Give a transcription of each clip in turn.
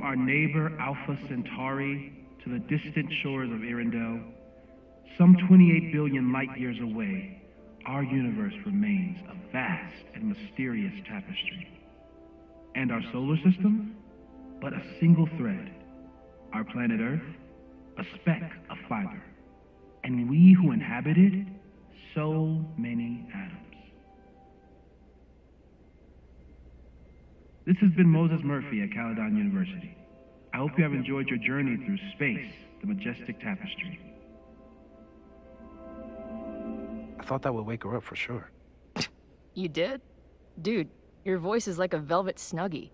our neighbor Alpha Centauri to the distant shores of Arendelle, some 28 billion light years away, our universe remains a vast and mysterious tapestry. And our solar system? But a single thread. Our planet Earth? A speck of fiber. And we who inhabit it? So many atoms. This has been Moses Murphy at Caledon University. I hope you have enjoyed your journey through space, the majestic tapestry. I thought that would wake her up for sure. You did? Dude, your voice is like a velvet Snuggie.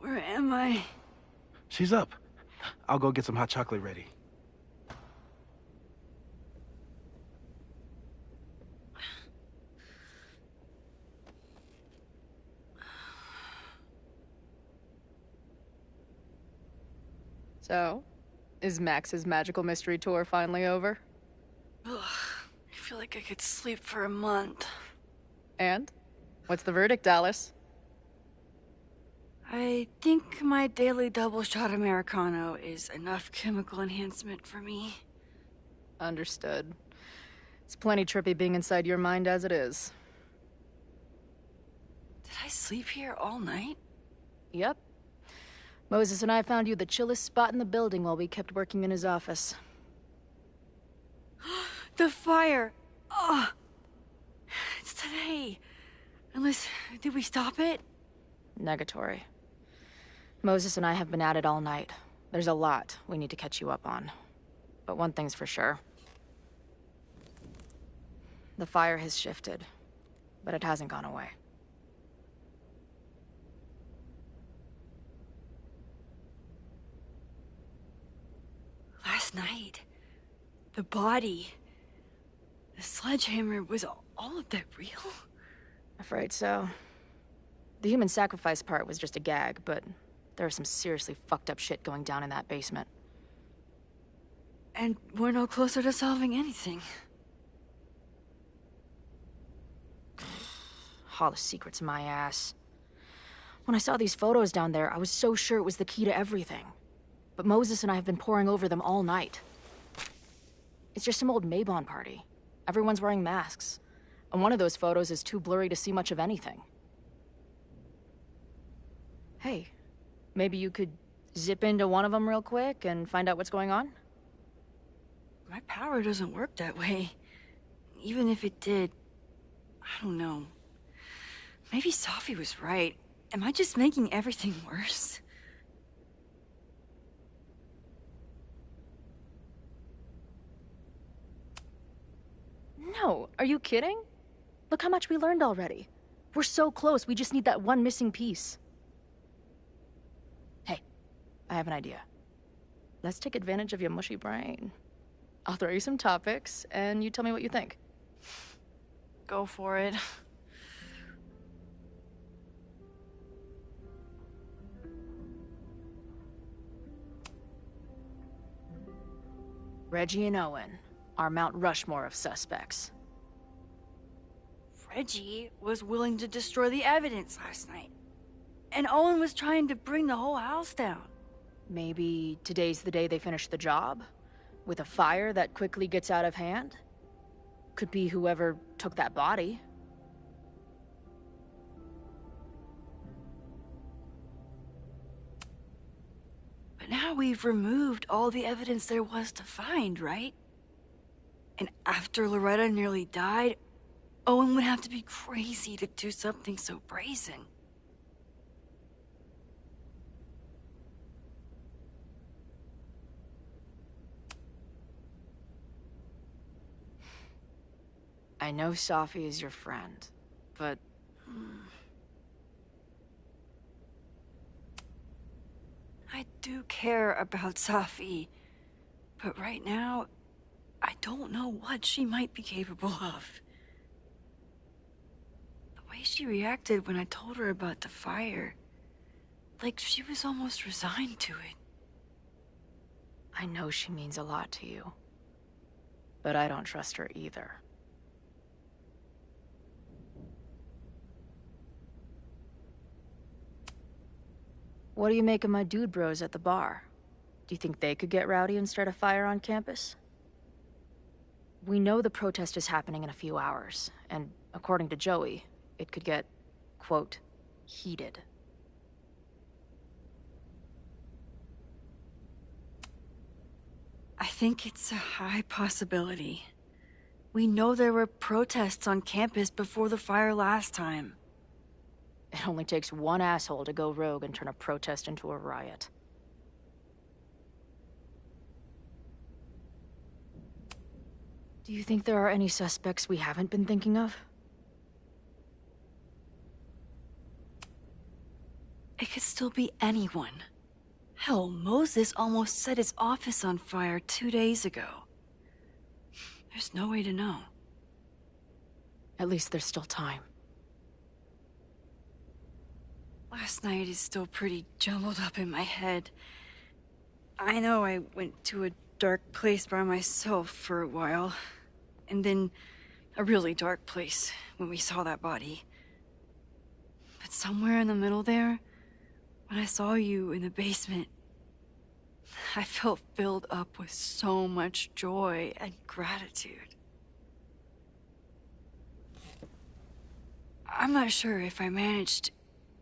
Where am I? She's up. I'll go get some hot chocolate ready. So, is Max's magical mystery tour finally over? Ugh, I feel like I could sleep for a month. And? What's the verdict, Alice? I think my daily double shot Americano is enough chemical enhancement for me. Understood. It's plenty trippy being inside your mind as it is. Did I sleep here all night? Yep. Moses and I found you the chillest spot in the building while we kept working in his office. The fire! Oh! It's today. Unless, did we stop it? Negatory. Moses and I have been at it all night. There's a lot we need to catch you up on. But one thing's for sure. The fire has shifted, but it hasn't gone away. Last night, the body, the sledgehammer, was all of that real? Afraid so. The human sacrifice part was just a gag, but there was some seriously fucked up shit going down in that basement. And we're no closer to solving anything. All the secrets my ass. When I saw these photos down there, I was so sure it was the key to everything. But Moses and I have been poring over them all night. It's just some old Mabon party. Everyone's wearing masks. And one of those photos is too blurry to see much of anything. Hey, maybe you could zip into one of them real quick and find out what's going on? My power doesn't work that way. Even if it did, I don't know. Maybe Sophie was right. Am I just making everything worse? No, are you kidding? Look how much we learned already. We're so close, we just need that one missing piece. Hey, I have an idea. Let's take advantage of your mushy brain. I'll throw you some topics, and you tell me what you think. Go for it. Reggie and Owen are Mount Rushmore of suspects. Reggie was willing to destroy the evidence last night. And Owen was trying to bring the whole house down. Maybe today's the day they finish the job? With a fire that quickly gets out of hand? Could be whoever took that body. But now we've removed all the evidence there was to find, right? And after Loretta nearly died, Owen would have to be crazy to do something so brazen. I know Sophie is your friend, but... I do care about Sophie, but right now, I don't know what she might be capable of. The way she reacted when I told her about the fire, like she was almost resigned to it. I know she means a lot to you, but I don't trust her either. What do you make of my dude bros at the bar? Do you think they could get rowdy and start a fire on campus? We know the protest is happening in a few hours, and according to Joey, it could get, quote, heated. I think it's a high possibility. We know there were protests on campus before the fire last time. It only takes one asshole to go rogue and turn a protest into a riot. Do you think there are any suspects we haven't been thinking of? It could still be anyone. Hell, Moses almost set his office on fire 2 days ago. There's no way to know. At least there's still time. Last night is still pretty jumbled up in my head. I know I went to a dark place by myself for a while. And then a really dark place when we saw that body. But somewhere in the middle there, when I saw you in the basement, I felt filled up with so much joy and gratitude. I'm not sure if I managed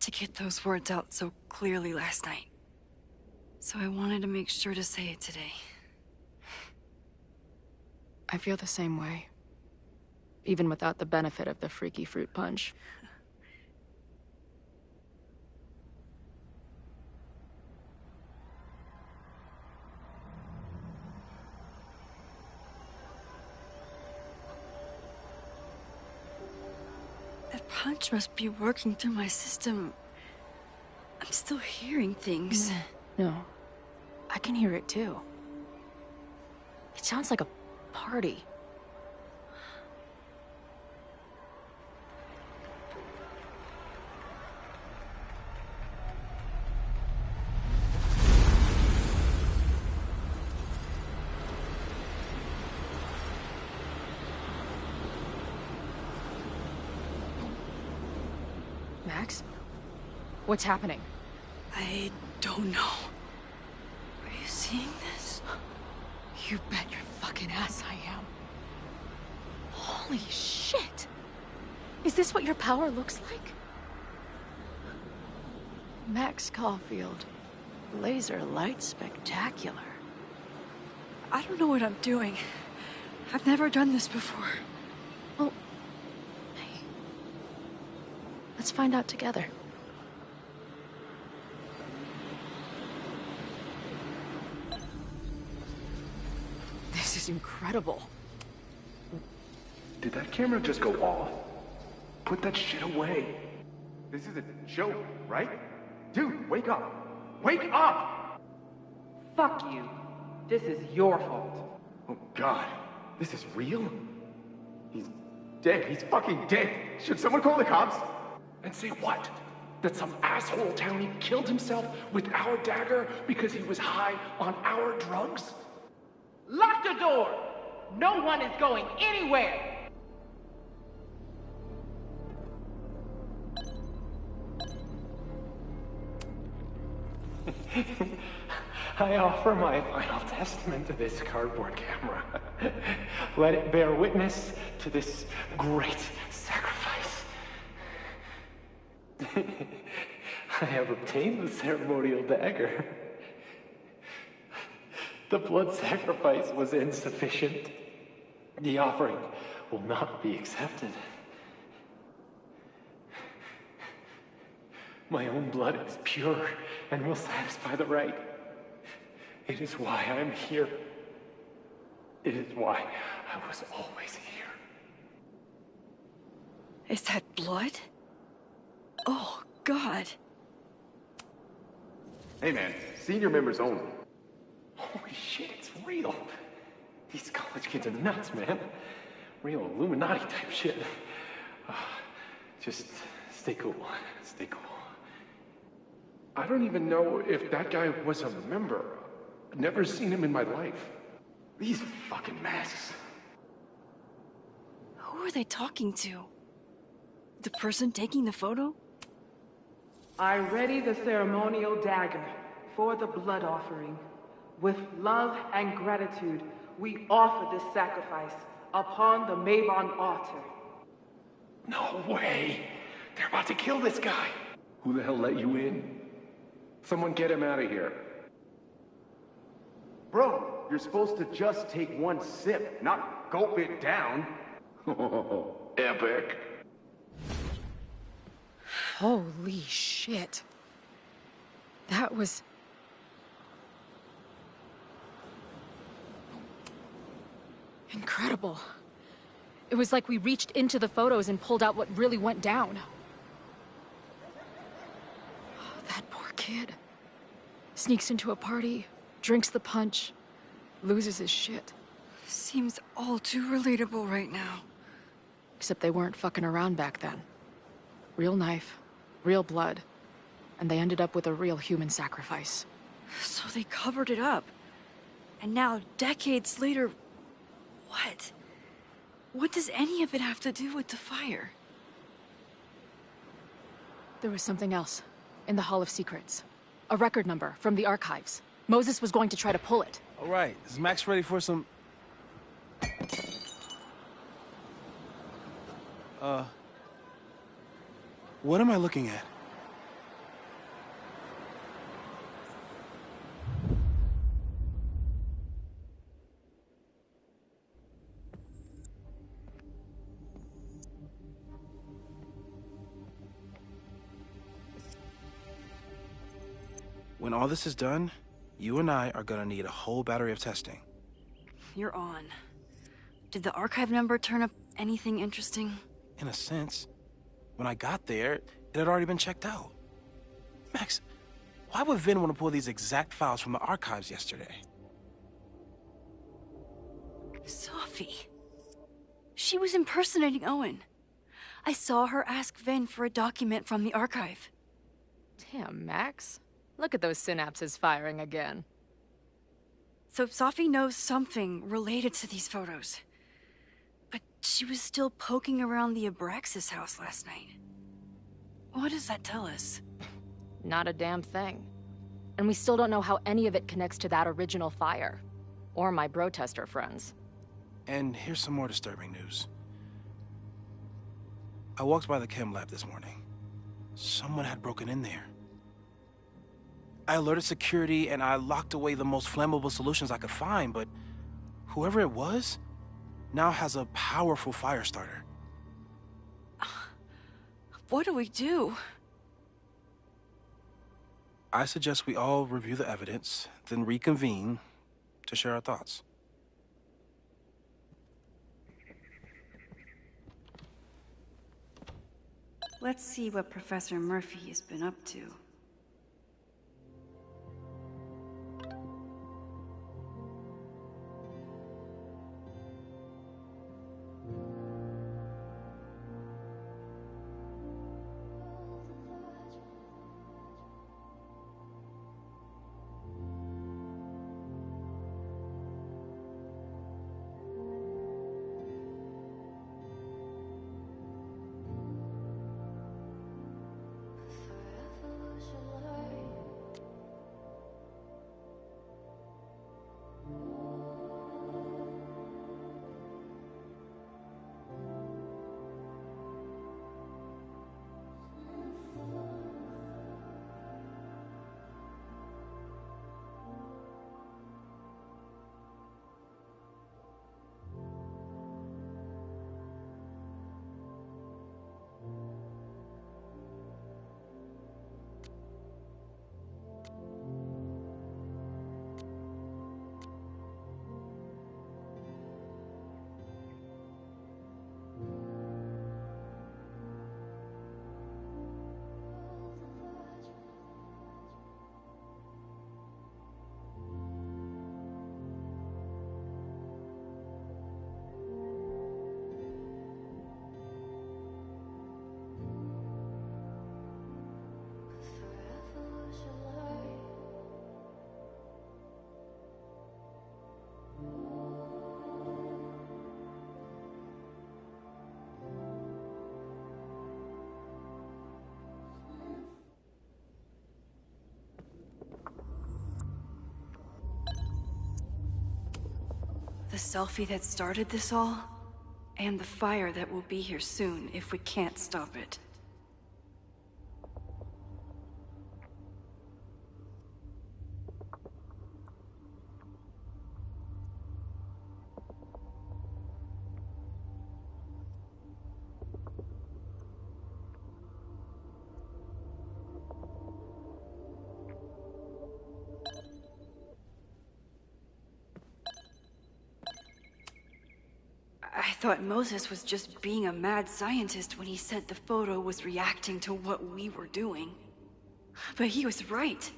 to get those words out so clearly last night. So I wanted to make sure to say it today. I feel the same way. Even without the benefit of the freaky fruit punch. That punch must be working through my system. I'm still hearing things. No. I can hear it too. It sounds like a party. Max? What's happening? I don't know. Are you seeing this? You bet your fucking ass I am. Holy shit! Is this what your power looks like? Max Caulfield. Laser light spectacular. I don't know what I'm doing. I've never done this before. Well, hey. Let's find out together. This is incredible. Did that camera just go off? Put that shit away. This is a joke, right? Dude, wake up! Wake up! Fuck you. This is your fault. Oh god, this is real? He's dead. He's fucking dead. Should someone call the cops? And say what? That some asshole townie killed himself with our dagger because he was high on our drugs? Lock the door! No one is going anywhere! I offer my final testament to this cardboard camera. Let it bear witness to this great sacrifice. I have obtained the ceremonial dagger. The blood sacrifice was insufficient. The offering will not be accepted. My own blood is pure and will satisfy the rite. It is why I am here. It is why I was always here. Is that blood? Oh, God. Hey man, senior members only. Holy shit, it's real. These college kids are nuts, man. Real Illuminati type shit. Just stay cool. Stay cool. I don't even know if that guy was a member. Never seen him in my life. These fucking masks. Who are they talking to? The person taking the photo? I ready the ceremonial dagger for the blood offering. With love and gratitude, we offer this sacrifice upon the Mavon altar. No way. They're about to kill this guy. Who the hell let you in? Someone get him out of here. Bro, you're supposed to just take one sip, not gulp it down. Oh, epic. Holy shit. That was... incredible. It was like we reached into the photos and pulled out what really went down. That poor kid. Sneaks into a party, drinks the punch, loses his shit. Seems all too relatable right now. Except they weren't fucking around back then. Real knife, real blood, and they ended up with a real human sacrifice. So they covered it up. And now, decades later, what? What does any of it have to do with the fire? There was something else. In the Hall of Secrets. A record number from the archives. Moses was going to try to pull it. All right, is Max ready for some... What am I looking at? When all this is done, you and I are gonna need a whole battery of testing. You're on. Did the archive number turn up anything interesting? In a sense. When I got there, it had already been checked out. Max, why would Vin want to pull these exact files from the archives yesterday? Sophie. She was impersonating Owen. I saw her ask Vin for a document from the archive. Damn, Max. Look at those synapses firing again. So Sophie knows something related to these photos. But she was still poking around the Abraxas house last night. What does that tell us? Not a damn thing. And we still don't know how any of it connects to that original fire. Or my bro-tester friends. And here's some more disturbing news. I walked by the chem lab this morning. Someone had broken in there. I alerted security and I locked away the most flammable solutions I could find, but whoever it was now has a powerful fire starter. What do we do? I suggest we all review the evidence, then reconvene to share our thoughts. Let's see what Professor Murphy has been up to. The selfie that started this all, and the fire that will be here soon if we can't stop it. I thought Moses was just being a mad scientist when he said the photo was reacting to what we were doing. But he was right.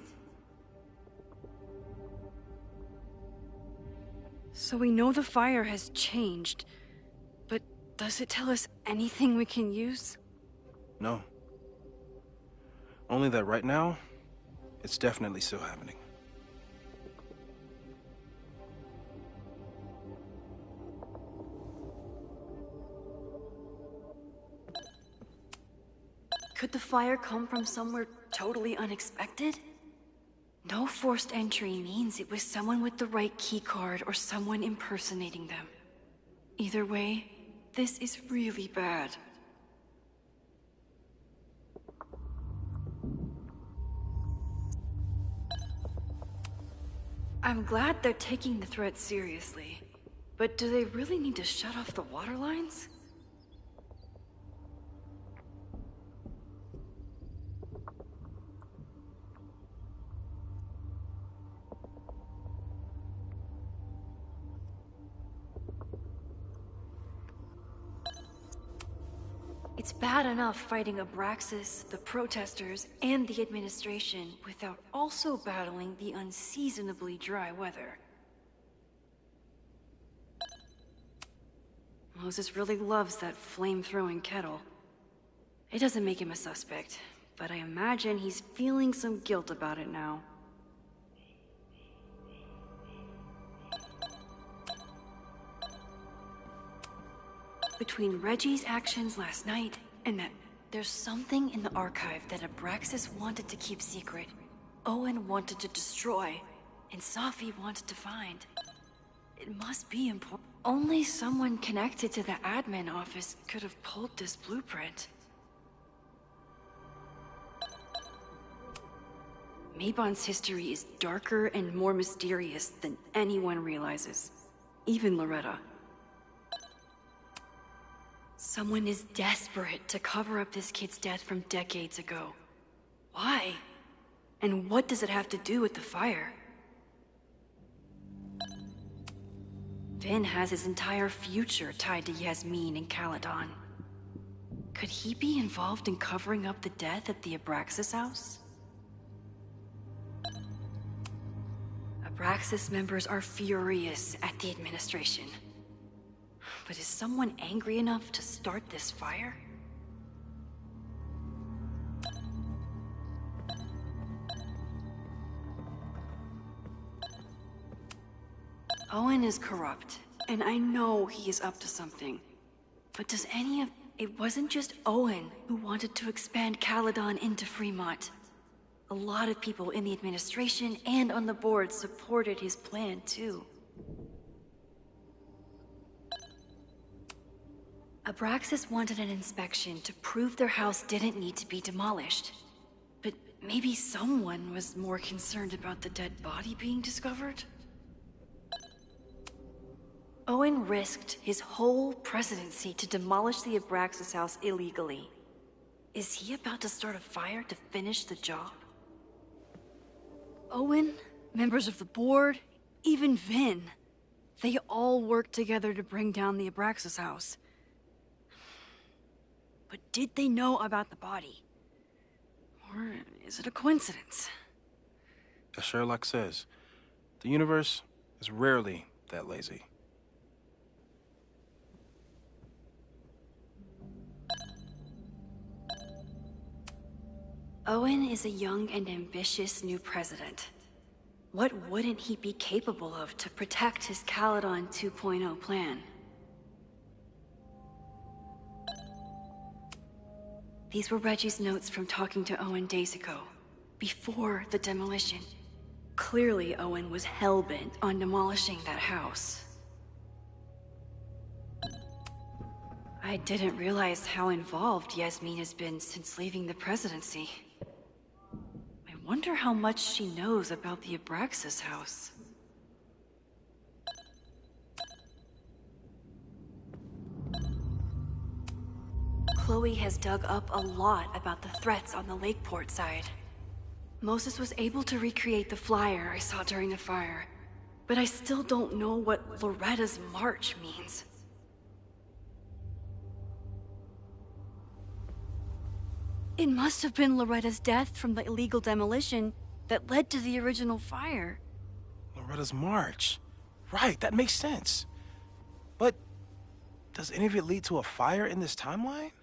So we know the fire has changed, but does it tell us anything we can use? No. Only that right now, it's definitely still happening. Could the fire come from somewhere totally unexpected? No forced entry means it was someone with the right keycard or someone impersonating them. Either way, this is really bad. I'm glad they're taking the threat seriously, but do they really need to shut off the water lines? It's bad enough fighting Abraxas, the protesters, and the administration without also battling the unseasonably dry weather. Moses really loves that flame-throwing kettle. It doesn't make him a suspect, but I imagine he's feeling some guilt about it now. Between Reggie's actions last night and that, there's something in the archive that Abraxas wanted to keep secret, Owen wanted to destroy, and Safi wanted to find. It must be important. Only someone connected to the admin office could have pulled this blueprint. Mabon's history is darker and more mysterious than anyone realizes. Even Loretta. Someone is desperate to cover up this kid's death from decades ago. Why? And what does it have to do with the fire? Vin has his entire future tied to Yasmin and Caledon. Could he be involved in covering up the death at the Abraxas house? Abraxas members are furious at the administration. But is someone angry enough to start this fire? Owen is corrupt, and I know he is up to something. But does any of... It wasn't just Owen who wanted to expand Caledon into Fremont. A lot of people in the administration and on the board supported his plan, too. Abraxas wanted an inspection to prove their house didn't need to be demolished. But maybe someone was more concerned about the dead body being discovered? Owen risked his whole presidency to demolish the Abraxas house illegally. Is he about to start a fire to finish the job? Owen, members of the board, even Vin. They all worked together to bring down the Abraxas house. But did they know about the body? Or is it a coincidence? As Sherlock says, the universe is rarely that lazy. Owen is a young and ambitious new president. What wouldn't he be capable of to protect his Caledon 2.0 plan? These were Reggie's notes from talking to Owen days ago, before the demolition. Clearly, Owen was hell-bent on demolishing that house. I didn't realize how involved Yasmin has been since leaving the presidency. I wonder how much she knows about the Abraxas house. Chloe has dug up a lot about the threats on the Lakeport side. Moses was able to recreate the flyer I saw during the fire, but I still don't know what Loretta's march means. It must have been Loretta's death from the illegal demolition that led to the original fire. Loretta's march. Right, that makes sense. But does any of it lead to a fire in this timeline?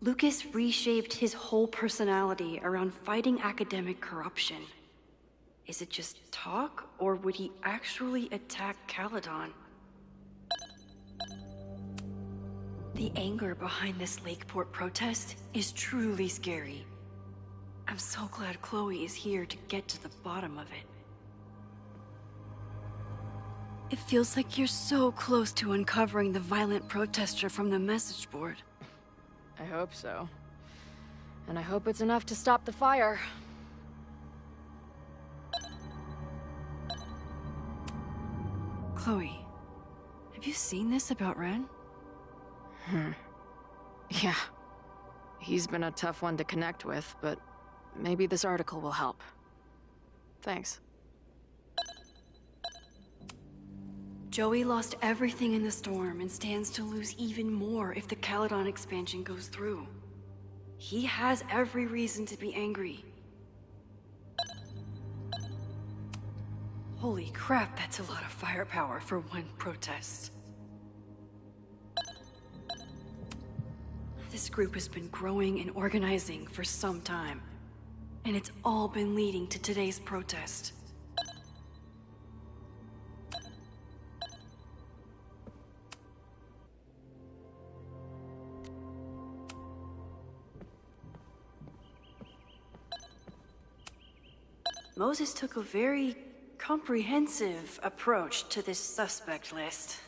Lucas reshaped his whole personality around fighting academic corruption. Is it just talk, or would he actually attack Caledon? The anger behind this Lakeport protest is truly scary. I'm so glad Chloe is here to get to the bottom of it. It feels like you're so close to uncovering the violent protester from the message board. I hope so. And I hope it's enough to stop the fire. Chloe, have you seen this about Ren? Yeah. He's been a tough one to connect with, but maybe this article will help. Thanks. Joey lost everything in the storm and stands to lose even more if the Caledon expansion goes through. He has every reason to be angry. Holy crap, that's a lot of firepower for one protest. This group has been growing and organizing for some time, and it's all been leading to today's protest. Moses took a very comprehensive approach to this suspect list.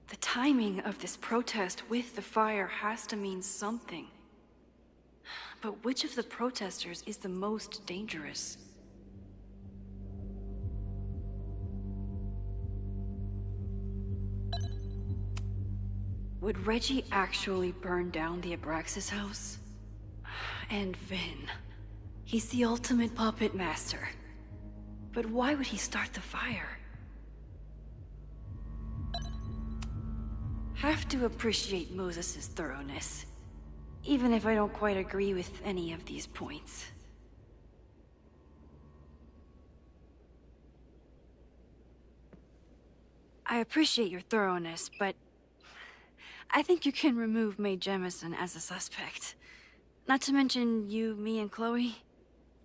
The timing of this protest with the fire has to mean something. But which of the protesters is the most dangerous? Would Reggie actually burn down the Abraxas house? And Vin. He's the ultimate puppet master. But why would he start the fire? Have to appreciate Moses' thoroughness, even if I don't quite agree with any of these points. I appreciate your thoroughness, but I think you can remove Mae Jemison as a suspect. Not to mention you, me, and Chloe.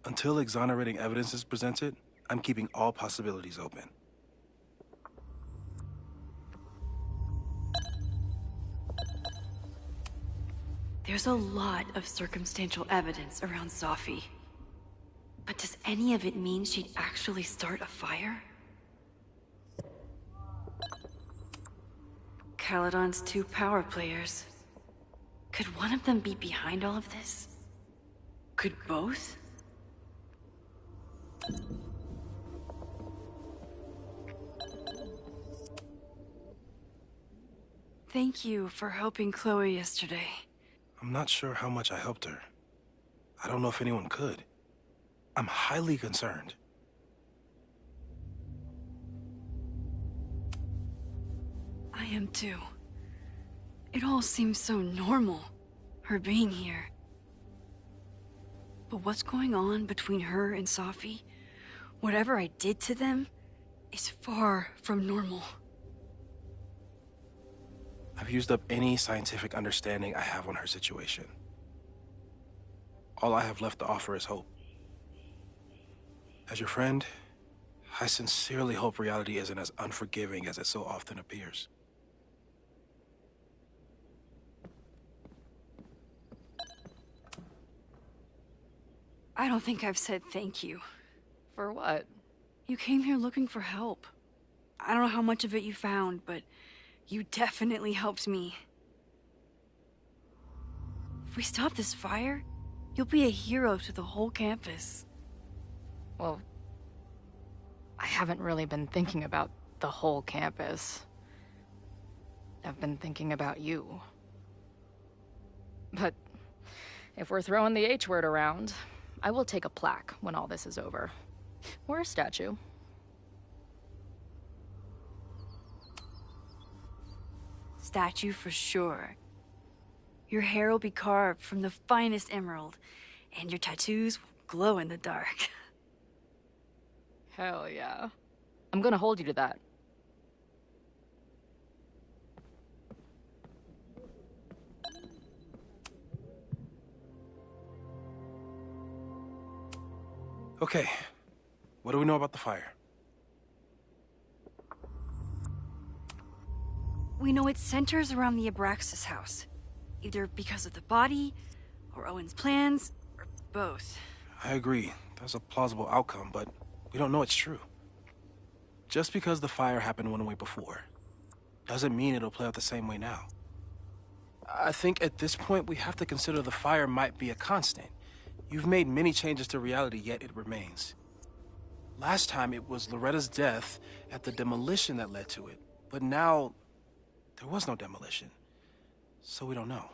Until exonerating evidence is presented, I'm keeping all possibilities open. There's a lot of circumstantial evidence around Safi. But does any of it mean she'd actually start a fire? Caledon's 2 power players. Could one of them be behind all of this? Could both? Thank you for helping Chloe yesterday. I'm not sure how much I helped her. I don't know if anyone could. I'm highly concerned. I am too. It all seems so normal, her being here. But what's going on between her and Safi, whatever I did to them, is far from normal. I've used up any scientific understanding I have on her situation. All I have left to offer is hope. As your friend, I sincerely hope reality isn't as unforgiving as it so often appears. I don't think I've said thank you. For what? You came here looking for help. I don't know how much of it you found, but you definitely helped me. If we stop this fire, you'll be a hero to the whole campus. Well, I haven't really been thinking about the whole campus. I've been thinking about you. But if we're throwing the H word around, I will take a plaque when all this is over. Or a statue. Statue for sure. Your hair will be carved from the finest emerald, and your tattoos will glow in the dark. Hell yeah. I'm gonna hold you to that. Okay, what do we know about the fire? We know it centers around the Abraxas house. Either because of the body, or Owen's plans, or both. I agree. That's a plausible outcome, but we don't know it's true. Just because the fire happened one way before, doesn't mean it'll play out the same way now. I think at this point we have to consider the fire might be a constant. You've made many changes to reality, yet it remains. Last time it was Loretta's death at the demolition that led to it, but now there was no demolition. So we don't know.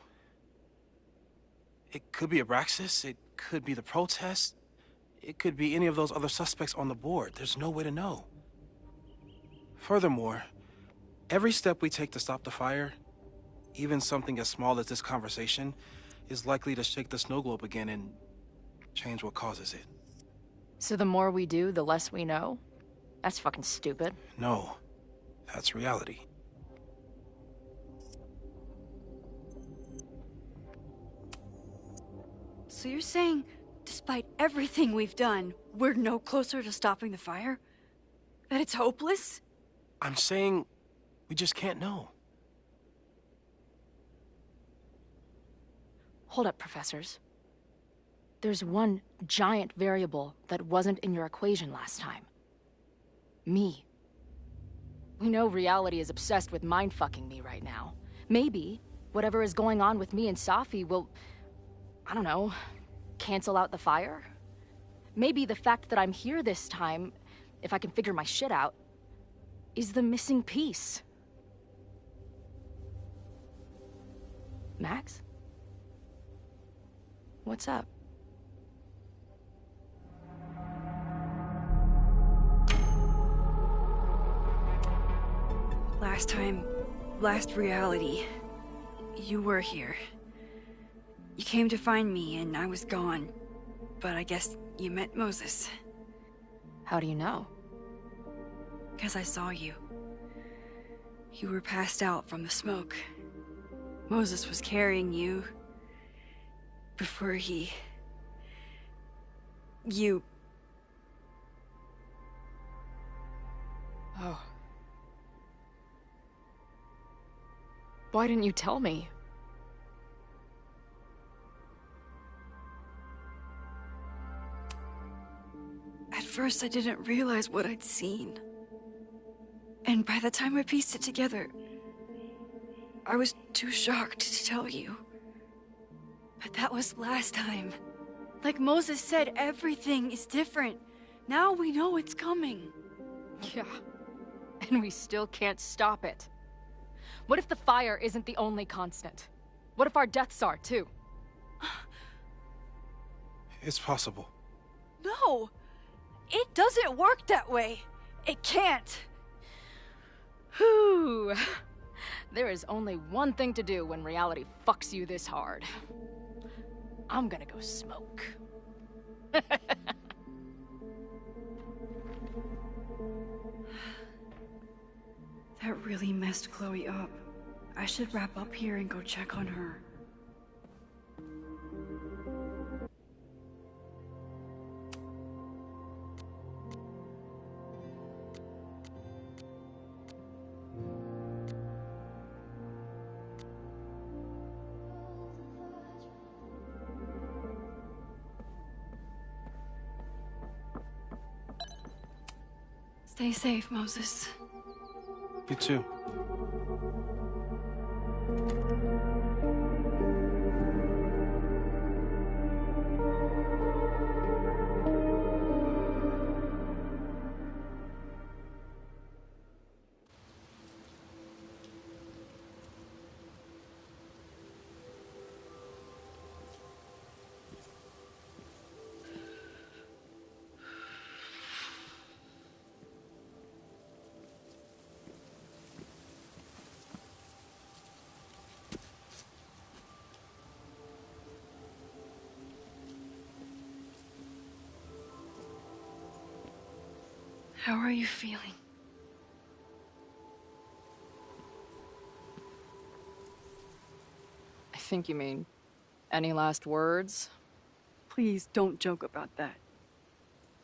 It could be Abraxas, it could be the protest, it could be any of those other suspects on the board. There's no way to know. Furthermore, every step we take to stop the fire, even something as small as this conversation, is likely to shake the snow globe again and change what causes it. So the more we do, the less we know? That's fucking stupid. No, that's reality. So you're saying, despite everything we've done, we're no closer to stopping the fire? That it's hopeless? I'm saying we just can't know. Hold up, professors. There's one giant variable that wasn't in your equation last time. Me. We know reality is obsessed with mind-fucking me right now. Maybe whatever is going on with me and Safi will, I don't know, cancel out the fire? Maybe the fact that I'm here this time, if I can figure my shit out, is the missing piece. Max? What's up? Last time, last reality, you were here. You came to find me and I was gone, but I guess you met Moses. How do you know? 'Cause I saw you. You were passed out from the smoke. Moses was carrying you before he... You... Oh. Why didn't you tell me? At first, I didn't realize what I'd seen. And by the time I pieced it together, I was too shocked to tell you. But that was last time. Like Moses said, everything is different. Now we know it's coming. Yeah. And we still can't stop it. What if the fire isn't the only constant? What if our deaths are, too? It's possible. No! It doesn't work that way. It can't. Whew. There is only one thing to do when reality fucks you this hard. I'm gonna go smoke. That really messed Chloe up. I should wrap up here and go check on her. Stay safe, Moses. You too. How are you feeling? I think you mean, any last words? Please don't joke about that.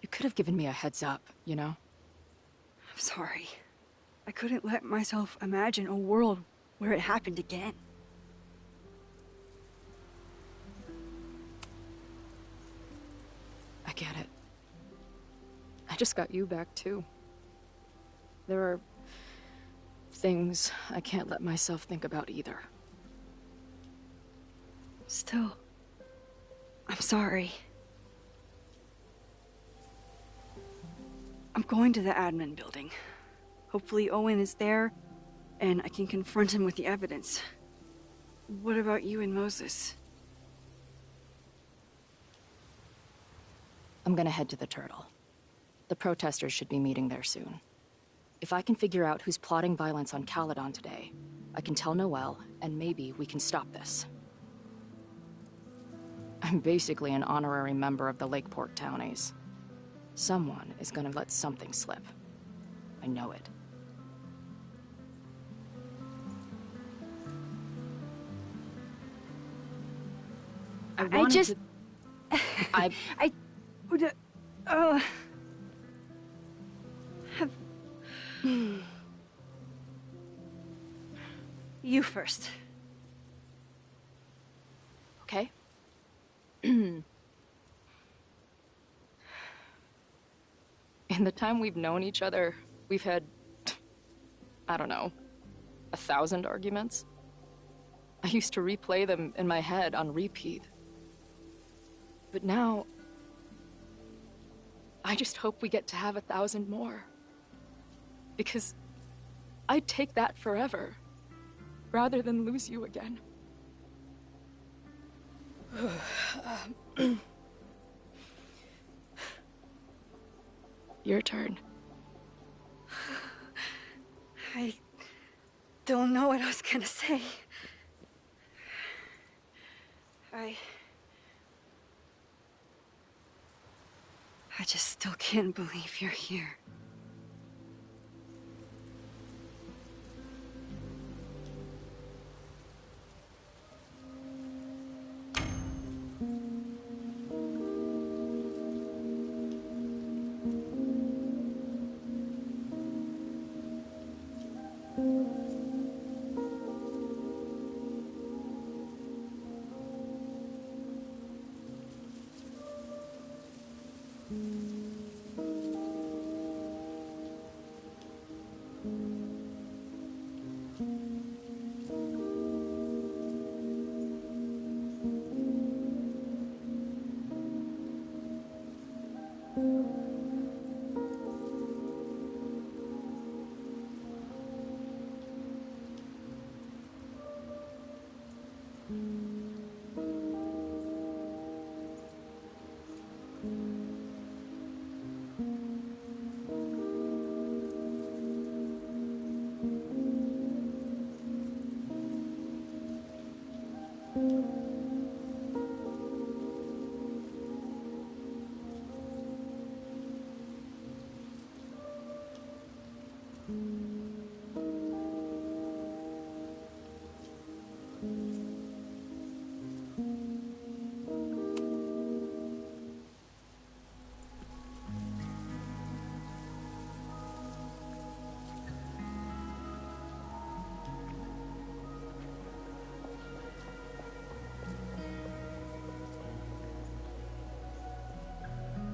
You could have given me a heads up, you know? I'm sorry. I couldn't let myself imagine a world where it happened again. I get it. I just got you back, too. There are things I can't let myself think about either. Still, I'm sorry. I'm going to the admin building. Hopefully Owen is there, and I can confront him with the evidence. What about you and Moses? I'm gonna head to the Turtle. The protesters should be meeting there soon. If I can figure out who's plotting violence on Caledon today, I can tell Noelle, and maybe we can stop this. I'm basically an honorary member of the Lakeport Townies. Someone is gonna let something slip. I know it. You first. Okay? In the time we've known each other, we've had, I don't know, 1,000 arguments. I used to replay them in my head on repeat. But now, I just hope we get to have 1,000 more. Because I'd take that forever, rather than lose you again. Your turn. I don't know what I was gonna say. I just still can't believe you're here.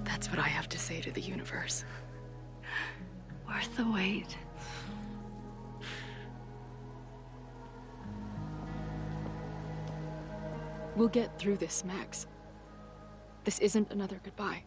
That's what I have to say to the universe. Worth the wait. We'll get through this, Max. This isn't another goodbye.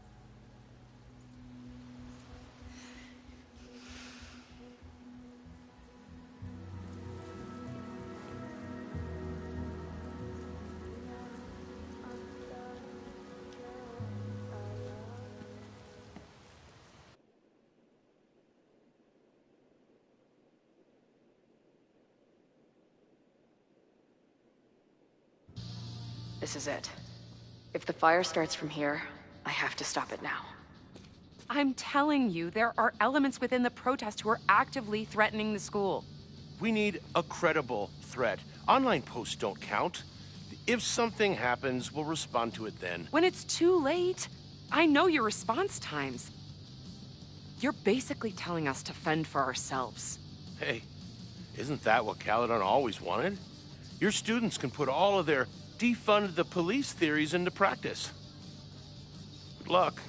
This is it. If the fire starts from here, I have to stop it now. I'm telling you, there are elements within the protest who are actively threatening the school. We need a credible threat. Online posts don't count. If something happens, we'll respond to it then. When it's too late, I know your response times. You're basically telling us to fend for ourselves. Hey, isn't that what Caledon always wanted? Your students can put all of their defund the police theories into practice. Good luck.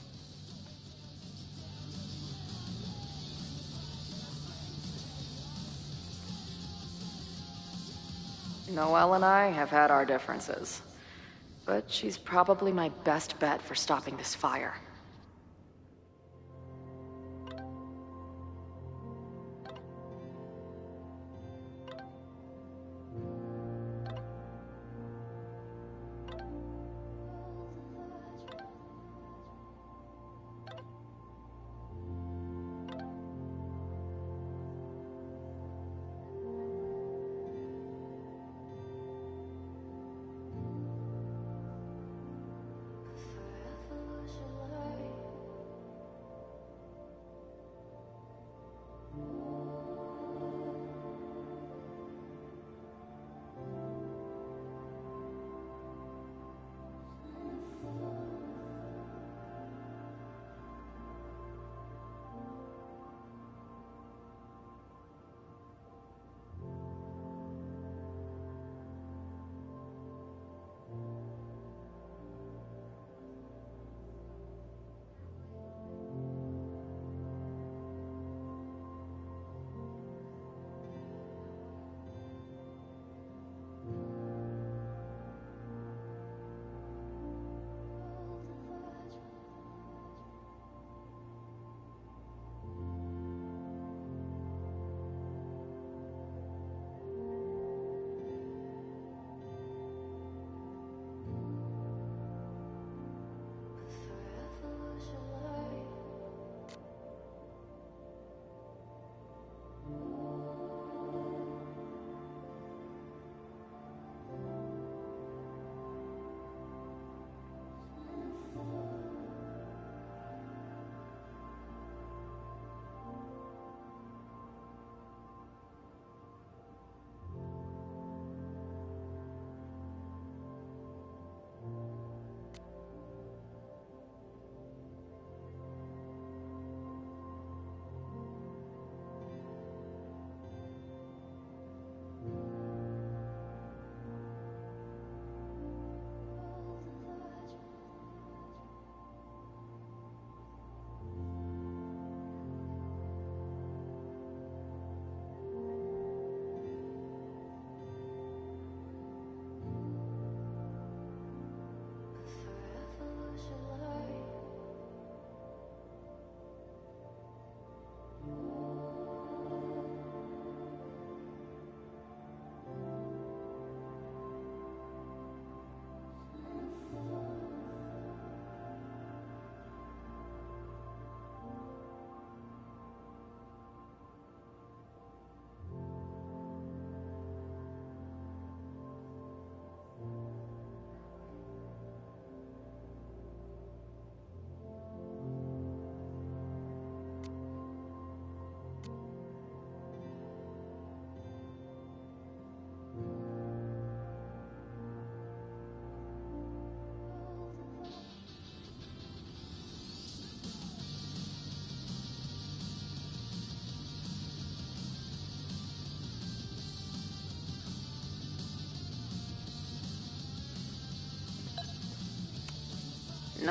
Noelle and I have had our differences, but she's probably my best bet for stopping this fire. Forever was your life.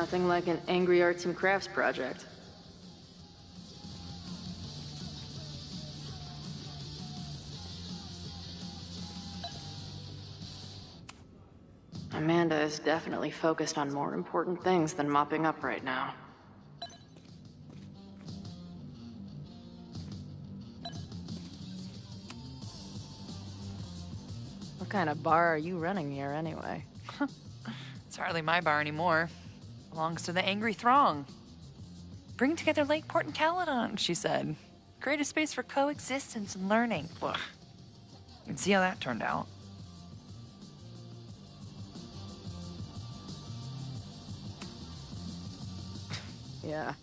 Nothing like an angry arts and crafts project. Amanda is definitely focused on more important things than mopping up right now. What kind of bar are you running here anyway? It's hardly my bar anymore. Belongs to the angry throng. Bring together Lakeport and Caledon, she said. Create a space for coexistence and learning. Ugh. You can see how that turned out. Yeah.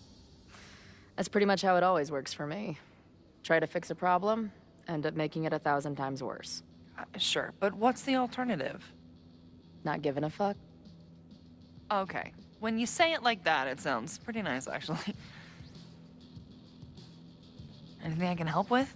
That's pretty much how it always works for me. Try to fix a problem, end up making it 1,000 times worse. Sure, but what's the alternative? Not giving a fuck? Okay. When you say it like that, it sounds pretty nice, actually. Anything I can help with?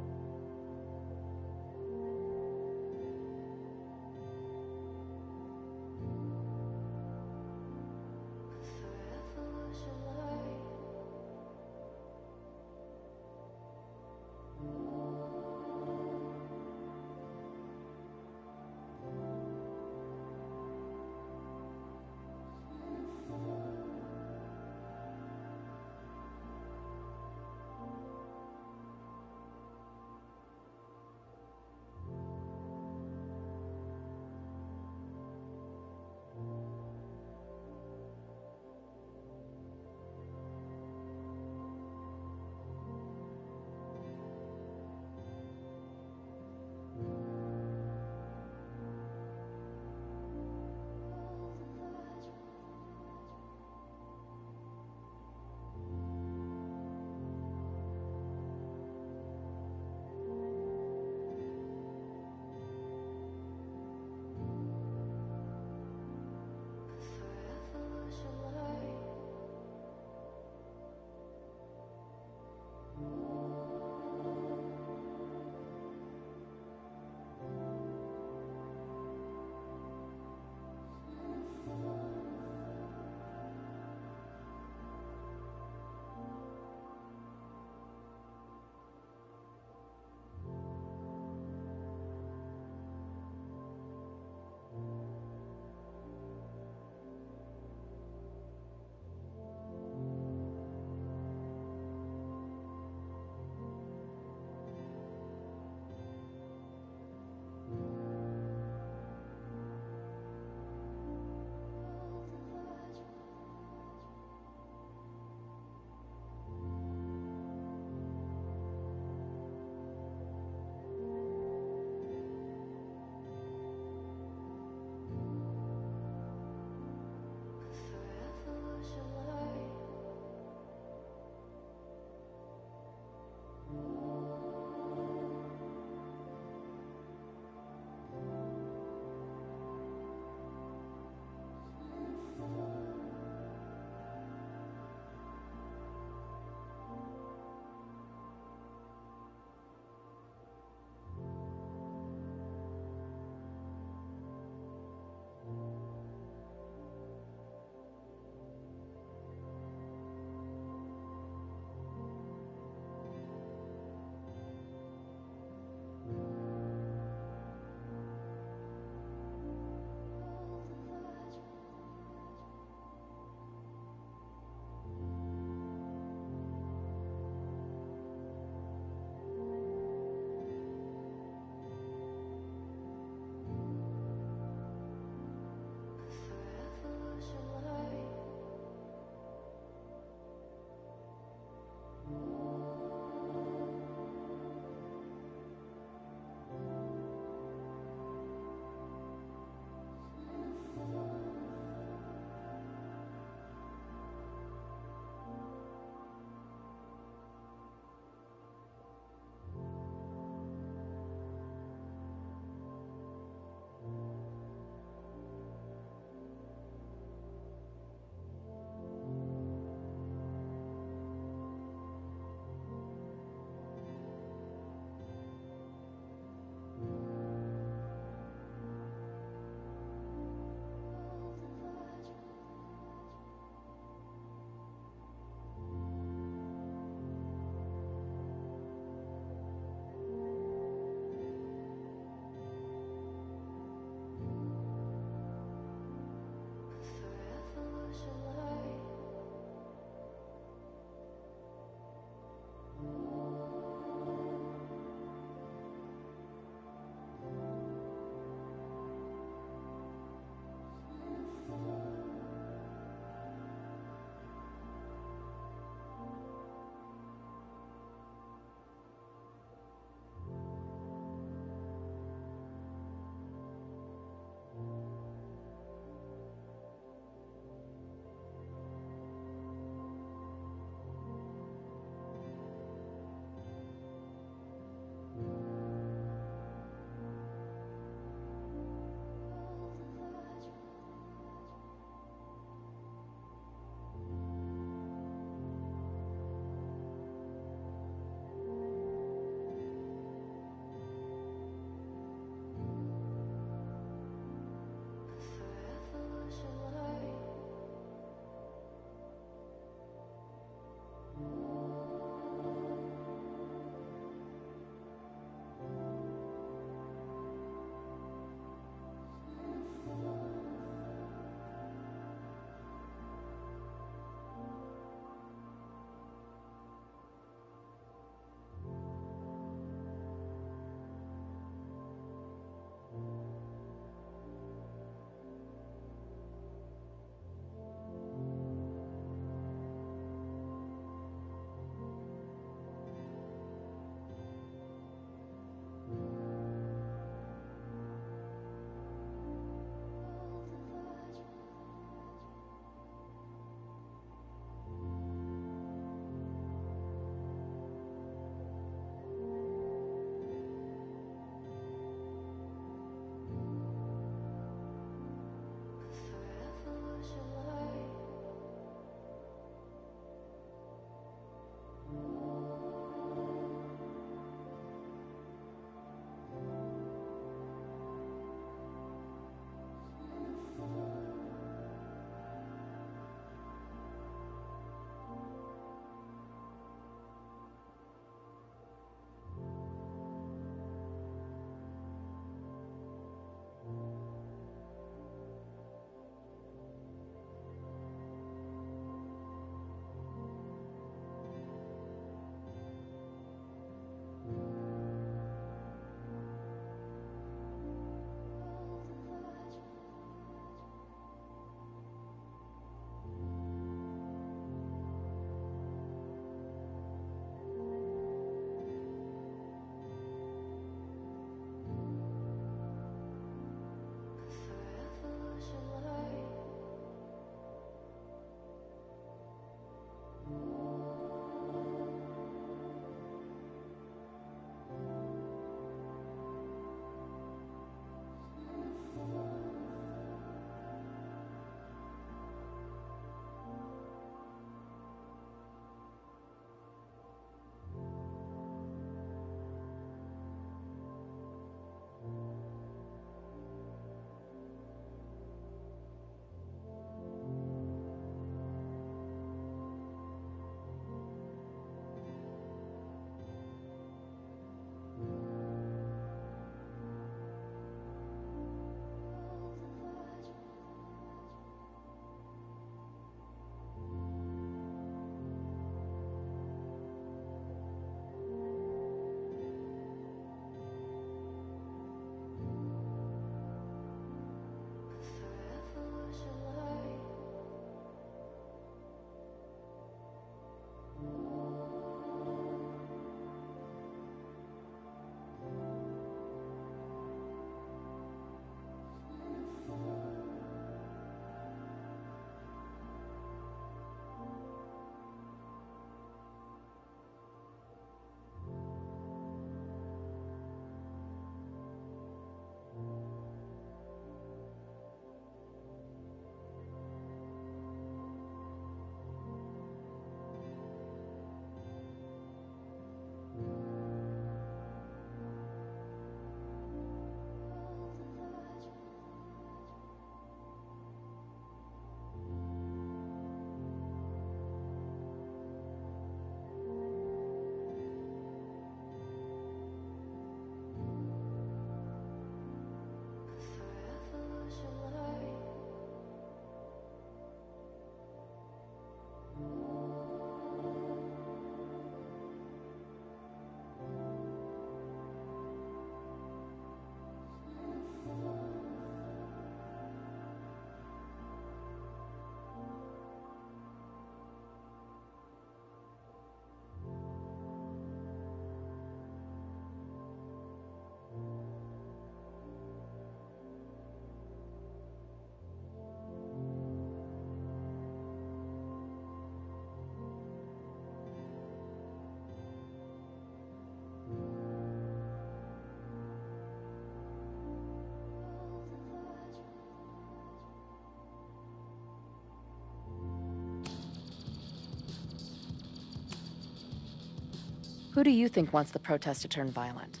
Who do you think wants the protest to turn violent?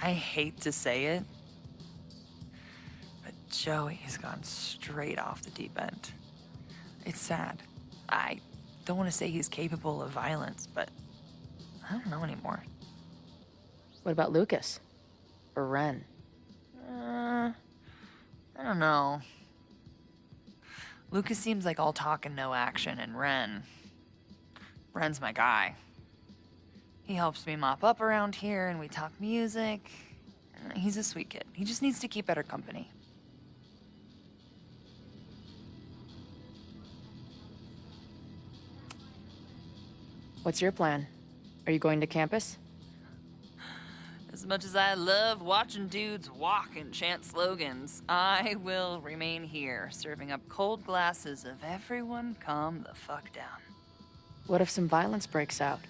I hate to say it, but Joey has gone straight off the deep end. It's sad. I don't want to say he's capable of violence, but I don't know anymore. What about Lucas? Or Ren? I don't know. Lucas seems like all talk and no action, and Ren's my guy. He helps me mop up around here, and we talk music. He's a sweet kid. He just needs to keep better company. What's your plan? Are you going to campus? As much as I love watching dudes walk and chant slogans, I will remain here, serving up cold glasses of everyone calm the fuck down. What if some violence breaks out?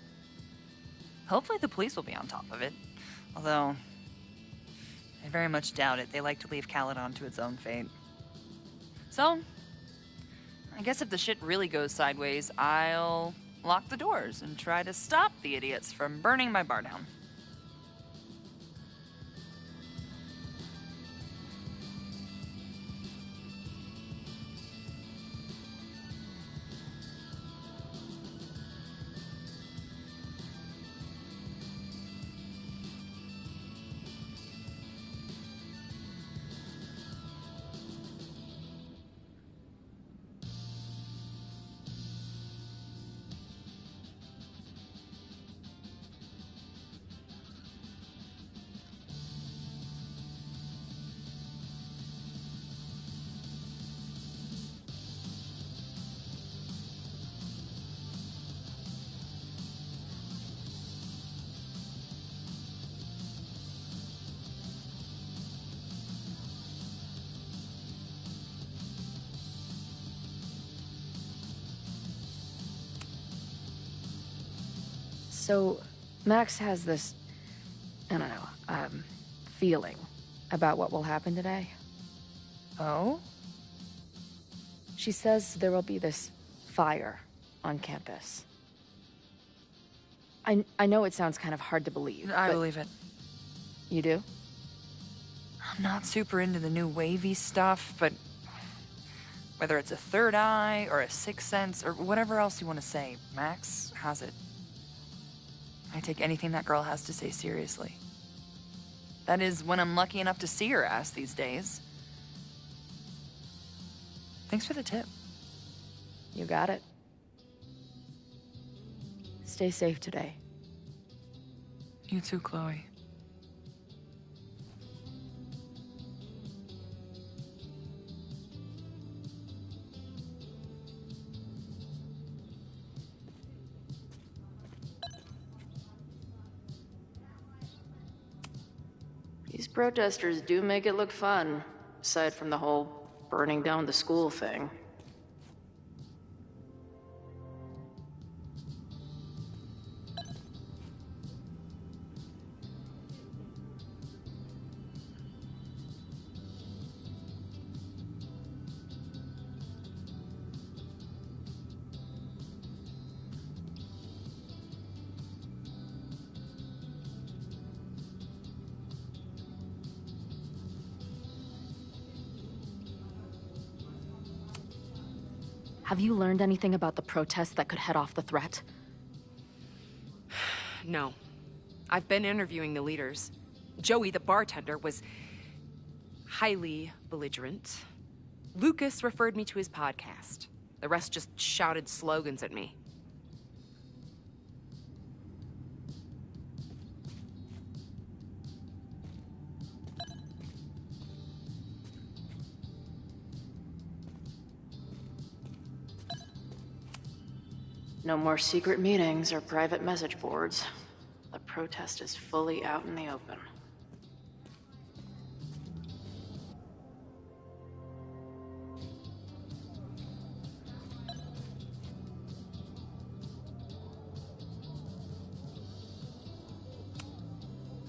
Hopefully the police will be on top of it. Although, I very much doubt it. They like to leave Caledon to its own fate. So, I guess if the shit really goes sideways, I'll lock the doors and try to stop the idiots from burning my bar down. So, Max has this, I don't know, feeling about what will happen today. Oh? She says there will be this fire on campus. I know it sounds kind of hard to believe. I believe it. You do? I'm not super into the new wavy stuff, but whether it's a third eye or a sixth sense or whatever else you want to say, Max has it. I take anything that girl has to say seriously. That is, when I'm lucky enough to see her ass these days. Thanks for the tip. You got it. Stay safe today. You too, Chloe. These protesters do make it look fun, aside from the whole burning down the school thing. Have you learned anything about the protests that could head off the threat? No. I've been interviewing the leaders. Joey, the bartender, was highly belligerent. Lucas referred me to his podcast. The rest just shouted slogans at me. No more secret meetings or private message boards. The protest is fully out in the open.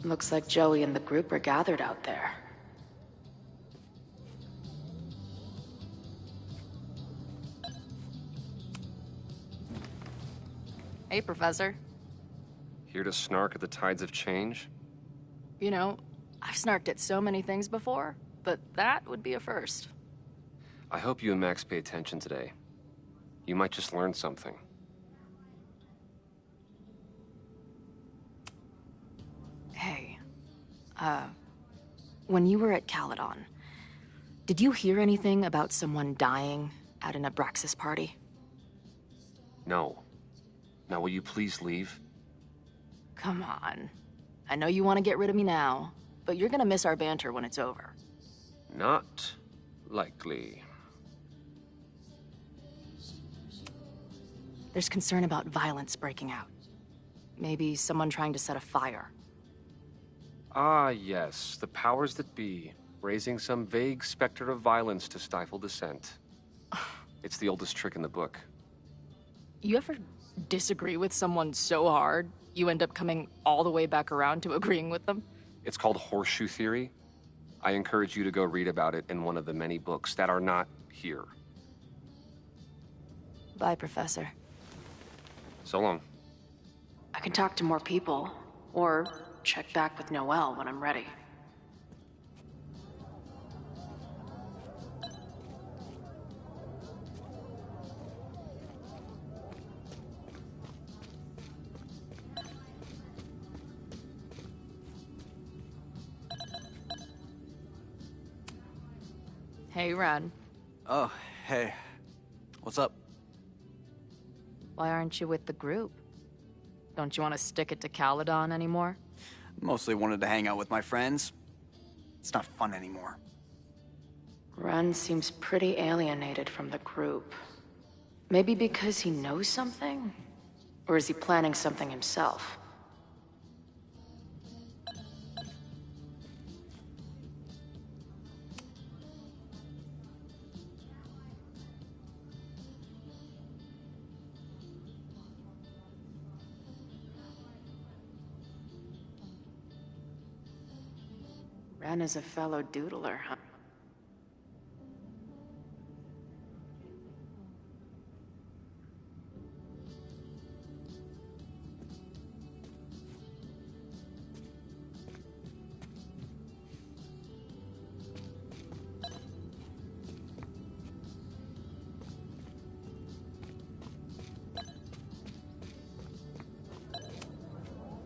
Looks like Joey and the group are gathered out there. Hey, Professor. Here to snark at the tides of change? You know, I've snarked at so many things before, but that would be a first. I hope you and Max pay attention today. You might just learn something. Hey, when you were at Caledon, did you hear anything about someone dying at an Abraxas party? No. Now will you please leave? Come on. I know you want to get rid of me now, but you're gonna miss our banter when it's over. Not likely. There's concern about violence breaking out. Maybe someone trying to set a fire. Ah, yes. The powers that be. Raising some vague specter of violence to stifle dissent. It's the oldest trick in the book. You ever disagree with someone so hard, you end up coming all the way back around to agreeing with them? It's called horseshoe theory. I encourage you to go read about it in one of the many books that are not here. Bye, Professor. So long. I can talk to more people, or check back with Noelle when I'm ready. Hey, Ren. Oh, hey. What's up? Why aren't you with the group? Don't you want to stick it to Caledon anymore? Mostly wanted to hang out with my friends. It's not fun anymore. Ren seems pretty alienated from the group. Maybe because he knows something? Or is he planning something himself? Ren is a fellow doodler, huh?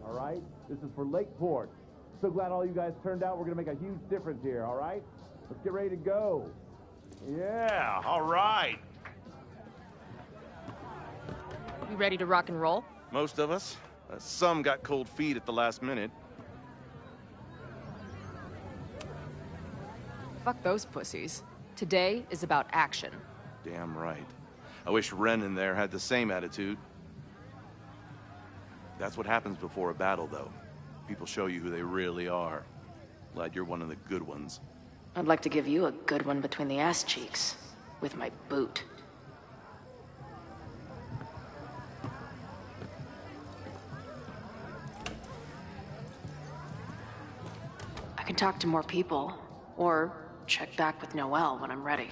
All right, this is for Lakeport. So glad all you guys turned out. We're gonna make a huge difference here, all right? Let's get ready to go. Yeah, all right. You ready to rock and roll? Most of us. Some got cold feet at the last minute. Fuck those pussies. Today is about action. Damn right. I wish Ren in there had the same attitude. That's what happens before a battle, though. People show you who they really are. Glad you're one of the good ones. I'd like to give you a good one between the ass cheeks. With my boot. I can talk to more people, or check back with Noelle when I'm ready.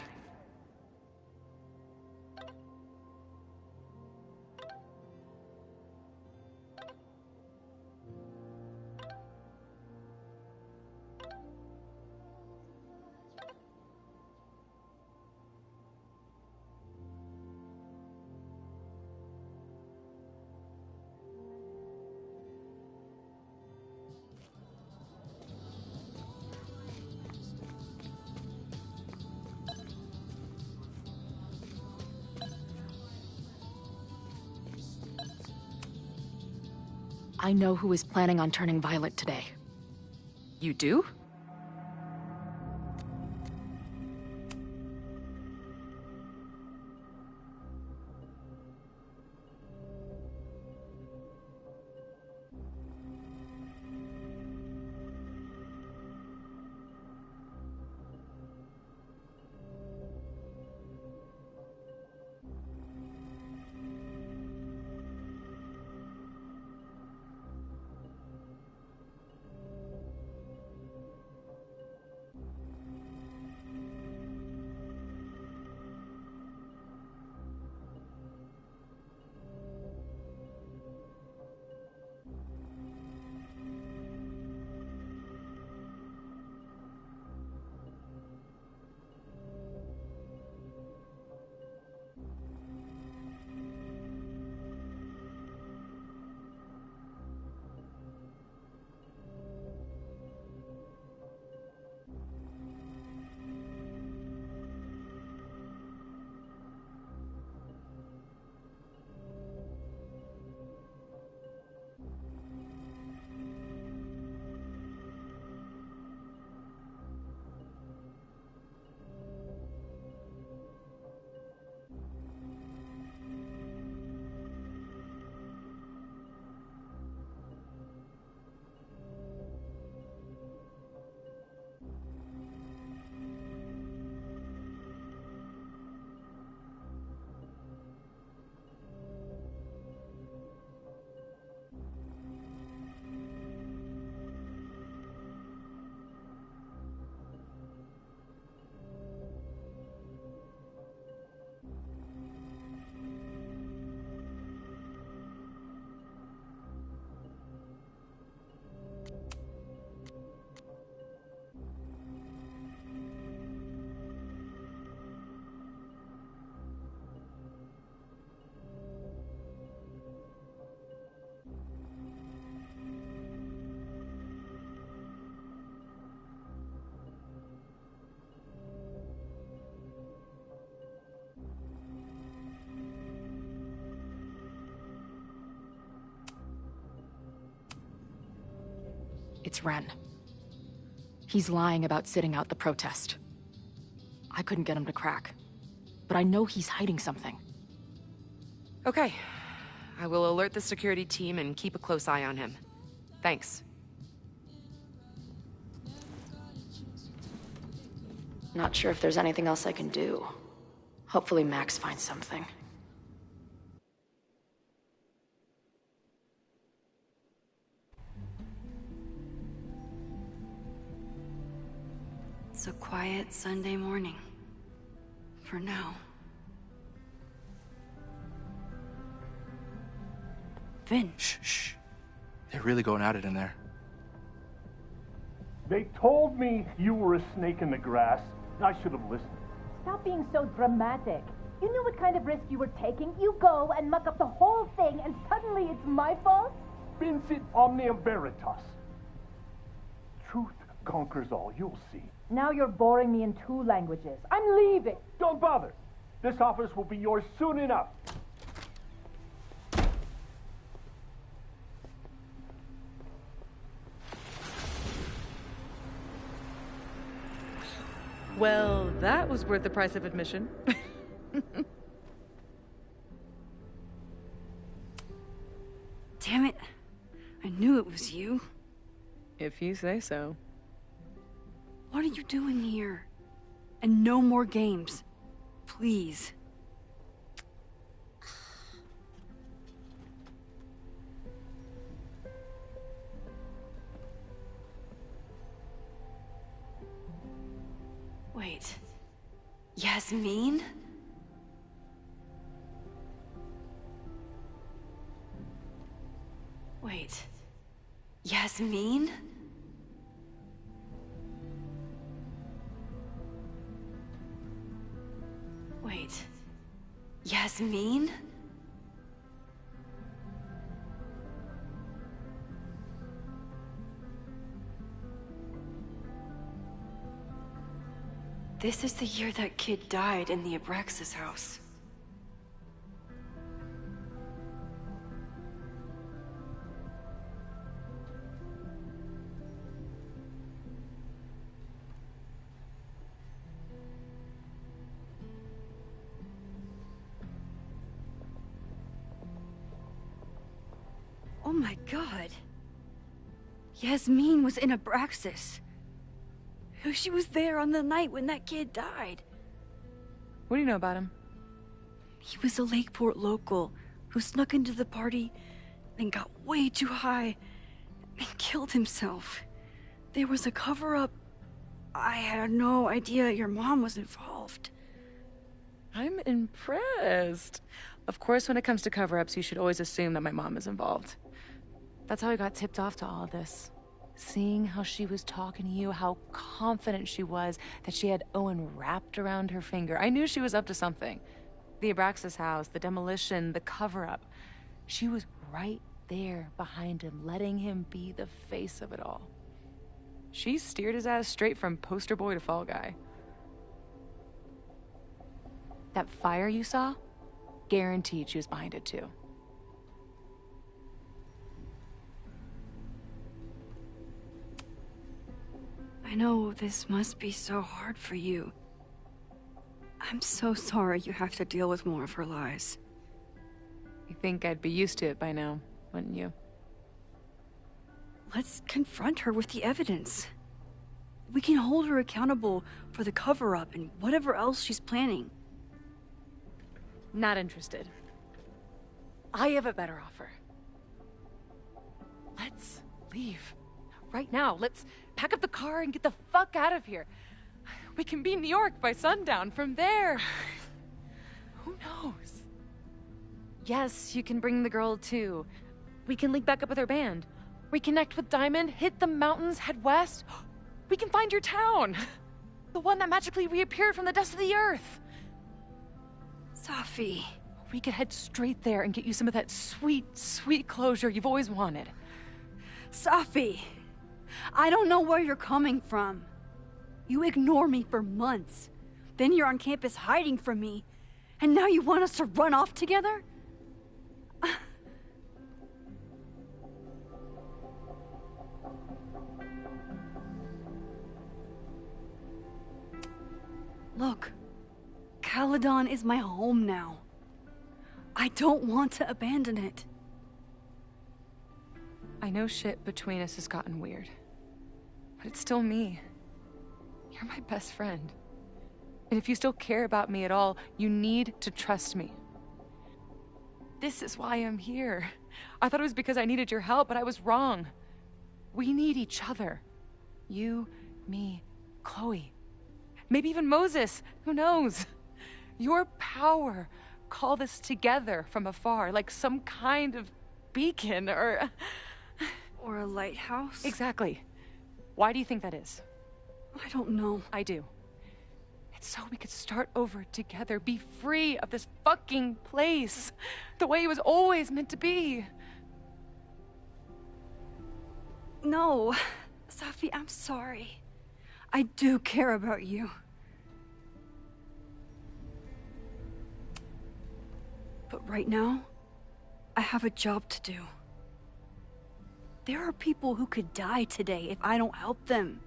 I know who is planning on turning violent today. You do? It's Ren. He's lying about sitting out the protest. I couldn't get him to crack, but I know he's hiding something. Okay. I will alert the security team and keep a close eye on him. Thanks. Not sure if there's anything else I can do. Hopefully Max finds something. It's a quiet Sunday morning. For now. Vin. Shh. They're really going at it in there. They told me you were a snake in the grass. I should have listened. Stop being so dramatic. You knew what kind of risk you were taking. You go and muck up the whole thing, and suddenly it's my fault? Vincit omnium veritas. Truth conquers all, you'll see. Now you're boring me in 2 languages. I'm leaving. Don't bother. This office will be yours soon enough. Well, that was worth the price of admission. Damn it. I knew it was you. If you say so. What are you doing here? And no more games. Please. Wait. Yasmin? Wait. Yasmin? Wait. Yasmin? This is the year that kid died in the Abraxas house. Oh my God. Yasmin was in Abraxas. She was there on the night when that kid died. What do you know about him? He was a Lakeport local who snuck into the party and got way too high and killed himself. There was a cover-up. I had no idea your mom was involved. I'm impressed. Of course, when it comes to cover-ups, you should always assume that my mom is involved. That's how I got tipped off to all this. Seeing how she was talking to you, how confident she was that she had Owen wrapped around her finger. I knew she was up to something. The Abraxas house, the demolition, the cover-up. She was right there behind him, letting him be the face of it all. She steered his ass straight from poster boy to fall guy. That fire you saw? Guaranteed she was behind it too. I know this must be so hard for you. I'm so sorry you have to deal with more of her lies. You think I'd be used to it by now, wouldn't you? Let's confront her with the evidence. We can hold her accountable for the cover-up and whatever else she's planning. Not interested. I have a better offer. Let's leave. Right now, let's pack up the car and get the fuck out of here. We can be in New York by sundown. From there, who knows? Yes, you can bring the girl too. We can link back up with our band. Reconnect with Diamond, hit the mountains, head west. We can find your town. The one that magically reappeared from the dust of the earth. Safi. We could head straight there and get you some of that sweet, sweet closure you've always wanted. Safi. I don't know where you're coming from. You ignore me for months. Then you're on campus hiding from me. And now you want us to run off together? Caledon is my home now. I don't want to abandon it. I know shit between us has gotten weird. But it's still me. You're my best friend. And if you still care about me at all, you need to trust me. This is why I'm here. I thought it was because I needed your help, but I was wrong. We need each other. You, me, Chloe. Maybe even Moses. Who knows? Your power called us together from afar, like some kind of beacon or a lighthouse? Exactly. Why do you think that is? I don't know. I do. It's so we could start over together, be free of this fucking place, the way it was always meant to be. No, Safi, I'm sorry. I do care about you. But right now, I have a job to do. There are people who could die today if I don't help them.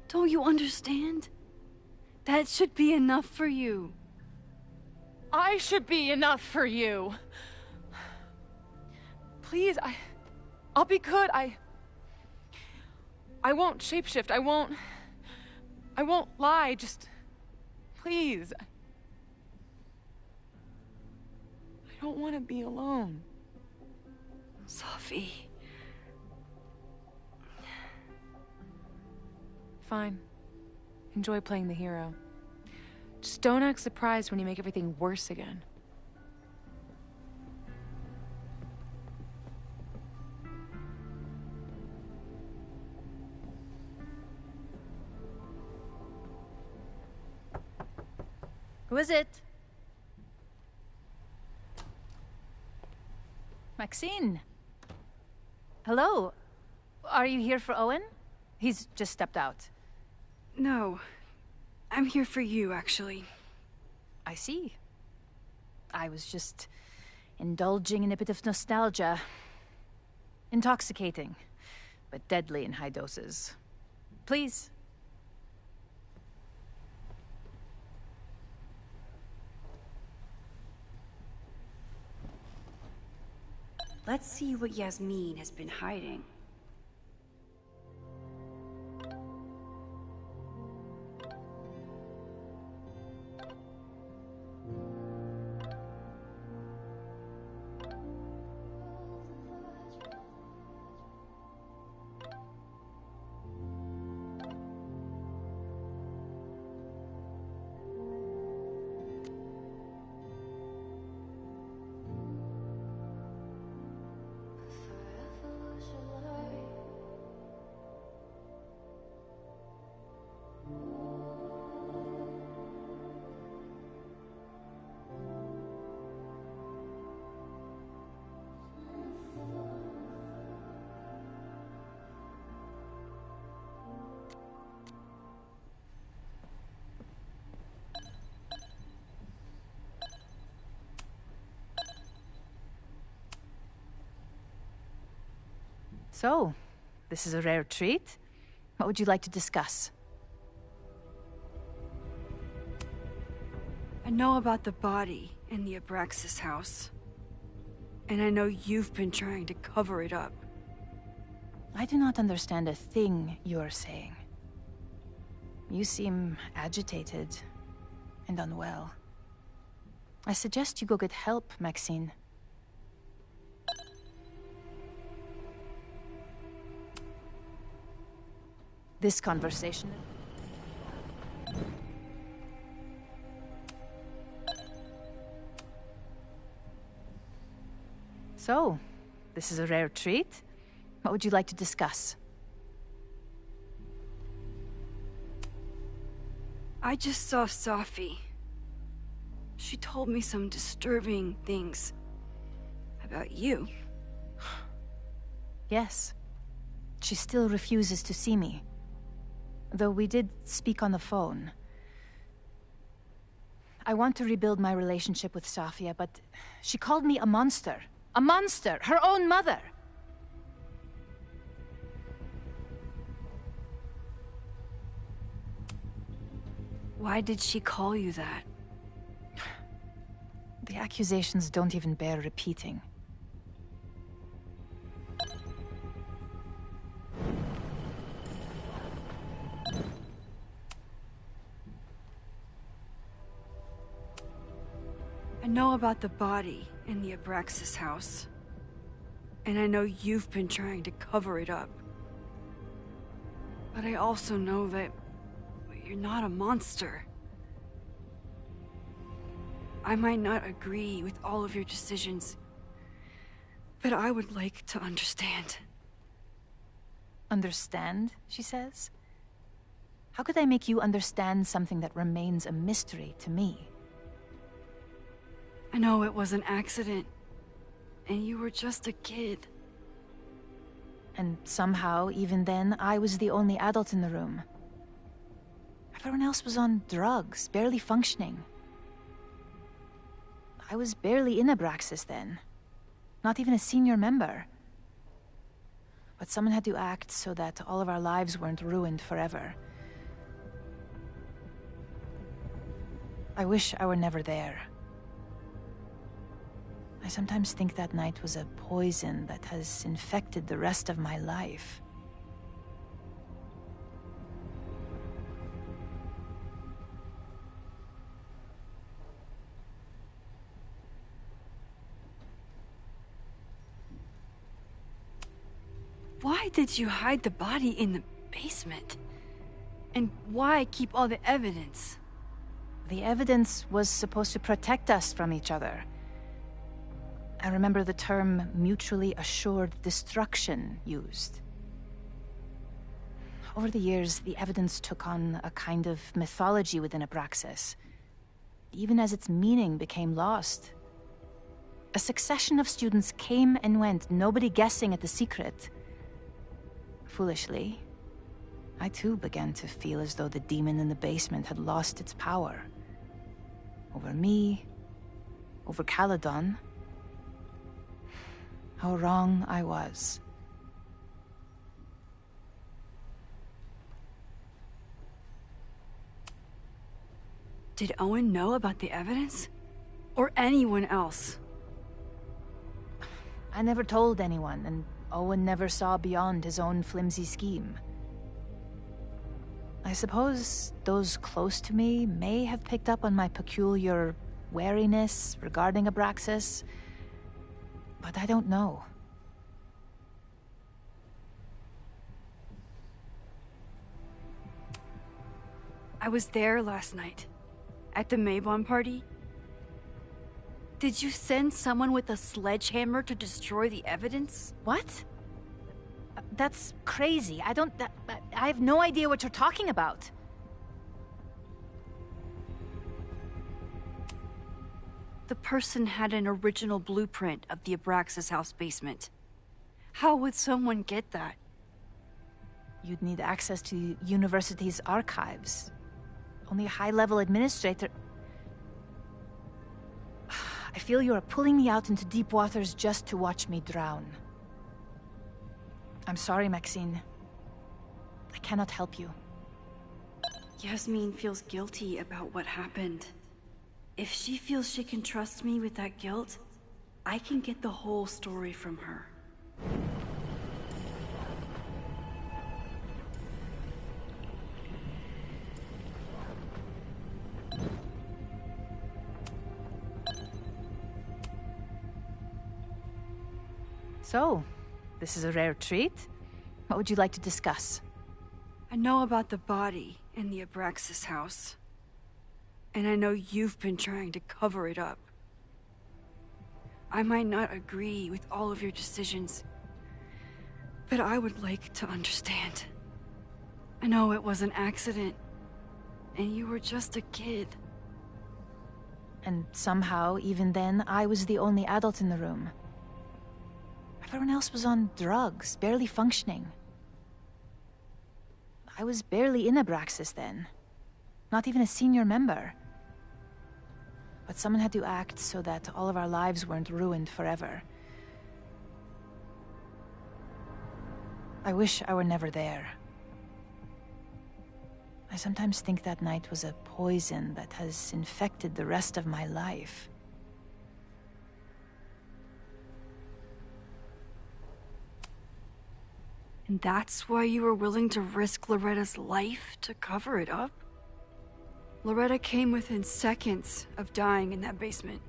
Don't you understand? That should be enough for you. I should be enough for you. Please, I'll be good. I won't shapeshift. I won't lie. Just, please. I don't want to be alone. Safi. Fine. Enjoy playing the hero. Just don't act surprised when you make everything worse again. Who is it? Maxine. Hello. Are you here for Owen? He's just stepped out. No. I'm here for you, actually. I see. I was just indulging in a bit of nostalgia. Intoxicating, but deadly in high doses. Please. Let's see what Yasmin has been hiding. So, this is a rare treat. What would you like to discuss? I know about the body in the Abraxas house. And I know you've been trying to cover it up. I do not understand a thing you are saying. You seem agitated and unwell. I suggest you go get help, Maxine. This conversation... So, this is a rare treat. What would you like to discuss? I just saw Safi. She told me some disturbing things about you. Yes. She still refuses to see me. Though we did speak on the phone. I want to rebuild my relationship with Safia, but she called me a monster. A monster! Her own mother! Why did she call you that? The accusations don't even bear repeating. I know about the body in the Abraxas house. And I know you've been trying to cover it up. But I also know that you're not a monster. I might not agree with all of your decisions, but I would like to understand. Understand, she says? How could I make you understand something that remains a mystery to me? I know it was an accident, and you were just a kid. And somehow, even then, I was the only adult in the room. Everyone else was on drugs, barely functioning. I was barely in Abraxas then. Not even a senior member. But someone had to act so that all of our lives weren't ruined forever. I wish I were never there. I sometimes think that night was a poison that has infected the rest of my life. Why did you hide the body in the basement? And why keep all the evidence? The evidence was supposed to protect us from each other. I remember the term mutually assured destruction used. Over the years, the evidence took on a kind of mythology within Abraxas, even as its meaning became lost. A succession of students came and went, nobody guessing at the secret. Foolishly, I too began to feel as though the demon in the basement had lost its power. Over me, over Caledon. How wrong I was. Did Owen know about the evidence? Or anyone else? I never told anyone, and Owen never saw beyond his own flimsy scheme. I suppose those close to me may have picked up on my peculiar wariness regarding Abraxas, but I don't know. I was there last night, at the Maybon party. Did you send someone with a sledgehammer to destroy the evidence? What? That's crazy. I have no idea what you're talking about. The person had an original blueprint of the Abraxas house basement. How would someone get that? You'd need access to the university's archives. Only a high-level administrator... I feel you are pulling me out into deep waters just to watch me drown. I'm sorry, Maxine. I cannot help you. Yasmin feels guilty about what happened. If she feels she can trust me with that guilt, I can get the whole story from her. So, this is a rare treat. What would you like to discuss? I know about the body in the Abraxas house. And I know you've been trying to cover it up. I might not agree with all of your decisions, but I would like to understand. I know it was an accident, and you were just a kid. And somehow, even then, I was the only adult in the room. Everyone else was on drugs, barely functioning. I was barely in Abraxas then. Not even a senior member. But someone had to act so that all of our lives weren't ruined forever. I wish I were never there. I sometimes think that night was a poison that has infected the rest of my life. And that's why you were willing to risk Loretta's life to cover it up? Loretta came within seconds of dying in that basement.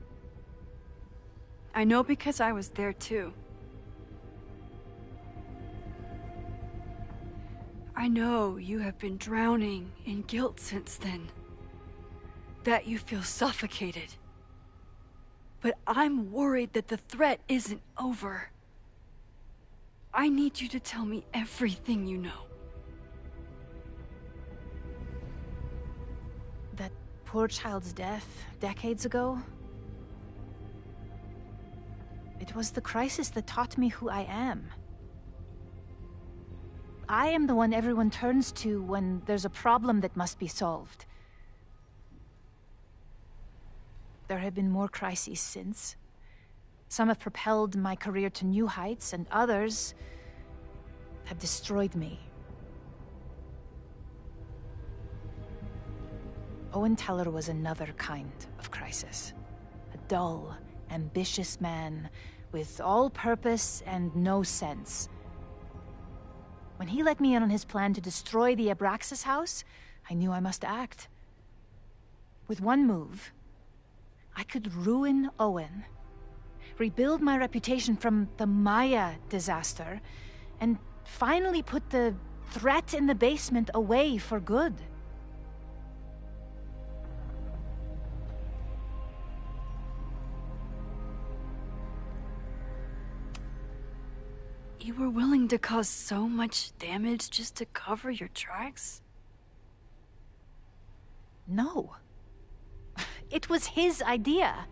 I know because I was there too. I know you have been drowning in guilt since then. That you feel suffocated. But I'm worried that the threat isn't over. I need you to tell me everything you know. That poor child's death decades ago? It was the crisis that taught me who I am. I am the one everyone turns to when there's a problem that must be solved. There have been more crises since. Some have propelled my career to new heights, and others have destroyed me. Owen Teller was another kind of crisis. A dull, ambitious man with all purpose and no sense. When he let me in on his plan to destroy the Abraxas house, I knew I must act. With one move, I could ruin Owen, rebuild my reputation from the Maya disaster, and finally put the threat in the basement away for good. You were willing to cause so much damage just to cover your tracks? No. It was his idea.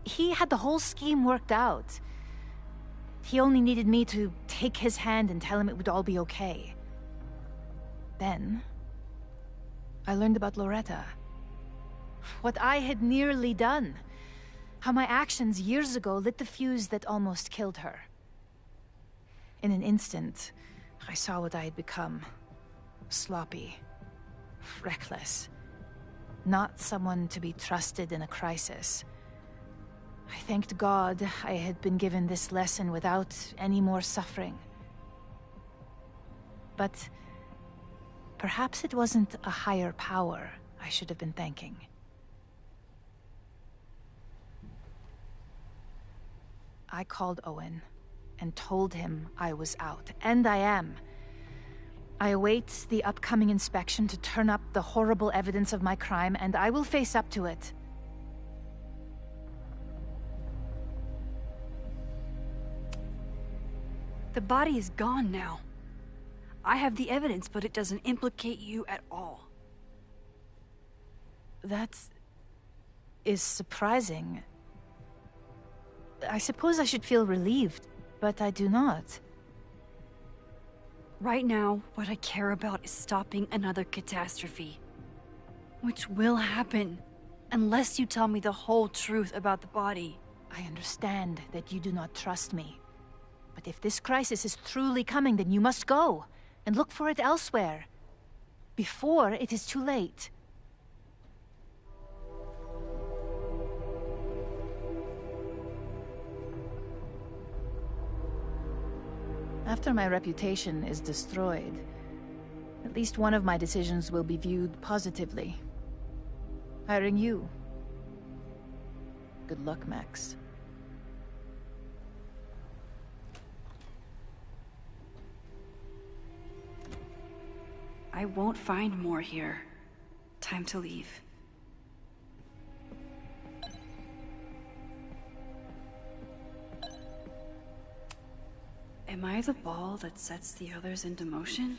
He had the whole scheme worked out. He only needed me to take his hand and tell him it would all be okay. Then, I learned about Loretta. What I had nearly done. How my actions years ago lit the fuse that almost killed her. In an instant, I saw what I had become. Sloppy. Reckless. Not someone to be trusted in a crisis. I thanked God I had been given this lesson without any more suffering. But perhaps it wasn't a higher power I should have been thanking. I called Owen and told him I was out, and I am. I await the upcoming inspection to turn up the horrible evidence of my crime, and I will face up to it. The body is gone now. I have the evidence, but it doesn't implicate you at all. That is surprising. I suppose I should feel relieved, but I do not. Right now, what I care about is stopping another catastrophe. Which will happen, unless you tell me the whole truth about the body. I understand that you do not trust me. But if this crisis is truly coming, then you must go, and look for it elsewhere. Before it is too late. After my reputation is destroyed, at least one of my decisions will be viewed positively. Hiring you. Good luck, Max. I won't find more here. Time to leave. Am I the ball that sets the others into motion?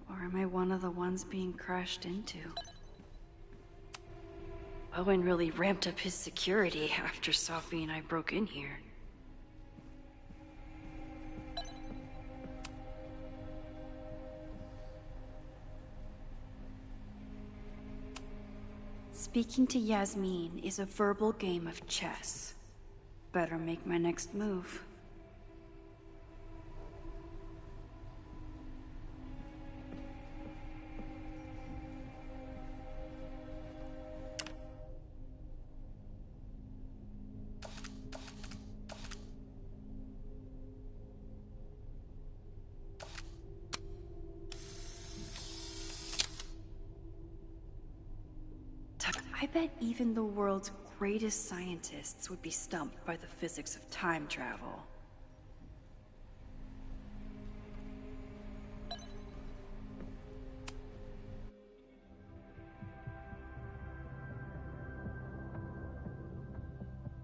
Or am I one of the ones being crashed into? Owen really ramped up his security after Sophie and I broke in here. Speaking to Yasmin is a verbal game of chess. Better make my next move. bet even the world's greatest scientists would be stumped by the physics of time travel.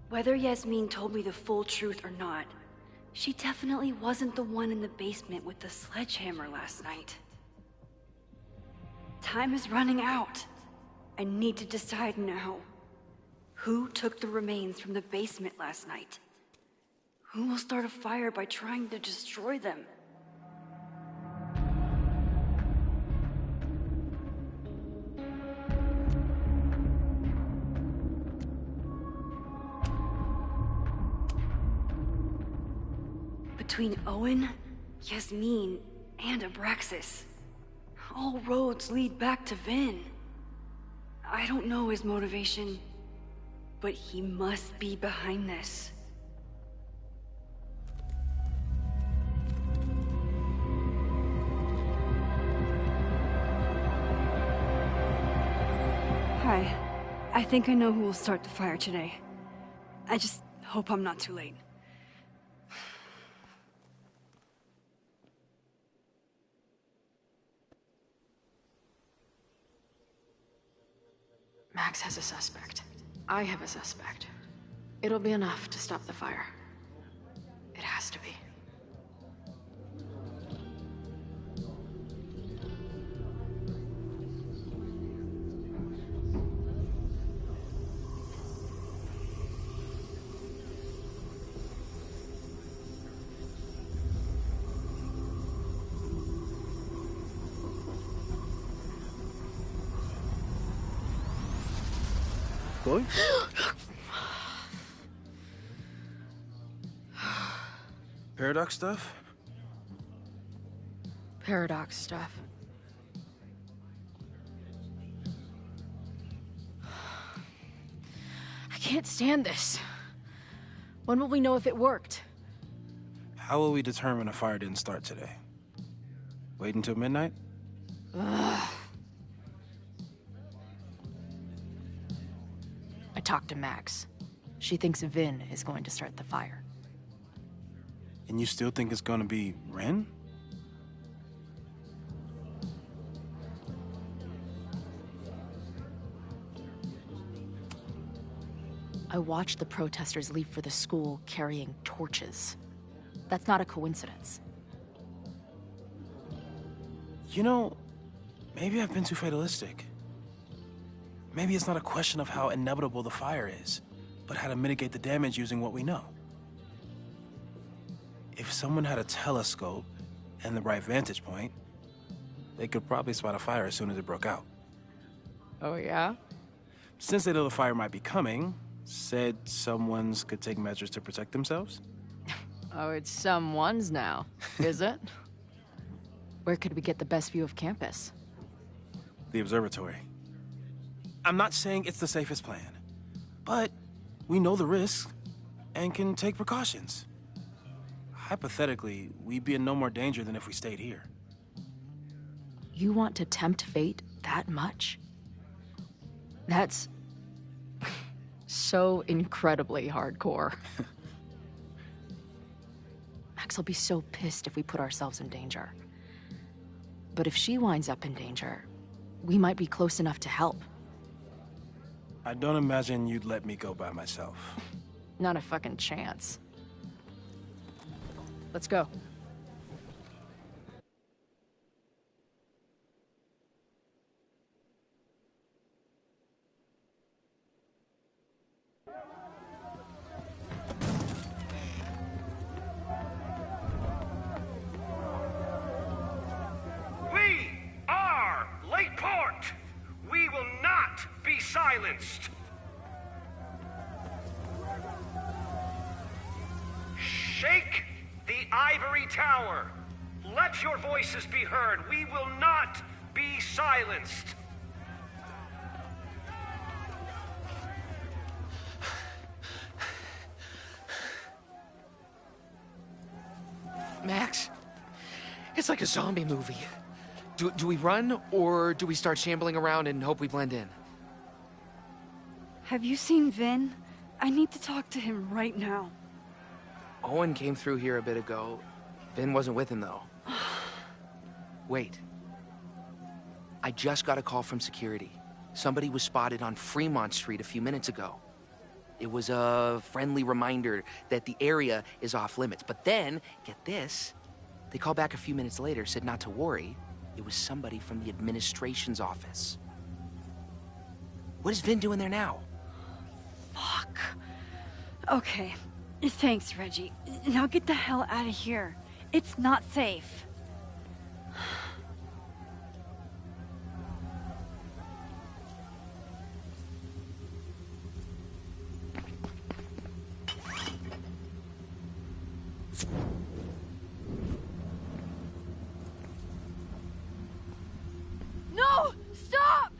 Whether Yasmin told me the full truth or not, she definitely wasn't the one in the basement with the sledgehammer last night. Time is running out. I need to decide now. Who took the remains from the basement last night? Who will start a fire by trying to destroy them? Between Owen, Yasmin, and Abraxas, all roads lead back to Vin. I don't know his motivation, but he must be behind this. Hi. I think I know who will start the fire today. I just hope I'm not too late. Max has a suspect. I have a suspect. It'll be enough to stop the fire. It has to be. Chloe? Paradox stuff? Paradox stuff. I can't stand this. When will we know if it worked? How will we determine a fire didn't start today? Wait until midnight? Ugh. I talked to Max. She thinks Vin is going to start the fire. And you still think it's gonna be Ren? I watched the protesters leave for the school carrying torches. That's not a coincidence. You know, maybe I've been too fatalistic. Maybe it's not a question of how inevitable the fire is, but how to mitigate the damage using what we know. If someone had a telescope and the right vantage point, they could probably spot a fire as soon as it broke out. Oh, yeah? Since they know the fire might be coming, said someones could take measures to protect themselves? Oh, it's someone's now, is it? Where could we get the best view of campus? The observatory. I'm not saying it's the safest plan, but we know the risks and can take precautions. Hypothetically, we'd be in no more danger than if we stayed here. You want to tempt fate that much? That's so incredibly hardcore. Max will be so pissed if we put ourselves in danger. But if she winds up in danger, we might be close enough to help. I don't imagine you'd let me go by myself. Not a fucking chance. Let's go. We are Lakeport! We will not be silenced! Shake the ivory tower. Let your voices be heard. We will not be silenced. Max, it's like a zombie movie. Do we run, or do we start shambling around and hope we blend in? Have you seen Vin? I need to talk to him right now. Owen came through here a bit ago. Vin wasn't with him, though. Wait. I just got a call from security. Somebody was spotted on Fremont Street a few minutes ago. It was a friendly reminder that the area is off limits. But then, get this, they called back a few minutes later, said not to worry. It was somebody from the administration's office. What is Vin doing there now? Fuck. Okay. Thanks, Reggie. Now get the hell out of here. It's not safe. No! Stop!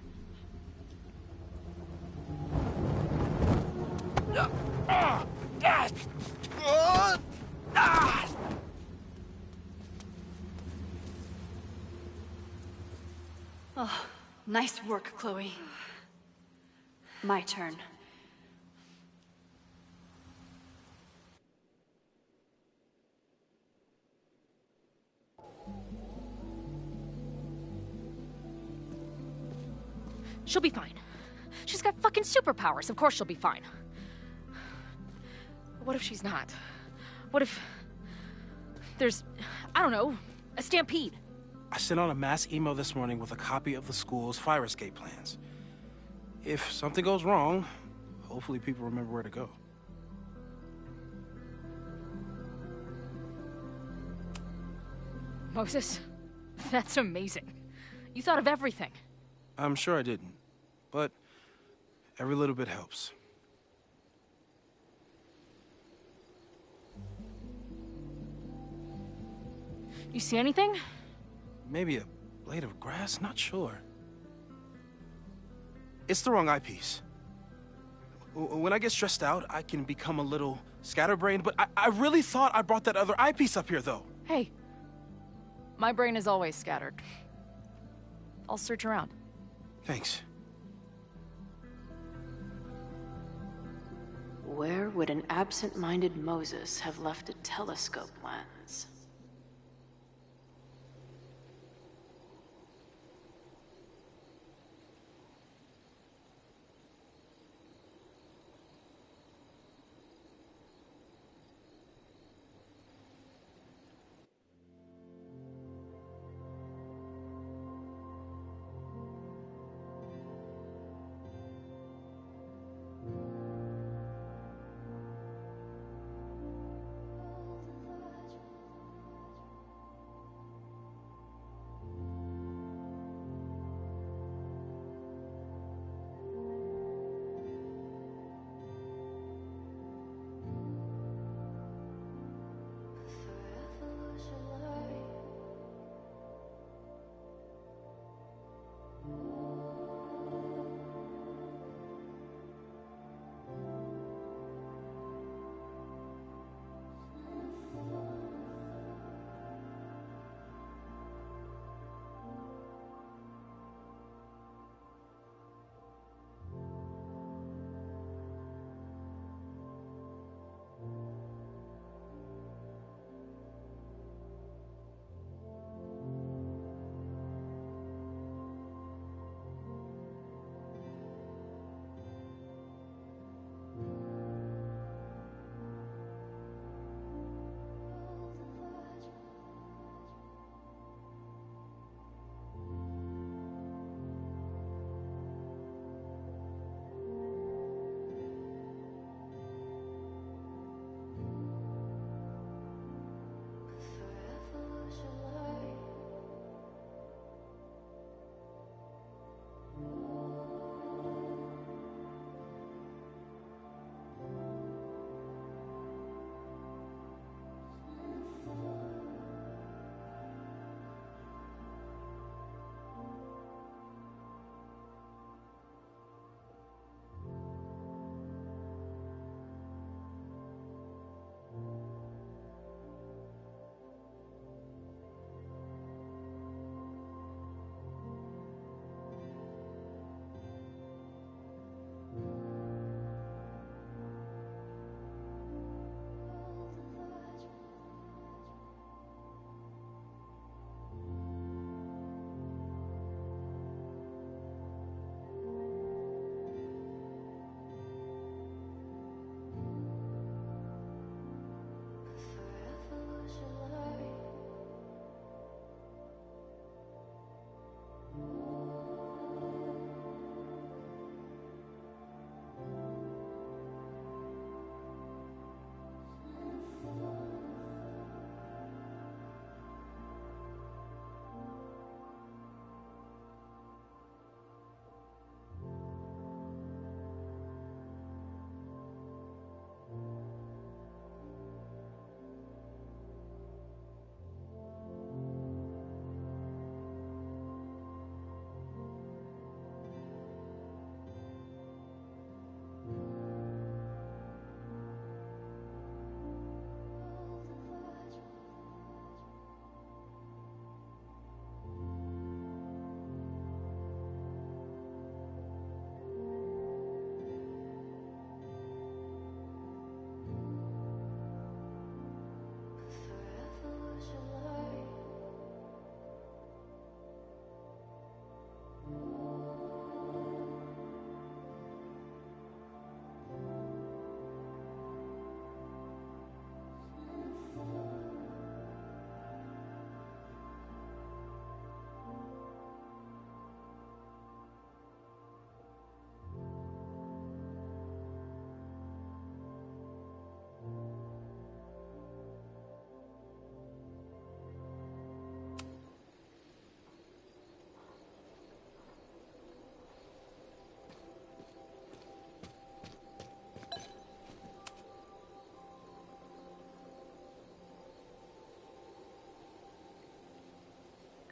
Oh, nice work, Chloe. My turn. She'll be fine. She's got fucking superpowers. Of course she'll be fine. What if she's not? What if there's, I don't know, a stampede? I sent out a mass email this morning with a copy of the school's fire escape plans. If something goes wrong, hopefully people remember where to go. Moses, that's amazing. You thought of everything. I'm sure I didn't, but every little bit helps. You see anything? Maybe a blade of grass, not sure. It's the wrong eyepiece. When I get stressed out, I can become a little scatterbrained, but I really thought I brought that other eyepiece up here, though. Hey, my brain is always scattered. I'll search around. Thanks. Where would an absent-minded Moses have left a telescope lens?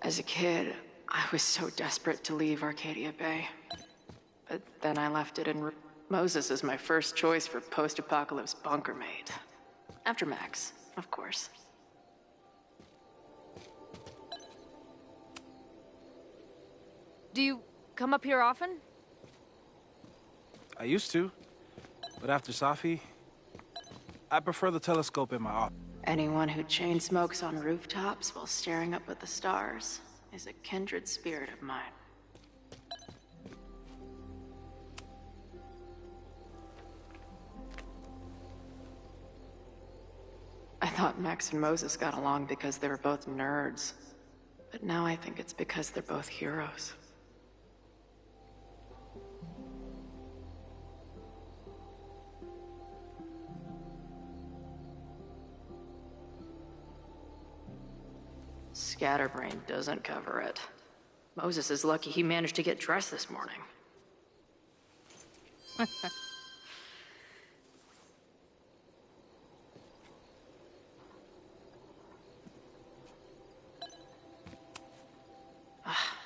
As a kid, I was so desperate to leave Arcadia Bay. But then I left it, and Moses is my first choice for post-apocalypse bunker mate. After Max, of course. Do you come up here often? I used to, but after Safi, I prefer the telescope in my office. Anyone who chain smokes on rooftops while staring up at the stars is a kindred spirit of mine. I thought Max and Moses got along because they were both nerds. But now I think it's because they're both heroes. Scatterbrain doesn't cover it. Moses is lucky he managed to get dressed this morning.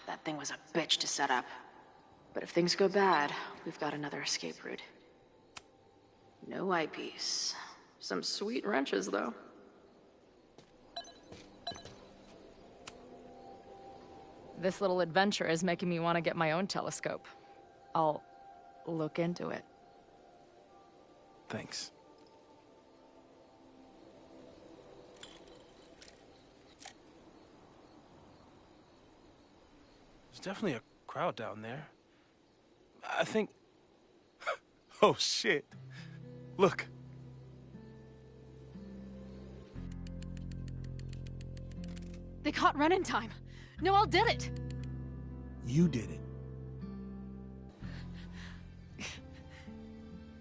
That thing was a bitch to set up. But if things go bad, we've got another escape route. No eyepiece. Some sweet wrenches, though. This little adventure is making me want to get my own telescope. I'll look into it. Thanks. There's definitely a crowd down there. I think... Oh, shit. Look. They caught Ren in time. Noel did it. You did it.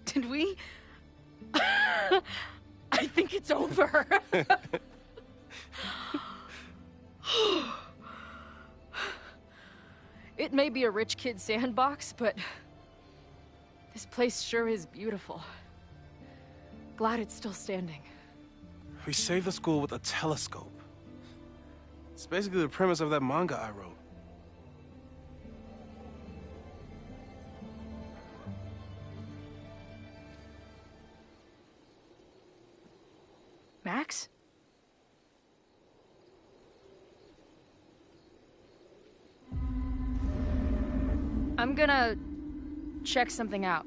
Did we? I think it's over. It may be a rich kid's sandbox, but this place sure is beautiful. Glad it's still standing. We saved the school with a telescope. It's basically the premise of that manga I wrote. Max? I'm gonna check something out.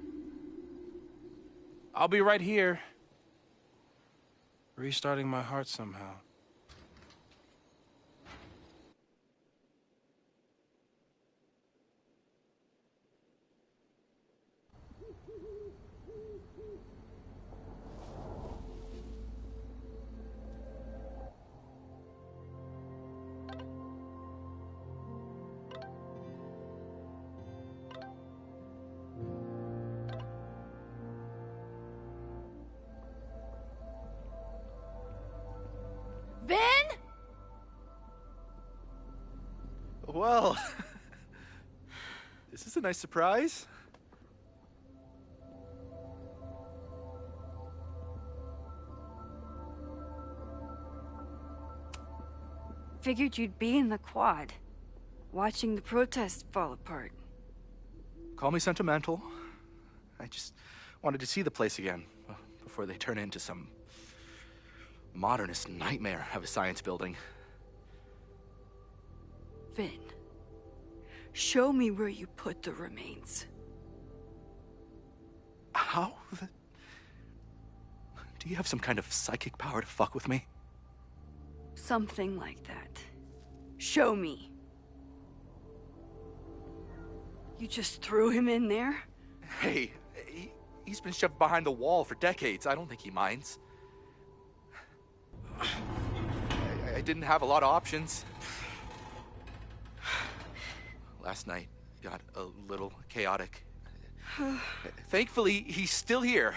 I'll be right here. Restarting my heart somehow. Well, this is a nice surprise. Figured you'd be in the quad, watching the protest fall apart. Call me sentimental. I just wanted to see the place again before they turn into some modernist nightmare of a science building. Vin, show me where you put the remains. How the... Do you have some kind of psychic power to fuck with me? Something like that. Show me. You just threw him in there? Hey, he's been shoved behind the wall for decades. I don't think he minds. I didn't have a lot of options. Last night got a little chaotic. Thankfully, he's still here.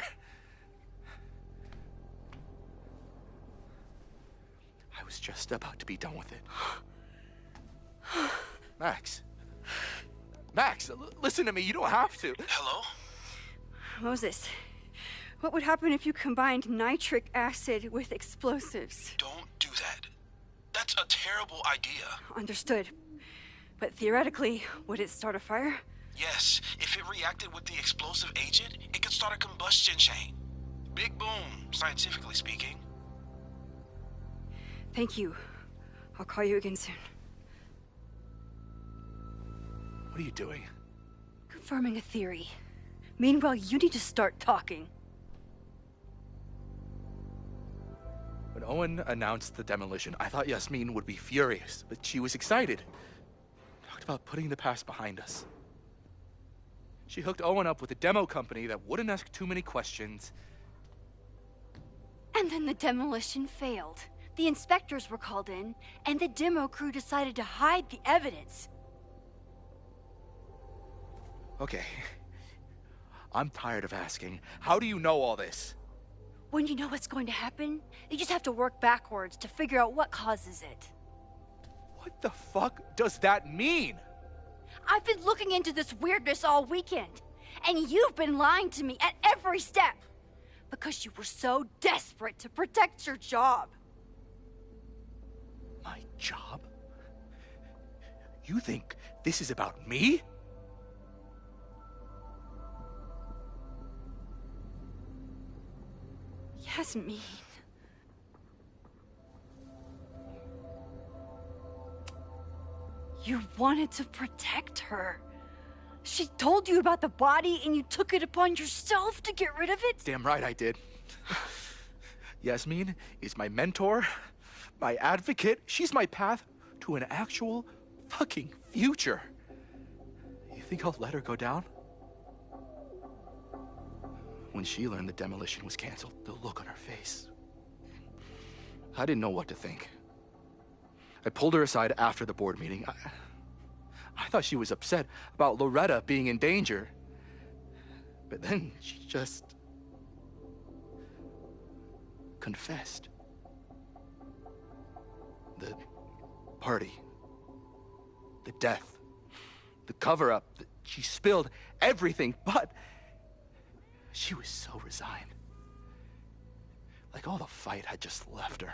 I was just about to be done with it. Max. Max, listen to me. You don't have to. Hello? Moses, what would happen if you combined nitric acid with explosives? Don't do that. That's a terrible idea. Understood. But theoretically, would it start a fire? Yes, if it reacted with the explosive agent, it could start a combustion chain. Big boom, scientifically speaking. Thank you. I'll call you again soon. What are you doing? Confirming a theory. Meanwhile, you need to start talking. When Owen announced the demolition, I thought Yasmin would be furious, but she was excited. Talked about putting the past behind us. She hooked Owen up with a demo company that wouldn't ask too many questions. And then the demolition failed. The inspectors were called in, and the demo crew decided to hide the evidence. Okay. I'm tired of asking. How do you know all this? When you know what's going to happen, you just have to work backwards to figure out what causes it. What the fuck does that mean? I've been looking into this weirdness all weekend, and you've been lying to me at every step because you were so desperate to protect your job. My job? You think this is about me? Yasmin. You wanted to protect her. She told you about the body and you took it upon yourself to get rid of it? Damn right I did. Yasmin is my mentor, my advocate. She's my path to an actual fucking future. You think I'll let her go down? When she learned the demolition was canceled, the look on her face. I didn't know what to think. I pulled her aside after the board meeting. I thought she was upset about Loretta being in danger. But then she just confessed. The party, the death, the cover-up, she spilled everything, but she was so resigned. Like all the fight had just left her.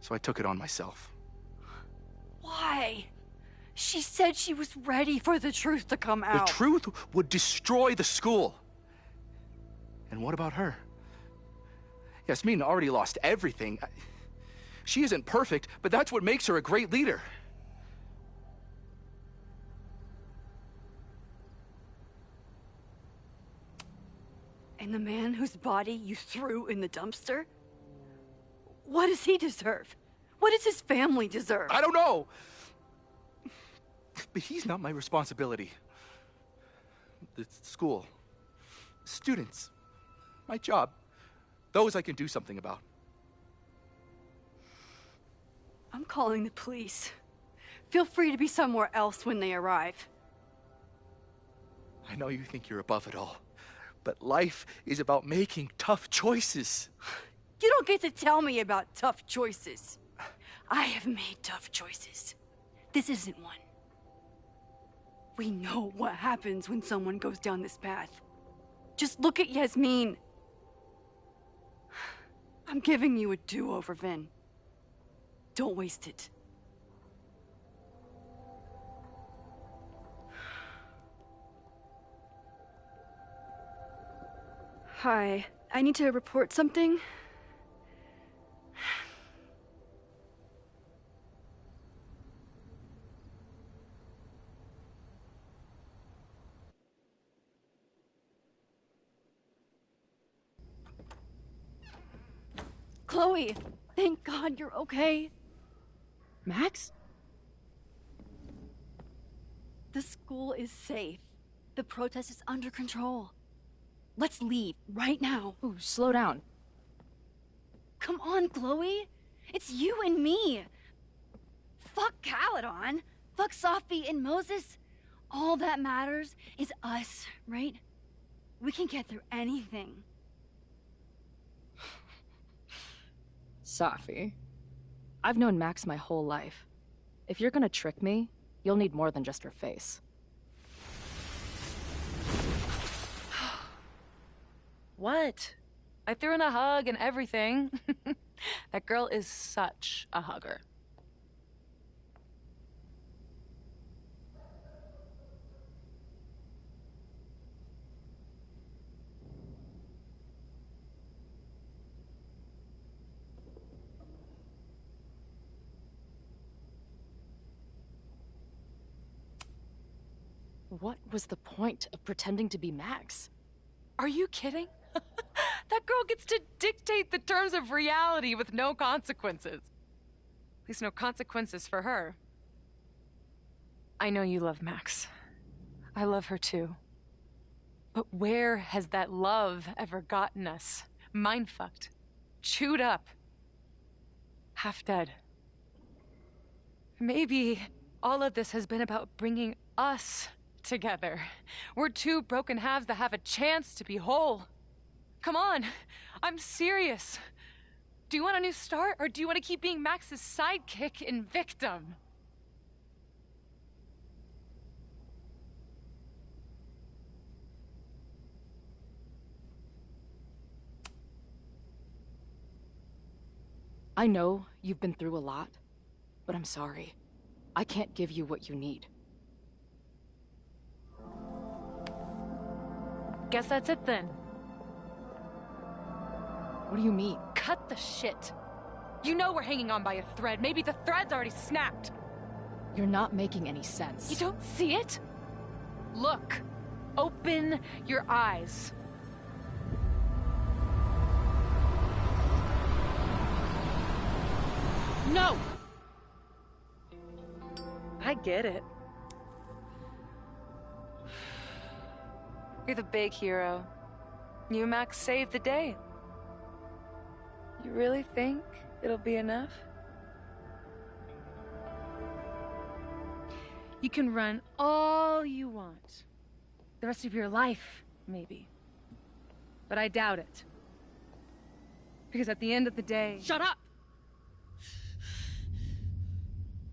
So I took it on myself. Why? She said she was ready for the truth to come out. The truth would destroy the school. And what about her? Yasmin already lost everything. She isn't perfect, but that's what makes her a great leader. And the man whose body you threw in the dumpster? What does he deserve? What does his family deserve? I don't know. But he's not my responsibility. The school, students, my job, those I can do something about. I'm calling the police. Feel free to be somewhere else when they arrive. I know you think you're above it all, but life is about making tough choices. You don't get to tell me about tough choices. I have made tough choices. This isn't one. We know what happens when someone goes down this path. Just look at Yasmin. I'm giving you a do-over, Vin. Don't waste it. Hi, I need to report something. Chloe, thank God you're okay. Max? The school is safe. The protest is under control. Let's leave right now. Ooh, slow down. Come on, Chloe. It's you and me. Fuck Caledon. Fuck Sophie and Moses. All that matters is us, right? We can get through anything. Sophie, I've known Max my whole life. If you're gonna trick me, you'll need more than just her face. What? I threw in a hug and everything. That girl is such a hugger. What was the point of pretending to be Max? Are you kidding? That girl gets to dictate the terms of reality with no consequences. At least no consequences for her. I know you love Max. I love her too. But where has that love ever gotten us? Mind-fucked. Chewed up. Half dead. Maybe all of this has been about bringing us together. We're two broken halves that have a chance to be whole. Come on, I'm serious. Do you want a new start, or do you want to keep being Max's sidekick and victim? I know you've been through a lot, but I'm sorry. I can't give you what you need. Guess that's it then. What do you mean? Cut the shit. You know we're hanging on by a thread. Maybe the thread's already snapped. You're not making any sense. You don't see it? Look. Open your eyes. No! I get it. You're the big hero. You, Max, saved the day. You really think it'll be enough? You can run all you want. The rest of your life, maybe. But I doubt it. Because at the end of the day... Shut up!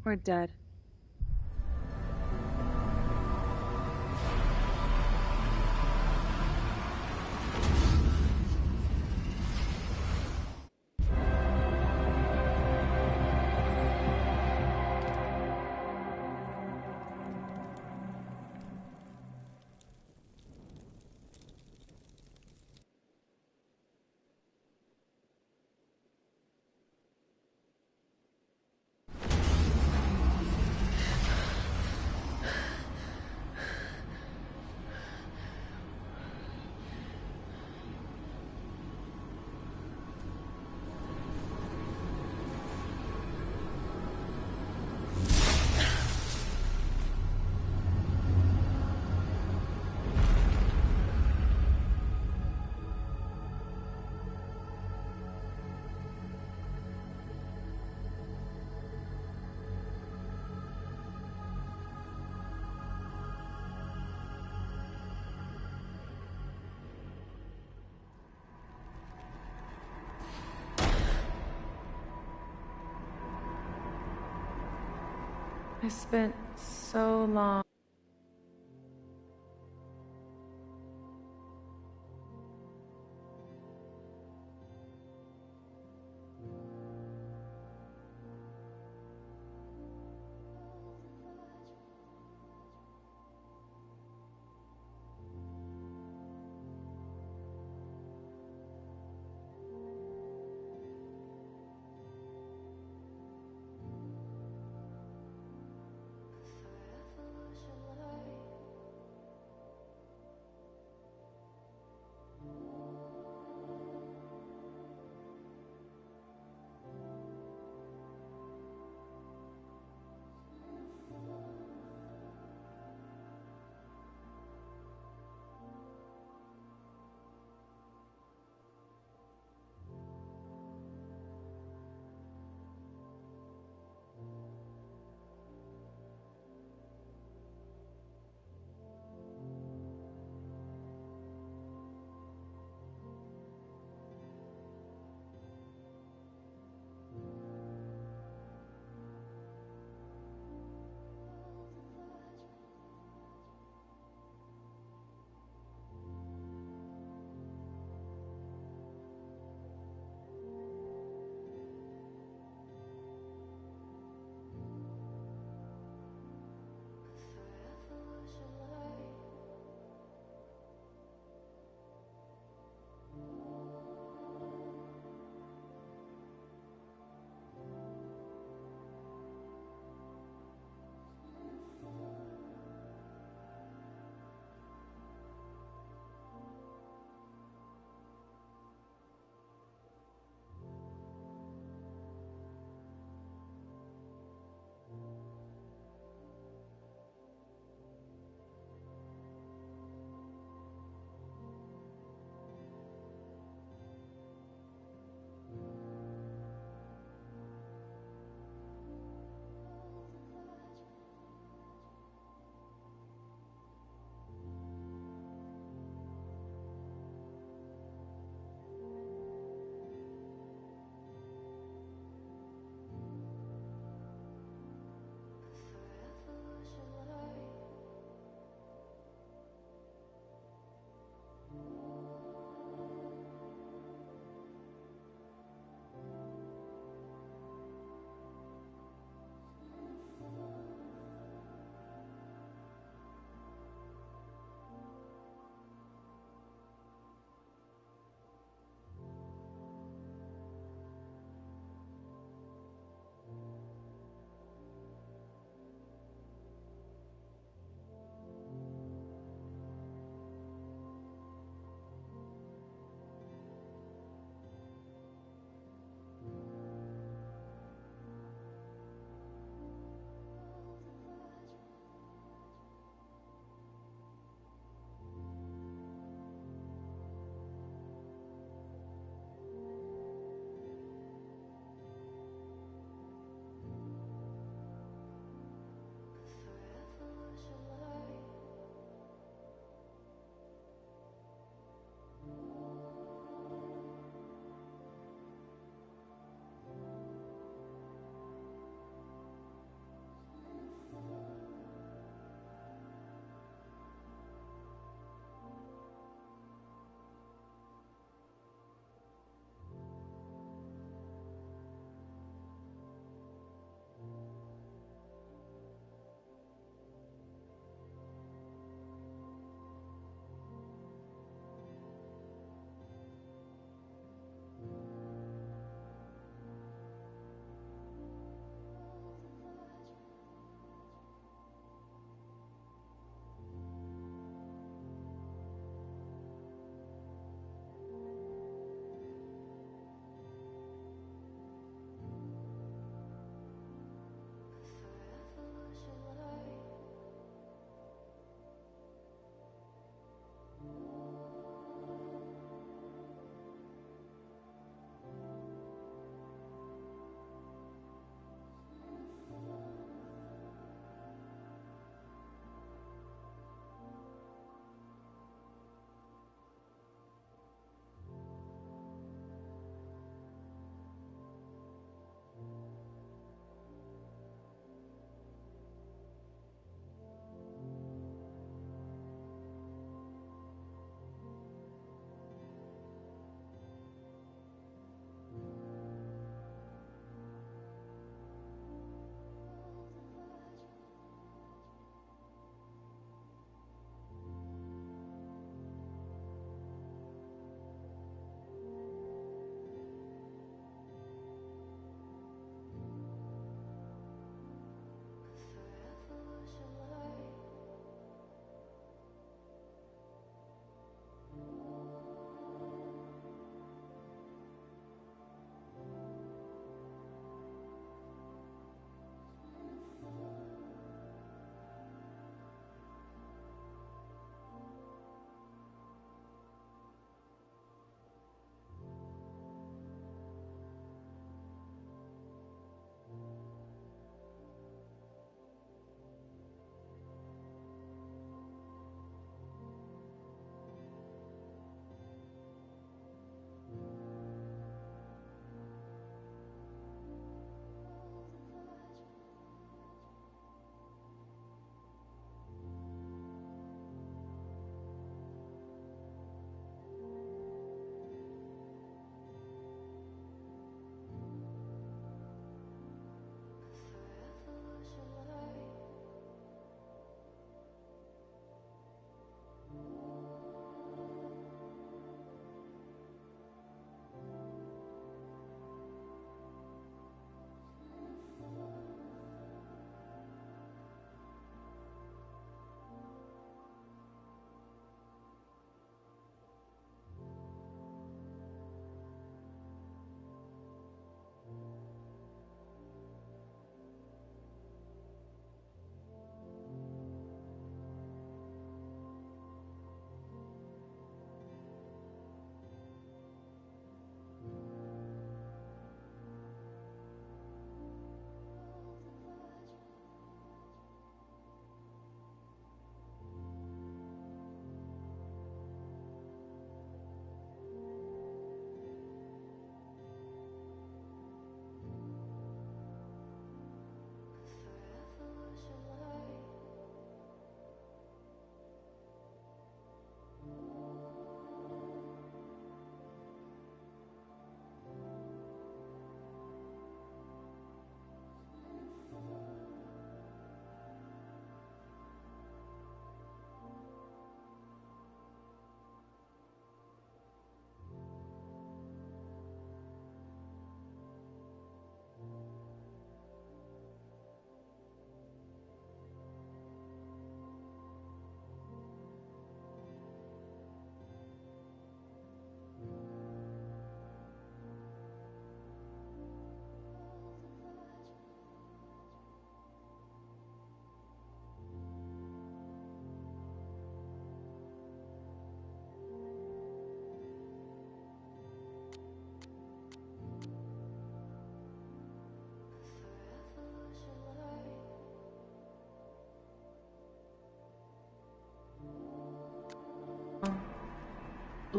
We're dead. I spent so long.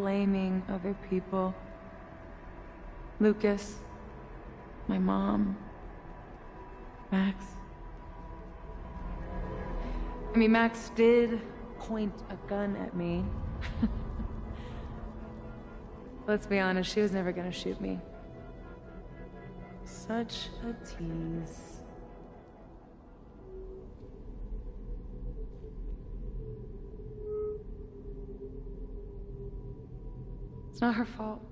blaming other people. Lucas, my mom, Max. I mean, Max did point a gun at me. Let's be honest, she was never gonna shoot me. Such a tease. It's not her fault.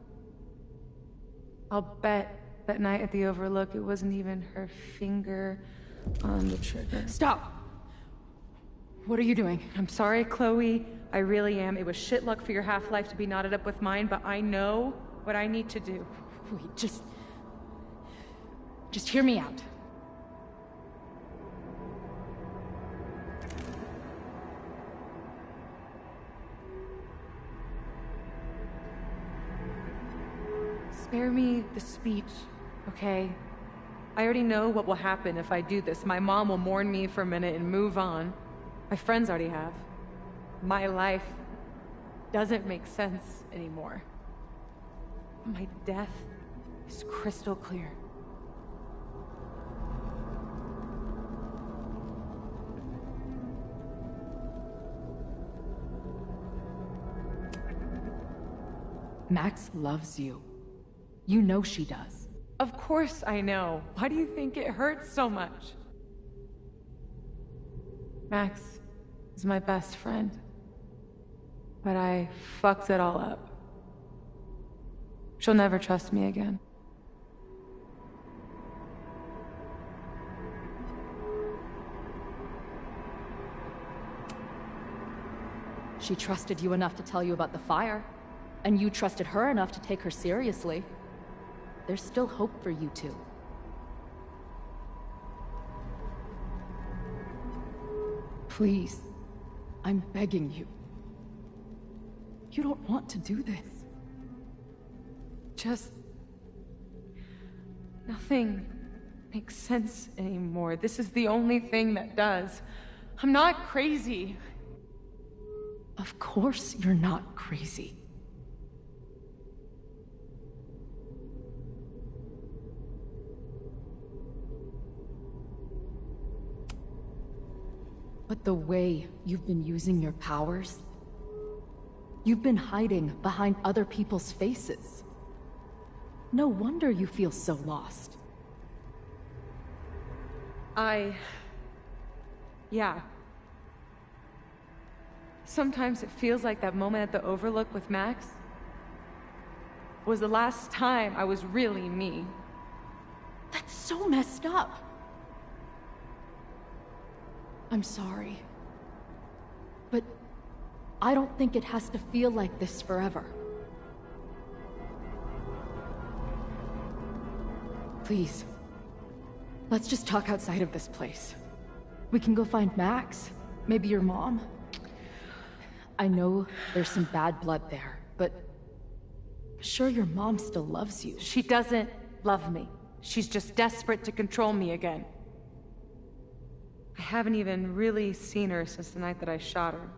I'll bet that night at the Overlook it wasn't even her finger on the trigger. Stop! What are you doing? I'm sorry, Chloe. I really am. It was shit luck for your half-life to be knotted up with mine, but I know what I need to do. Wait, just hear me out. Spare me the speech, okay? I already know what will happen if I do this. My mom will mourn me for a minute and move on. My friends already have. My life doesn't make sense anymore. My death is crystal clear. Max loves you. You know she does. Of course I know. Why do you think it hurts so much? Max is my best friend. But I fucked it all up. She'll never trust me again. She trusted you enough to tell you about the fire, and you trusted her enough to take her seriously. There's still hope for you two. Please, I'm begging you. You don't want to do this. Just... nothing makes sense anymore. This is the only thing that does. I'm not crazy. Of course you're not crazy. But the way you've been using your powers, you've been hiding behind other people's faces. No wonder you feel so lost. Yeah. Sometimes it feels like that moment at the Overlook with Max was the last time I was really me. That's so messed up. I'm sorry. But I don't think it has to feel like this forever. Please, let's just talk outside of this place. We can go find Max, maybe your mom. I know there's some bad blood there, but I'm sure your mom still loves you. She doesn't love me. She's just desperate to control me again. I haven't even really seen her since the night that I shot her.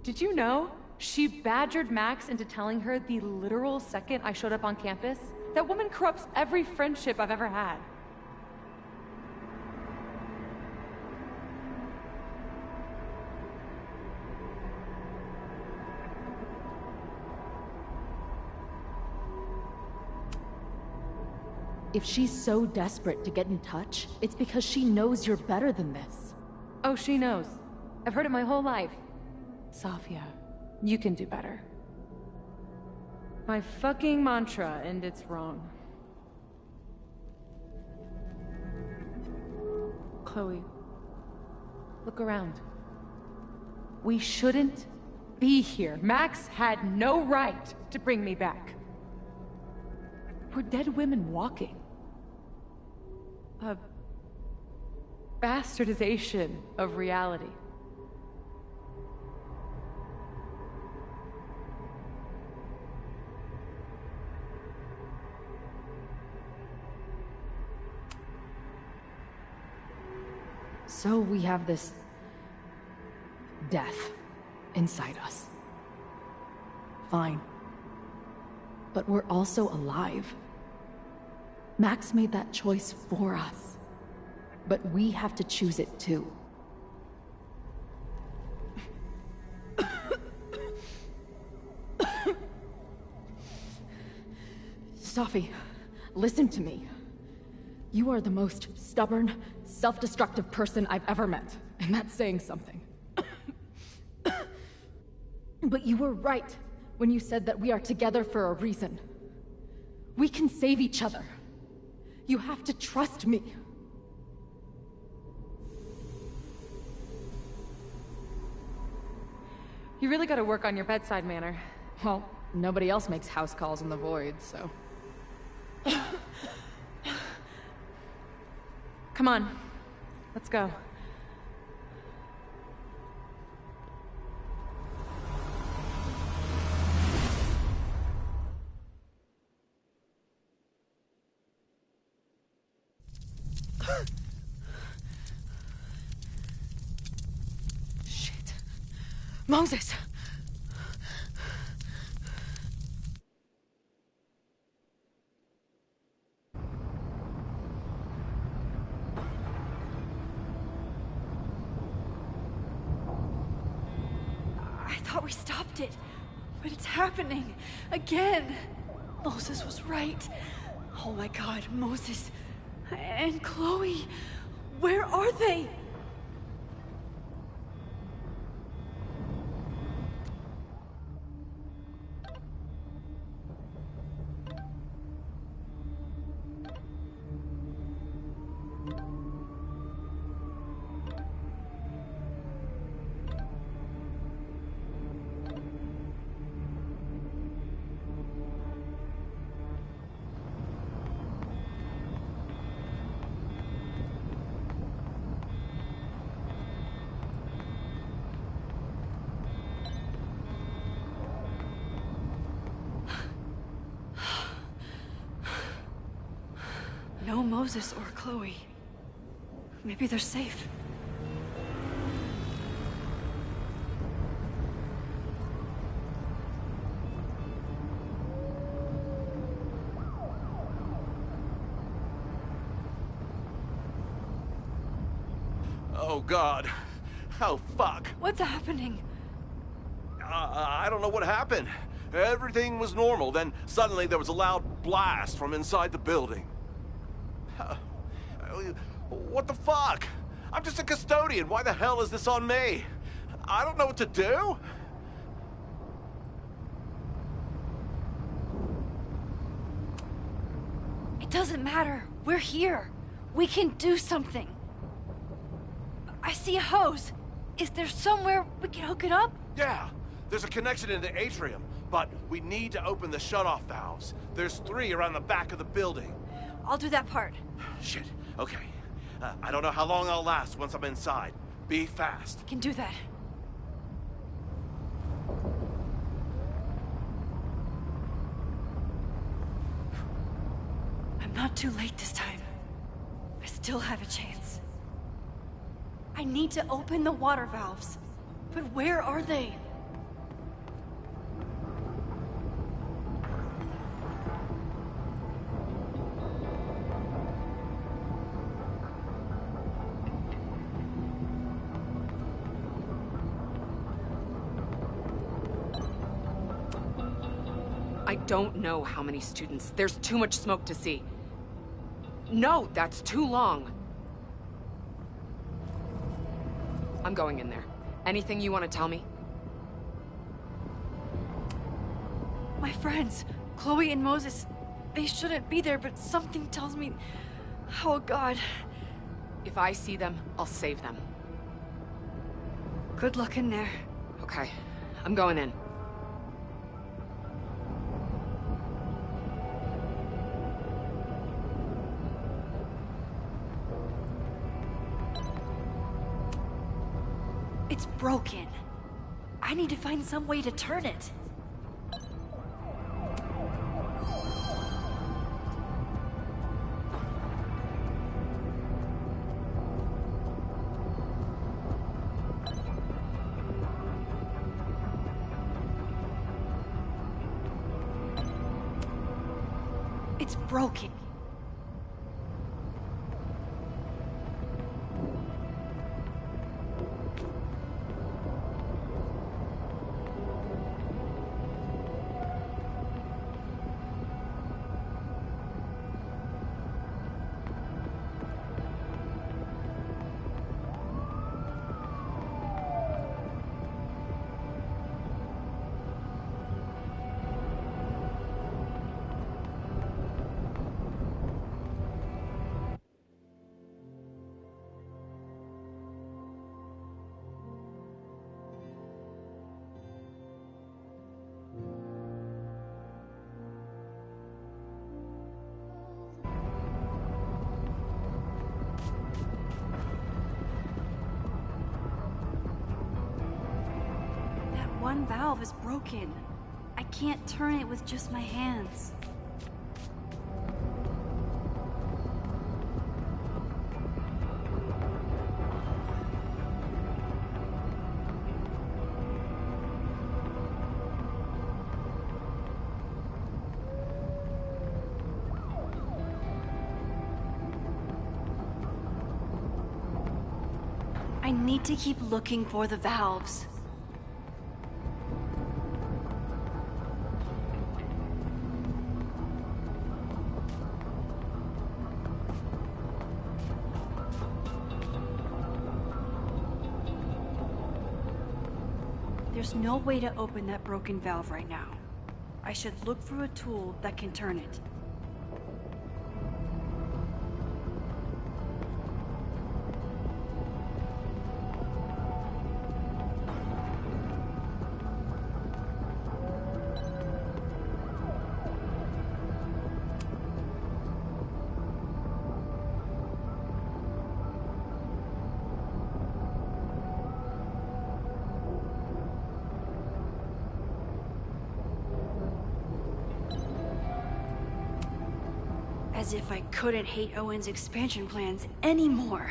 Did you know? She badgered Max into telling her the literal second I showed up on campus. That woman corrupts every friendship I've ever had. If she's so desperate to get in touch, it's because she knows you're better than this. Oh, she knows. I've heard it my whole life. Safia, you can do better. My fucking mantra, and it's wrong. Chloe, look around. We shouldn't be here. Max had no right to bring me back. We're dead women walking. A bastardization of reality. So we have this death inside us. fine. But we're also alive. Max made that choice for us. But we have to choose it too. Safi, listen to me. You are the most stubborn, self-destructive person I've ever met, and that's saying something. But you were right when you said that we are together for a reason. We can save each other. You have to trust me. You really gotta work on your bedside manner. Well, nobody else makes house calls in the void, so... Come on, let's go. Shit. Moses! I thought we stopped it, but it's happening again. Moses was right. Oh my God, Moses and Chloe, where are they? No Moses or Chloe. Maybe they're safe. Oh, God. Oh, fuck. What's happening? I don't know what happened. Everything was normal, then suddenly there was a loud blast from inside the building. What the fuck? I'm just a custodian. Why the hell is this on me? I don't know what to do. It doesn't matter. We're here. We can do something. I see a hose. Is there somewhere we can hook it up? Yeah, there's a connection in the atrium, but we need to open the shutoff valves. There's 3 around the back of the building. I'll do that part. Shit, okay. I don't know how long I'll last once I'm inside. Be fast. Can do that. I'm not too late this time. I still have a chance. I need to open the water valves. But where are they? I don't know how many students. There's too much smoke to see. No, that's too long. I'm going in there. Anything you want to tell me? My friends, Chloe and Moses, they shouldn't be there, but something tells me... Oh, God. If I see them, I'll save them. Good luck in there. Okay, I'm going in. It's broken. I need to find some way to turn it. It's broken. One valve is broken. I can't turn it with just my hands. I need to keep looking for the valves. There's no way to open that broken valve right now. I should look for a tool that can turn it. As if I couldn't hate Owen's expansion plans anymore.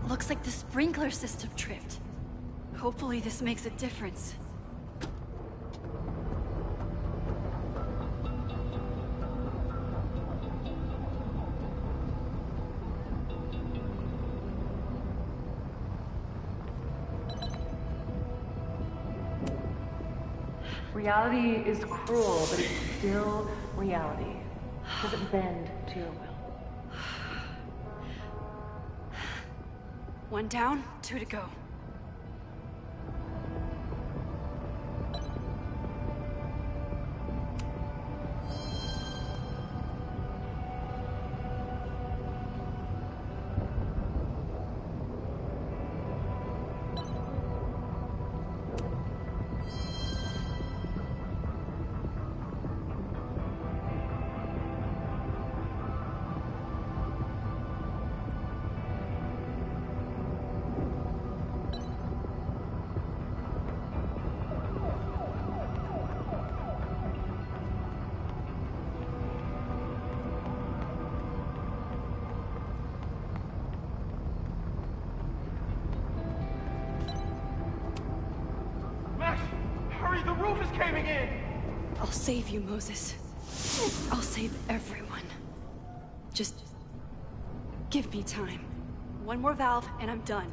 Looks like the sprinkler system tripped. Hopefully this makes a difference. Reality is cruel, but it's still reality. It doesn't bend to your will. One down, 2 to go. Hurry, the roof is caving in! I'll save you, Moses. I'll save everyone. Just give me time. One more valve and I'm done.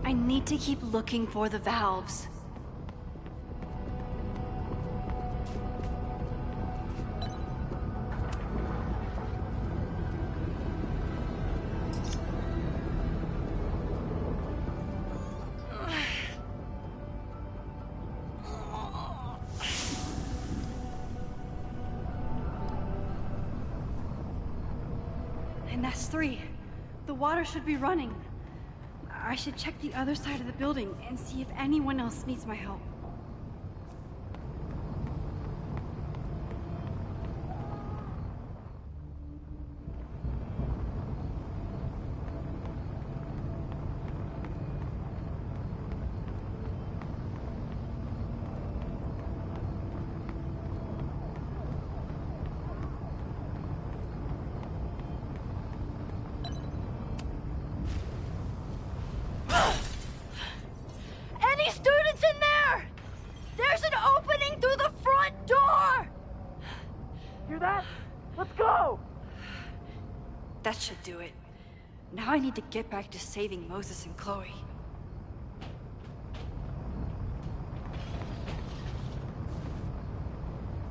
I need to keep looking for the valves. And that's 3. The water should be running. I should check the other side of the building and see if anyone else needs my help. that? Let's go! That should do it. Now I need to get back to saving Moses and Chloe.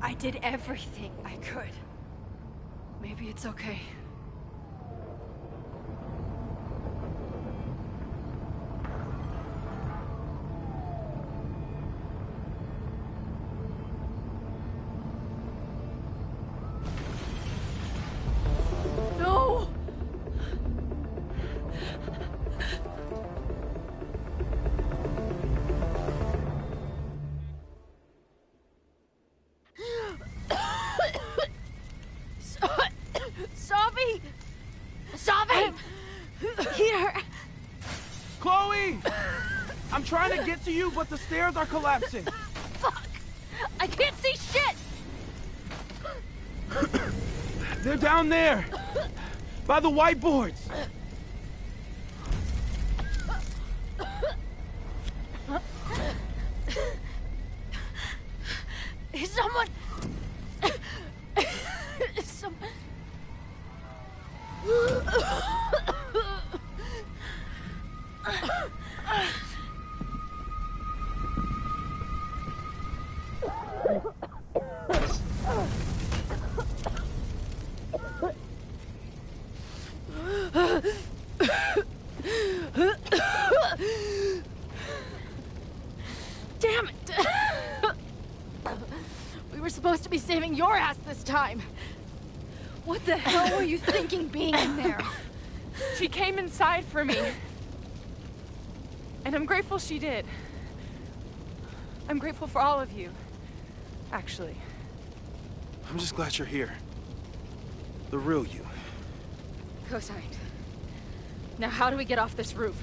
I did everything I could. Maybe it's okay. No! Savi! Savi! Here! Chloe! I'm trying to get to you, but the stairs are collapsing. Fuck! I can't see shit! They're down there! By the whiteboards! Is someone... Some... Damn it! We were supposed to be saving your ass this time. What the hell were you thinking being in there? She came inside for me. And I'm grateful she did. I'm grateful for all of you, actually. I'm just glad you're here. The real you. Co-signed. Now how do we get off this roof?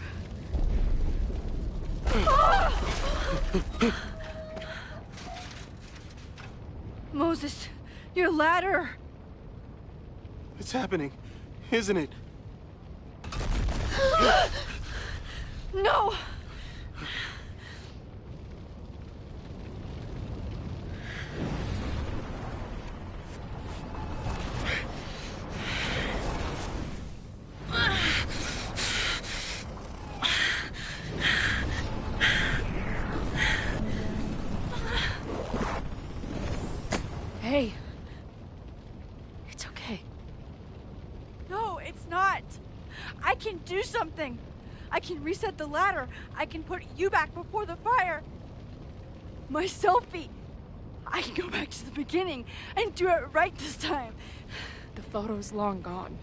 Moses, your ladder! It's happening, isn't it? No! Hey. It's okay. No, it's not. I can do something. I can reset the ladder. I can put you back before the fire. My selfie. I can go back to the beginning and do it right this time. The photo's long gone.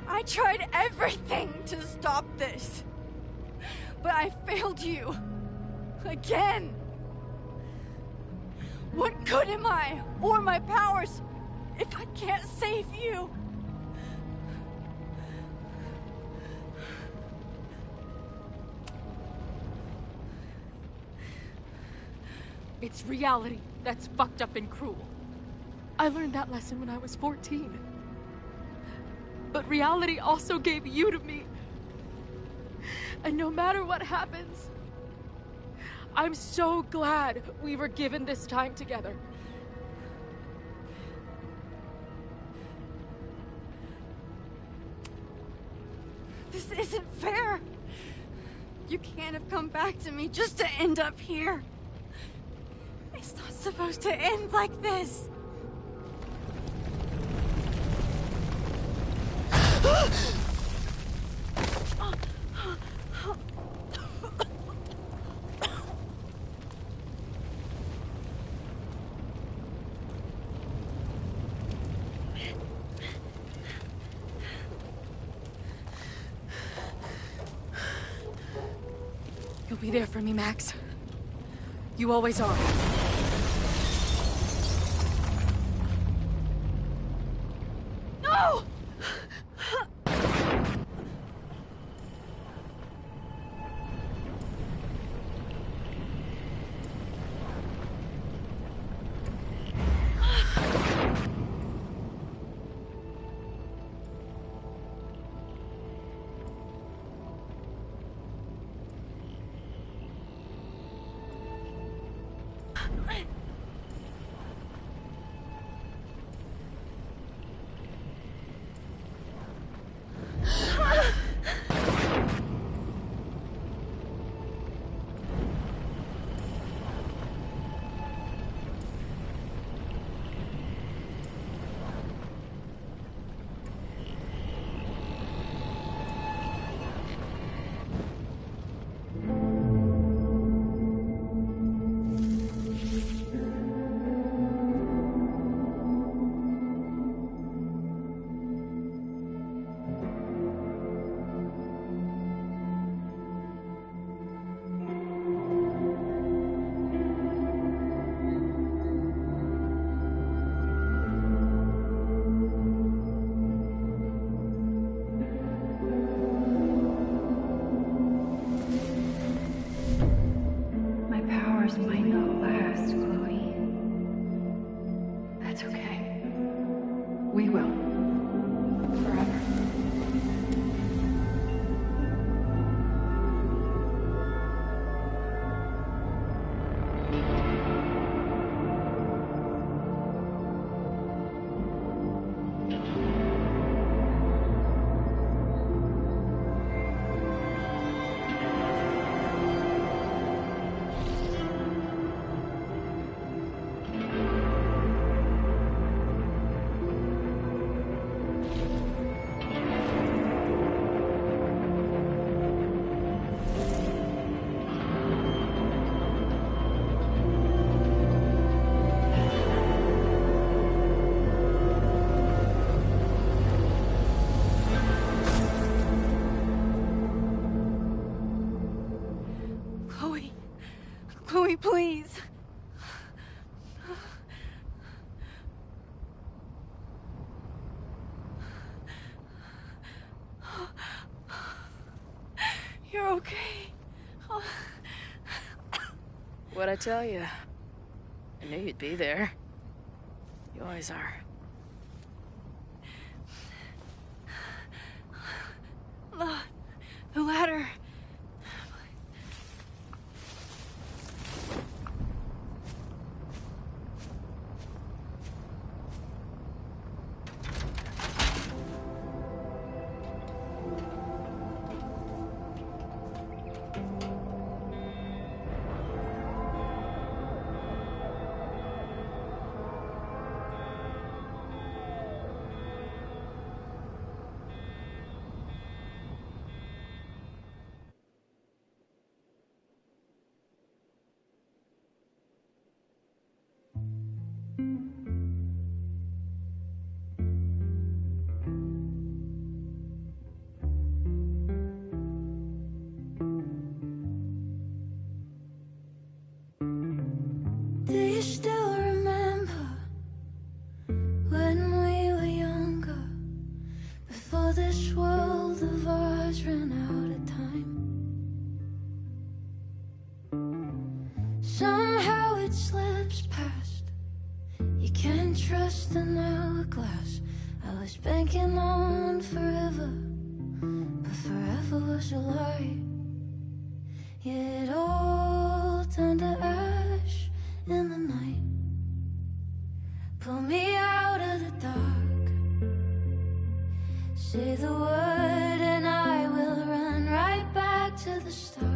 I tried everything to stop this. But I failed you. Again. What good am I, or my powers, if I can't save you? It's reality that's fucked up and cruel. I learned that lesson when I was 14. But reality also gave you to me. And no matter what happens, I'm so glad we were given this time together. This isn't fair. You can't have come back to me just to end up here. It's not supposed to end like this. You'll be there for me, Max. You always are. No! Chloe, please. You're okay. What'd I tell you? I knew you'd be there. You always are. The ladder. Do you still remember when we were younger, before this world of ours ran out of time? Somehow it slips past. You can't trust an hourglass. I was banking on forever, but forever was a lie. It all turned to ash in the night. Pull me out of the dark. Say the word and I will run right back to the start.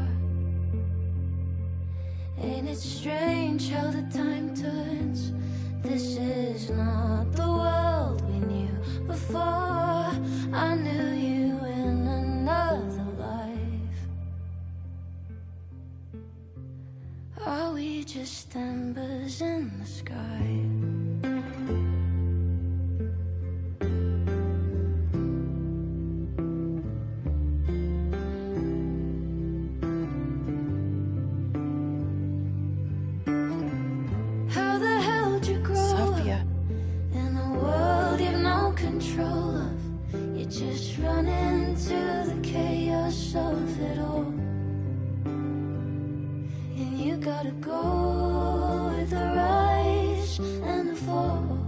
Ain't it strange how the time turns? This is not the world we knew before. I knew you in another life. Are we just embers in the sky? How the hell did you grow Sophia. up in a world you've no control of? You just run into the chaos of it all. And you gotta go with the rise and the fall,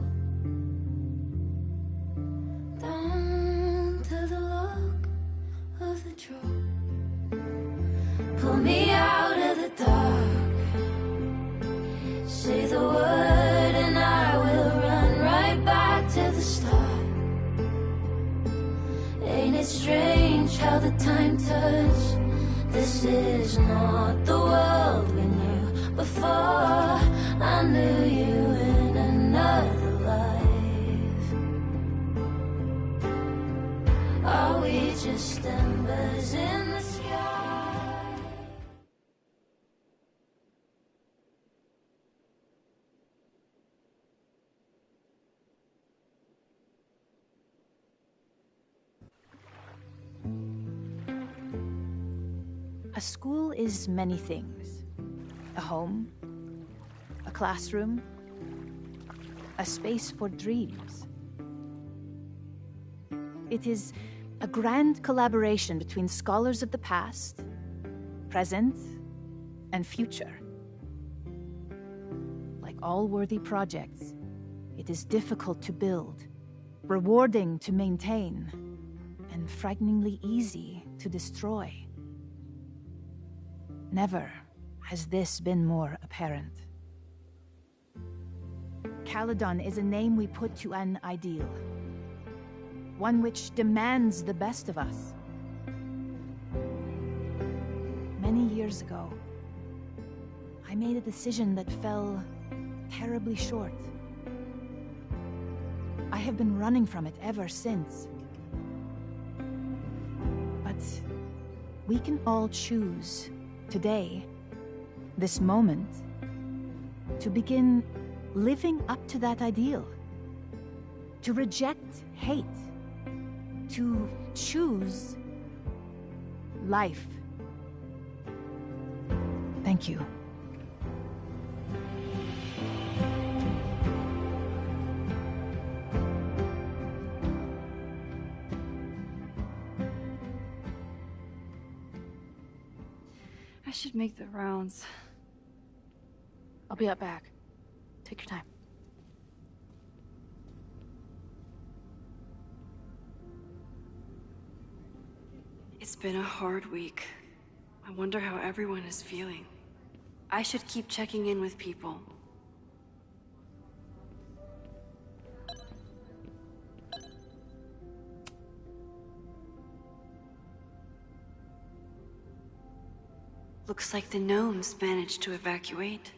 down to the luck of the draw. Pull me out of the dark. Say the word and I will run right back to the start. Ain't it strange how the time turns? This is not the world we knew before. I knew you in another life. Are we just embers in the sky? A school is many things. A home, a classroom, a space for dreams. It is a grand collaboration between scholars of the past, present, and future. Like all worthy projects, it is difficult to build, rewarding to maintain, and frighteningly easy to destroy. Never has this been more apparent. Caledon is a name we put to an ideal, one which demands the best of us. Many years ago, I made a decision that fell terribly short. I have been running from it ever since. But we can all choose today, this moment, to begin living up to that ideal. To reject hate. To choose life. Thank you. I should make the rounds. I'll be up back. Take your time. It's been a hard week. I wonder how everyone is feeling. I should keep checking in with people. Looks like the gnomes managed to evacuate.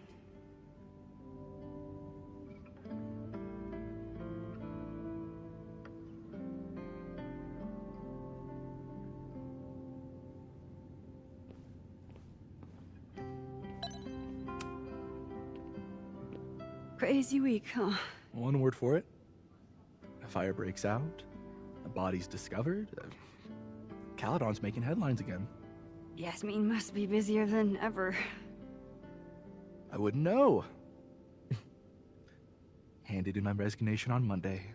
Crazy week, huh? One word for it. A fire breaks out. A body's discovered. Caledon's making headlines again. Yasmin must be busier than ever. I wouldn't know. Handed in my resignation on Monday.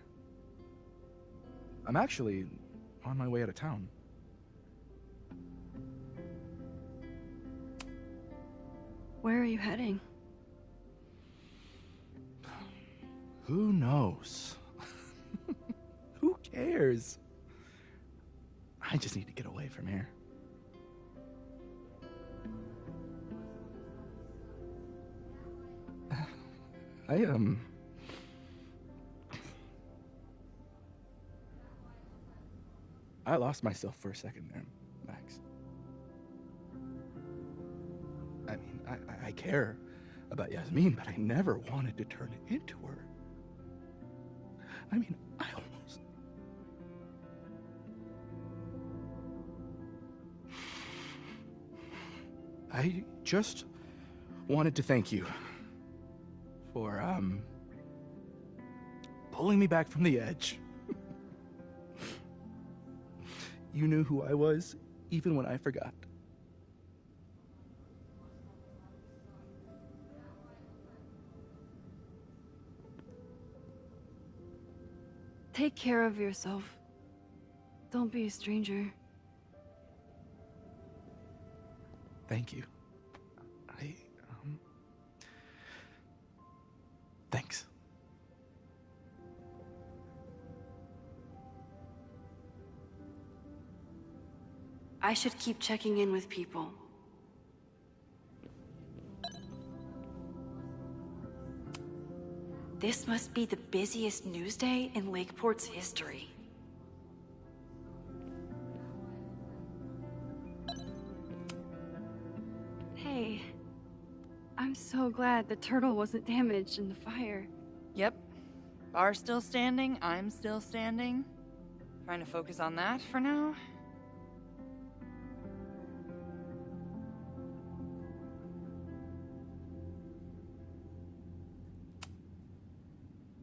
I'm actually on my way out of town. Where are you heading? Who knows? Who cares? I just need to get away from here. I lost myself for a second there, Max. I mean, I care about Yasmin, but I never wanted to turn it into her. I mean, I just wanted to thank you for, pulling me back from the edge. You knew who I was, even when I forgot. Take care of yourself. Don't be a stranger. Thank you. Thanks. I should keep checking in with people. This must be the busiest news day in Lakeport's history. Hey, I'm so glad the turtle wasn't damaged in the fire. Yep. Bar's still standing, I'm still standing. Trying to focus on that for now.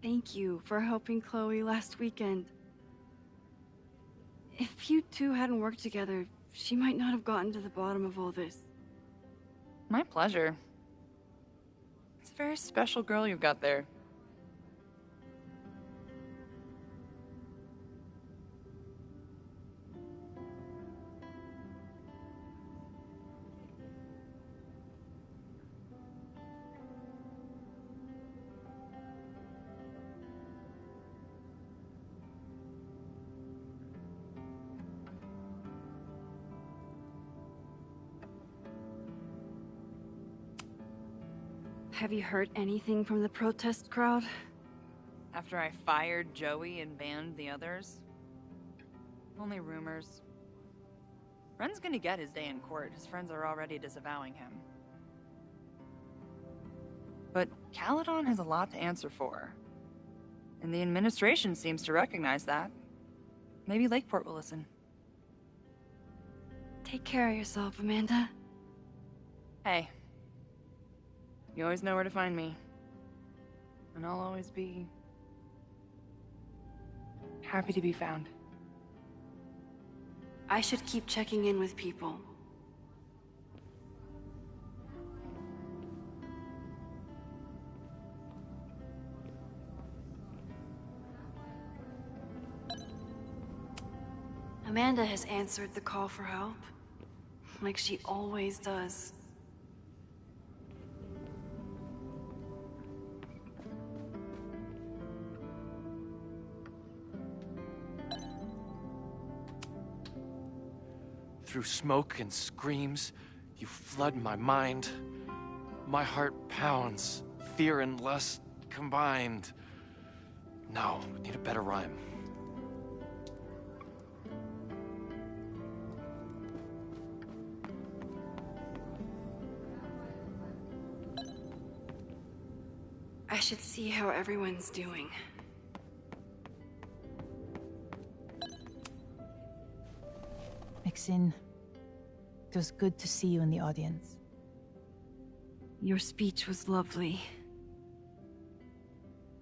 Thank you for helping Chloe last weekend. If you two hadn't worked together, she might not have gotten to the bottom of all this. My pleasure. It's a very special girl you've got there. Have you heard anything from the protest crowd? After I fired Joey and banned the others? Only rumors. Ren's gonna get his day in court. His friends are already disavowing him. But Caledon has a lot to answer for. And the administration seems to recognize that. Maybe Lakeport will listen. Take care of yourself, Amanda. Hey. You always know where to find me. And I'll always be happy to be found. I should keep checking in with people. Amanda has answered the call for help, like she always does. Through smoke and screams, you flood my mind. My heart pounds, fear and lust combined. No, need a better rhyme. I should see how everyone's doing. Mixin, it was good to see you in the audience. Your speech was lovely.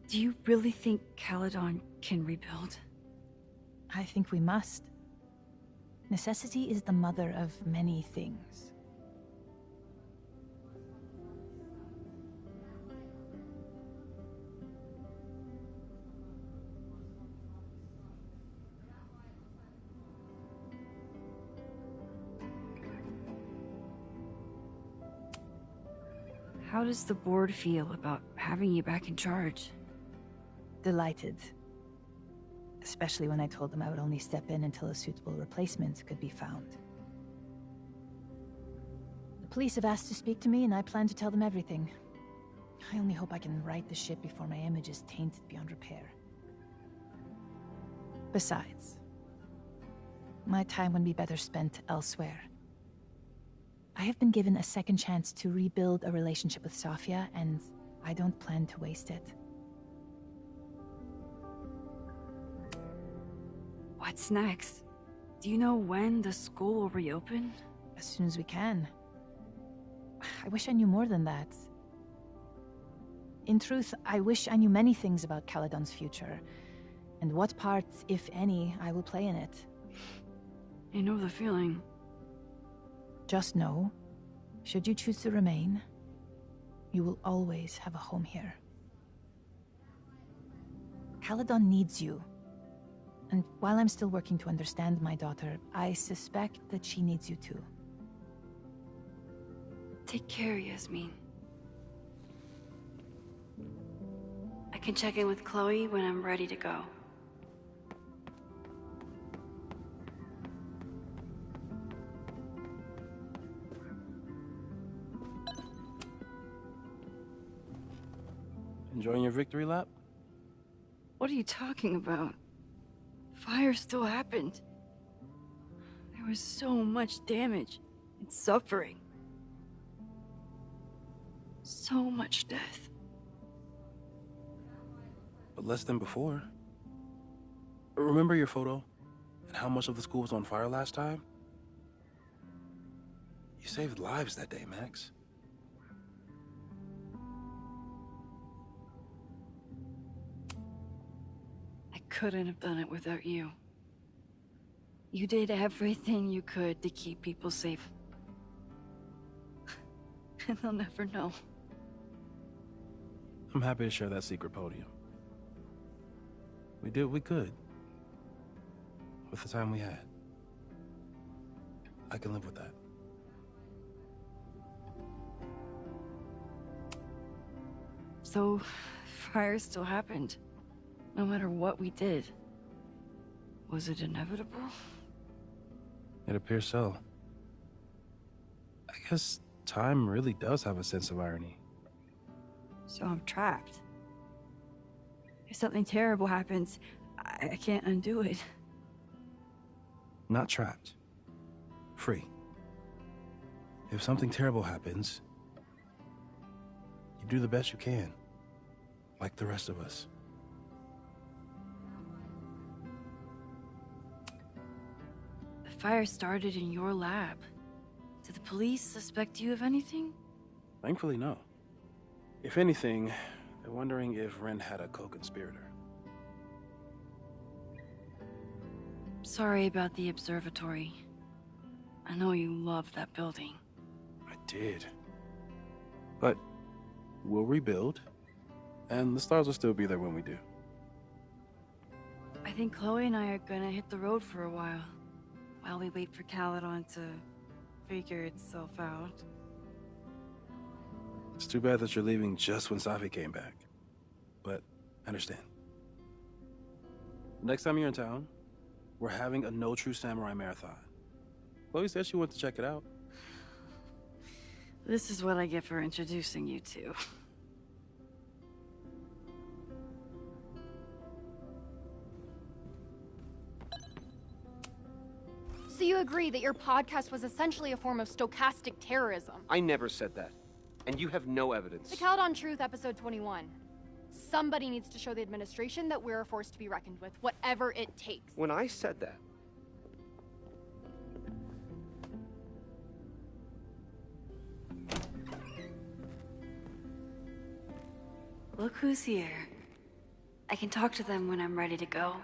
Do you really think Caledon can rebuild? I think we must. Necessity is the mother of many things. How does the board feel about having you back in charge? Delighted. Especially when I told them I would only step in until a suitable replacement could be found. The police have asked to speak to me, and I plan to tell them everything. I only hope I can right the ship before my image is tainted beyond repair. Besides, my time would be better spent elsewhere. I have been given a second chance to rebuild a relationship with Safia, and I don't plan to waste it. What's next? Do you know when the school will reopen? As soon as we can. I wish I knew more than that. In truth, I wish I knew many things about Caledon's future, and what part, if any, I will play in it. I know the feeling. Just know, should you choose to remain, you will always have a home here. Caledon needs you. And while I'm still working to understand my daughter, I suspect that she needs you too. Take care, Yasmin. I can check in with Chloe when I'm ready to go. Enjoying your victory lap? What are you talking about? Fire still happened. There was so much damage and suffering. So much death. But less than before. Remember your photo? And how much of the school was on fire last time? You saved lives that day, Max. Couldn't have done it without you. You did everything you could to keep people safe. And they'll never know. I'm happy to share that secret podium. We did what we could. With the time we had. I can live with that. So, fire still happened. No matter what we did. Was it inevitable? It appears so. I guess time really does have a sense of irony. So I'm trapped. If something terrible happens, I can't undo it. Not trapped. Free. If something terrible happens, you do the best you can. Like the rest of us. The fire started in your lab. Did the police suspect you of anything? Thankfully, no. If anything, they're wondering if Ren had a co-conspirator. Sorry about the observatory. I know you loved that building. I did. But we'll rebuild, and the stars will still be there when we do. I think Chloe and I are gonna hit the road for a while we wait for Caledon to figure itself out. It's too bad that you're leaving just when Safi came back. But I understand. Next time you're in town, we're having a No True Samurai marathon. Chloe said she went to check it out. This is what I get for introducing you to. So you agree that your podcast was essentially a form of stochastic terrorism? I never said that. And you have no evidence. The Caledon Truth, episode 21. Somebody needs to show the administration that we're a force to be reckoned with, whatever it takes. When I said that, Look who's here. I can talk to them when I'm ready to go.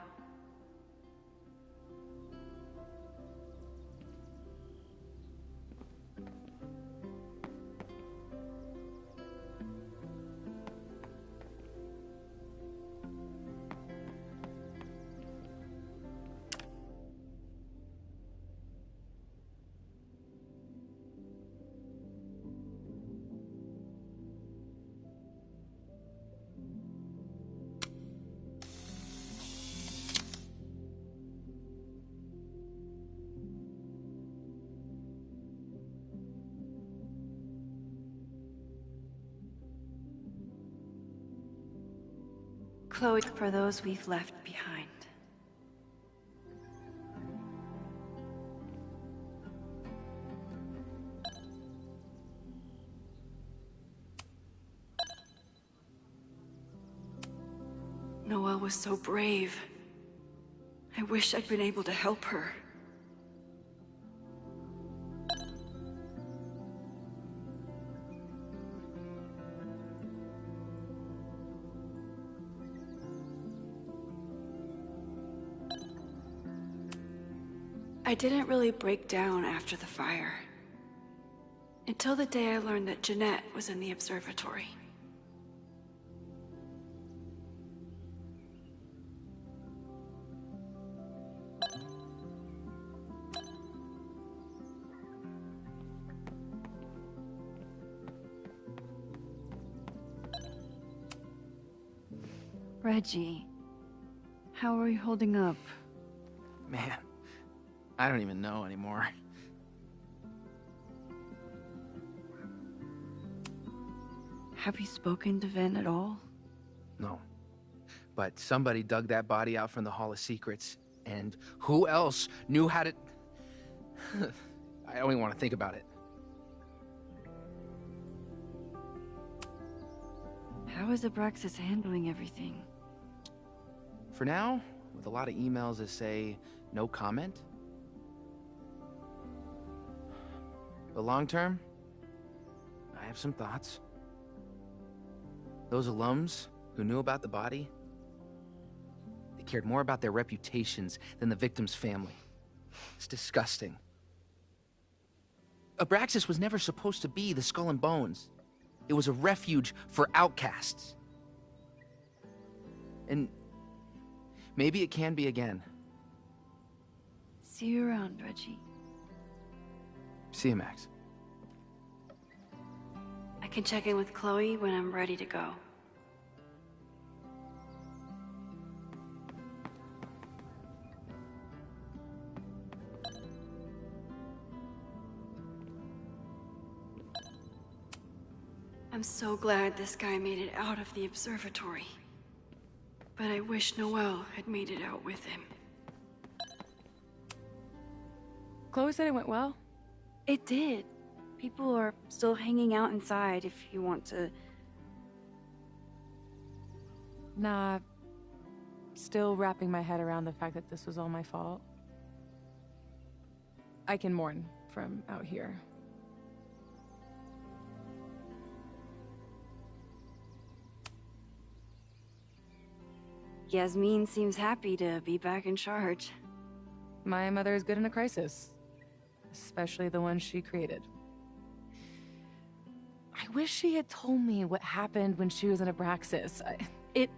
Chloe, for those we've left behind. Noelle was so brave. I wish I'd been able to help her. I didn't really break down after the fire. Until the day I learned that Jeanette was in the observatory. Reggie, how are you holding up? Man, I don't even know anymore. Have you spoken to Vin at all? No. But somebody dug that body out from the Hall of Secrets, and who else knew how to... I don't even want to think about it. How is Abraxas handling everything? For now, with a lot of emails that say, no comment. But long term, I have some thoughts. Those alums who knew about the body, they cared more about their reputations than the victim's family. It's disgusting. Abraxas was never supposed to be the Skull and Bones. It was a refuge for outcasts. And maybe it can be again. See you around, Reggie. See you, Max. I can check in with Chloe when I'm ready to go. I'm so glad this guy made it out of the observatory. But I wish Noelle had made it out with him. Chloe said it went well. It did. People are still hanging out inside if you want to... Nah, still wrapping my head around the fact that this was all my fault. I can mourn from out here. Yasmin seems happy to be back in charge. My mother is good in a crisis, especially the one she created. I wish she had told me what happened when she was in Abraxas. It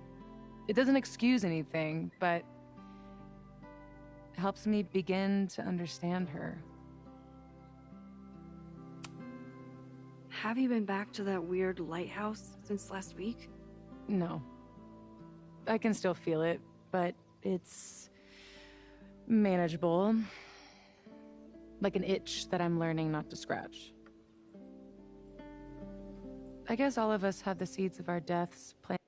doesn't excuse anything, but helps me begin to understand her. Have you been back to that weird lighthouse since last week? No. I can still feel it, but it's manageable. Like an itch that I'm learning not to scratch. I guess all of us have the seeds of our deaths planted.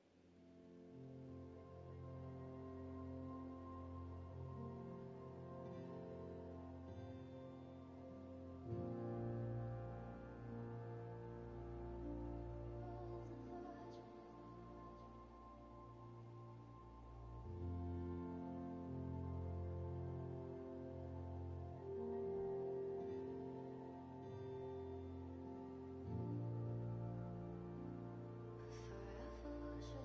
Forever was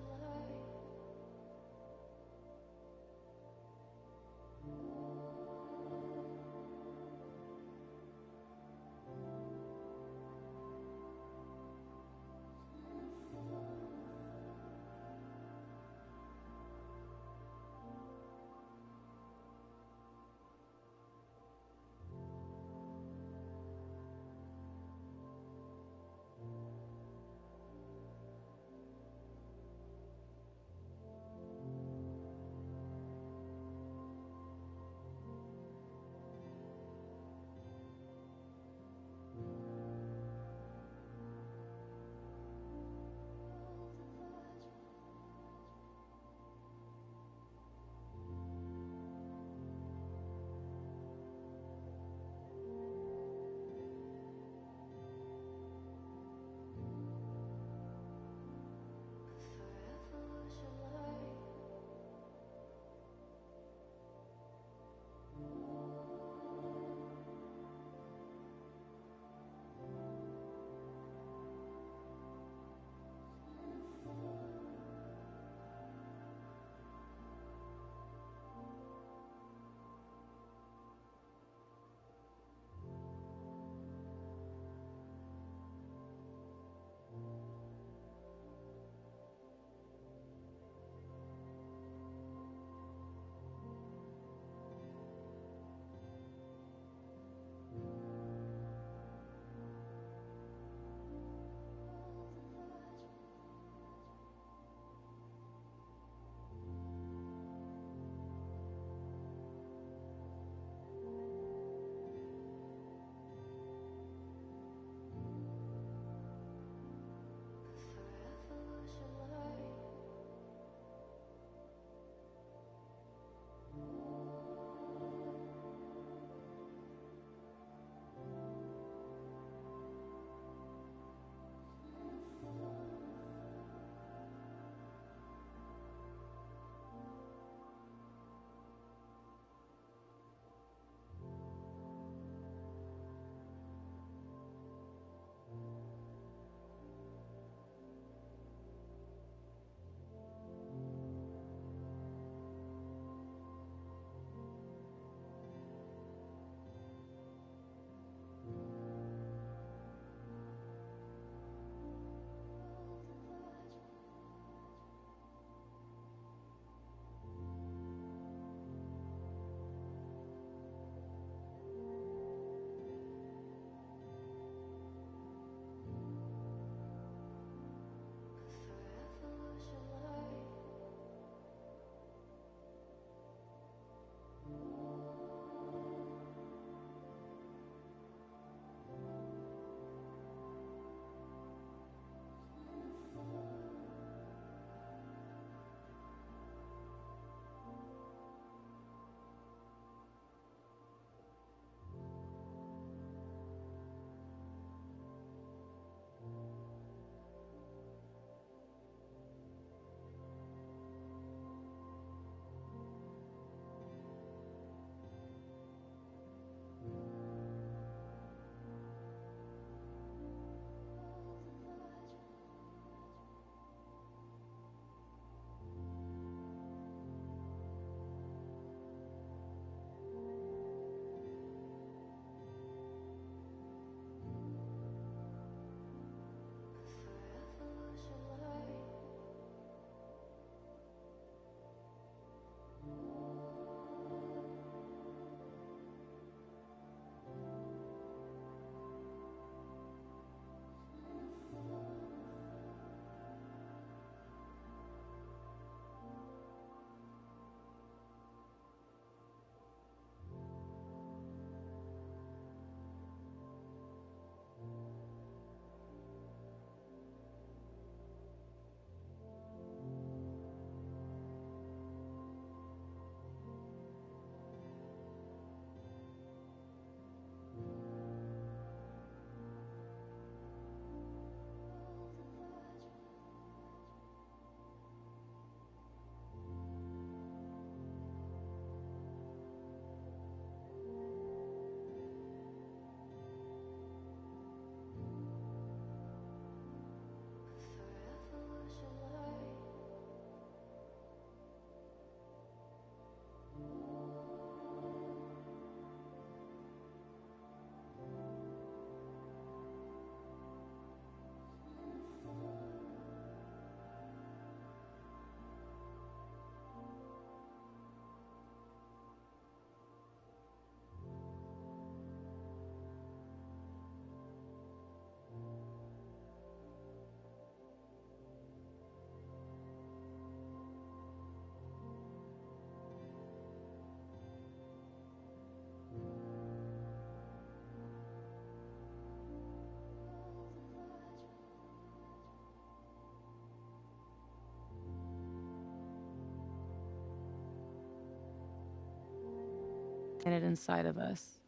it inside of us.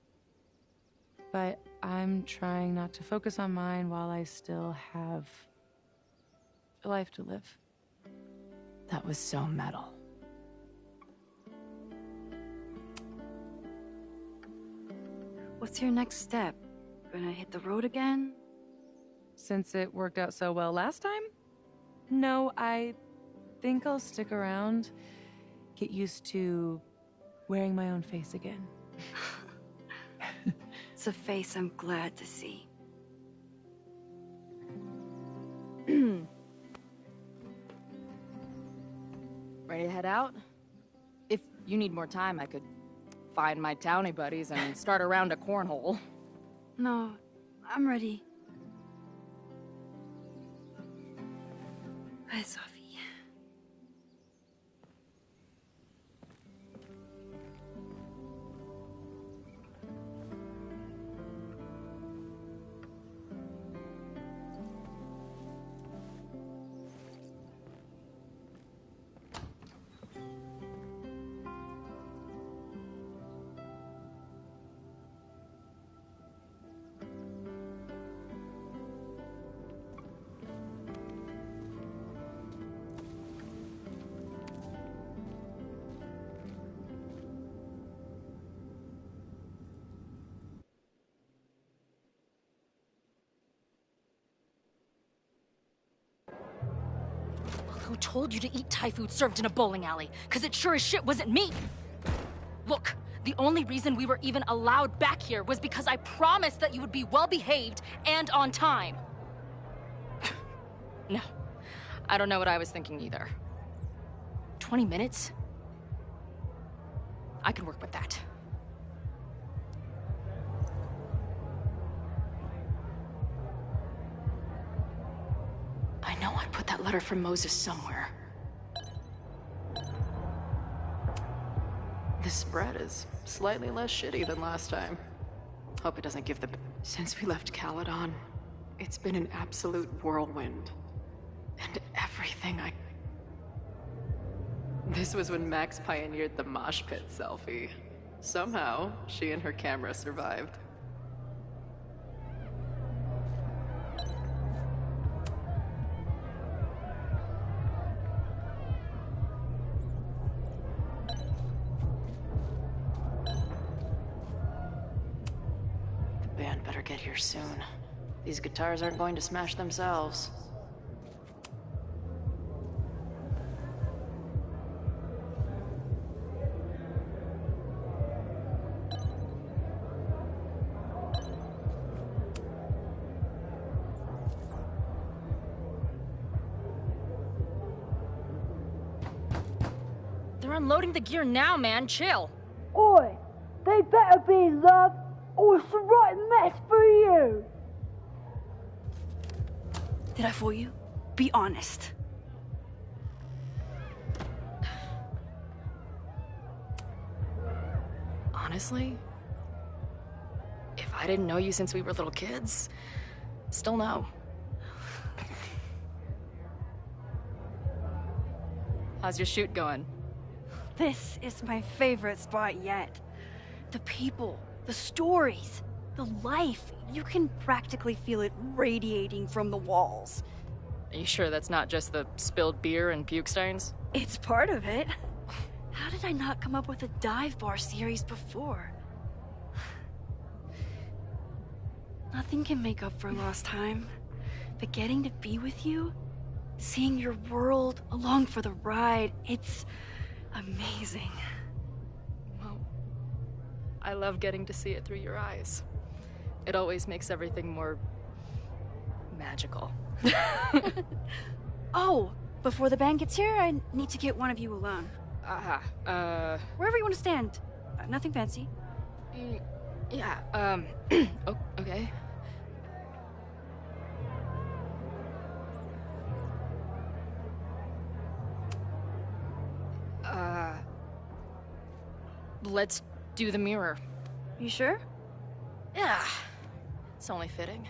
But I'm trying not to focus on mine while I still have a life to live. That was so metal. What's your next step? Gonna hit the road again? Since it worked out so well last time? No, I think I'll stick around, get used to wearing my own face again. It's a face I'm glad to see. Ready to head out? If you need more time, I could find my townie buddies and start a round of cornhole. No, I'm ready. Bye, Sophie. Who told you to eat Thai food served in a bowling alley? Because it sure as shit wasn't me! Look, the only reason we were even allowed back here was because I promised that you would be well-behaved and on time. No, I don't know what I was thinking either. 20 minutes? I can work with that. I know I put that letter from Moses somewhere. This spread is slightly less shitty than last time. Hope it doesn't give the... Since we left Caledon, it's been an absolute whirlwind. And everything I... This was when Max pioneered the mosh pit selfie. Somehow, she and her camera survived. The band better get here soon. These guitars aren't going to smash themselves. They're unloading the gear now, man. Chill. Oi, they better be in love, or it's the right mess for you. Did I fool you? Be honest. Honestly, if I didn't know you since we were little kids, still no. How's your shoot going? This is my favorite spot yet. The people, the stories, the life. You can practically feel it radiating from the walls. Are you sure that's not just the spilled beer and puke stains? It's part of it. How did I not come up with a dive bar series before? Nothing can make up for lost time, but getting to be with you, seeing your world along for the ride, it's amazing. Well, I love getting to see it through your eyes. It always makes everything more magical. Oh, before the band gets here, I need to get one of you alone. Wherever you want to stand. Nothing fancy. Yeah, oh, okay. Let's do the mirror. You sure? Yeah. It's only fitting.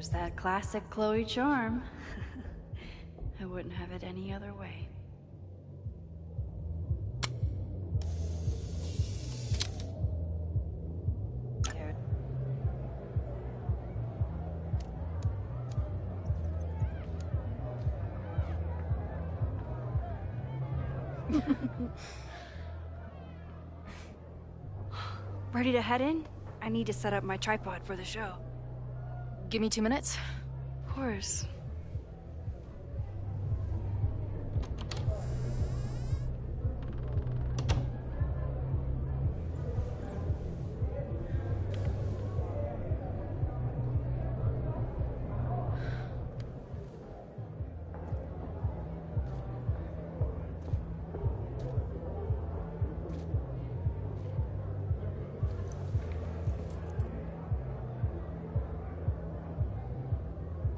There's that classic Chloe charm. I wouldn't have it any other way. Ready to head in? I need to set up my tripod for the show. Give me 2 minutes. Of course.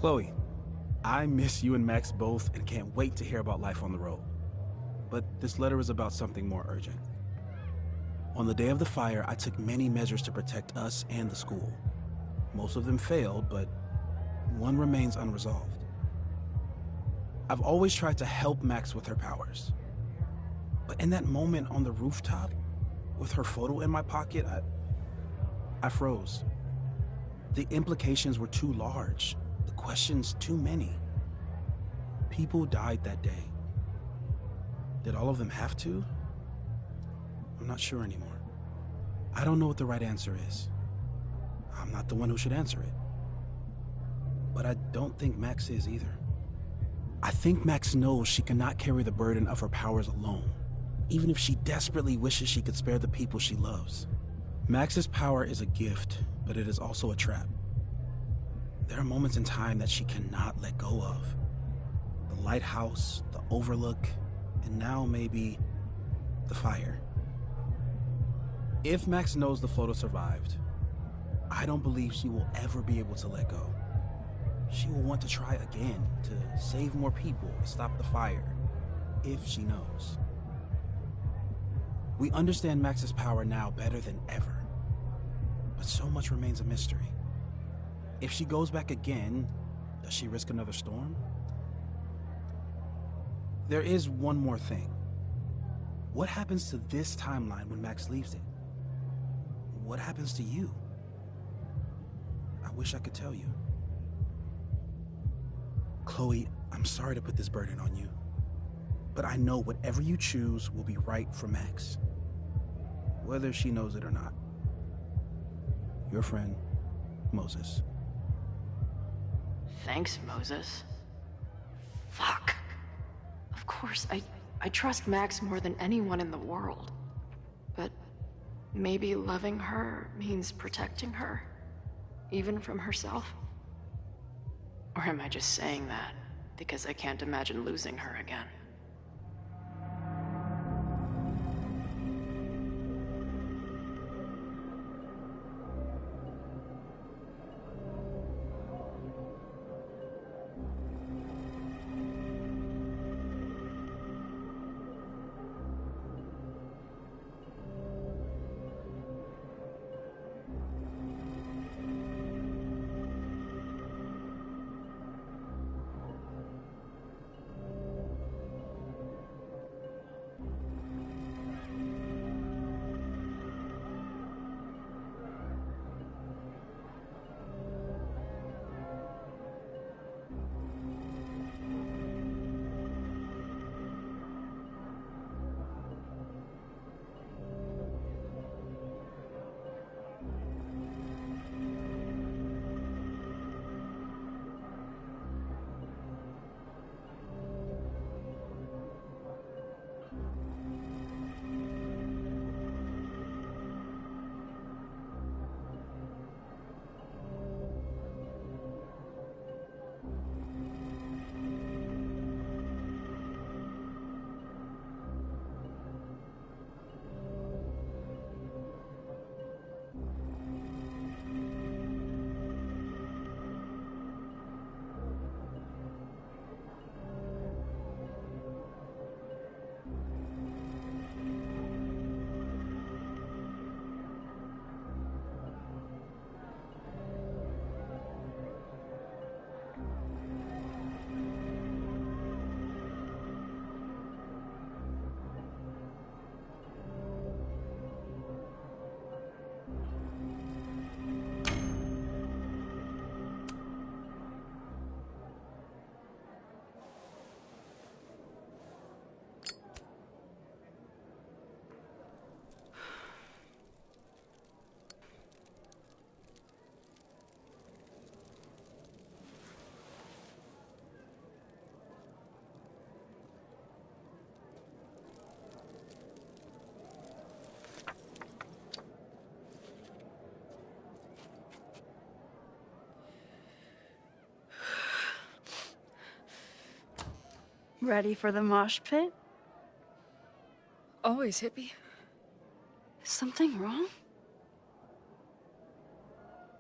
Chloe, I miss you and Max both and can't wait to hear about life on the road. But this letter is about something more urgent. On the day of the fire, I took many measures to protect us and the school. Most of them failed, but one remains unresolved. I've always tried to help Max with her powers. But in that moment on the rooftop, with her photo in my pocket, I froze. The implications were too large. The questions too many. People died that day. Did all of them have to? I'm not sure anymore. I don't know what the right answer is. I'm not the one who should answer it. But I don't think Max is either. I think Max knows she cannot carry the burden of her powers alone, even if she desperately wishes she could spare the people she loves. Max's power is a gift, but it is also a trap. There are moments in time that she cannot let go of. The lighthouse, the overlook, and now maybe the fire. If Max knows the photo survived, I don't believe she will ever be able to let go. She will want to try again, to save more people, to stop the fire, if she knows. We understand Max's power now better than ever, but so much remains a mystery. If she goes back again, does she risk another storm? There is one more thing. What happens to this timeline when Max leaves it? What happens to you? I wish I could tell you. Chloe, I'm sorry to put this burden on you, but I know whatever you choose will be right for Max, whether she knows it or not. Your friend, Moses. Thanks, Moses. Fuck. Of course, I trust Max more than anyone in the world. But maybe loving her means protecting her, even from herself? Or am I just saying that because I can't imagine losing her again? Ready for the mosh pit? Always, hippie. Is something wrong?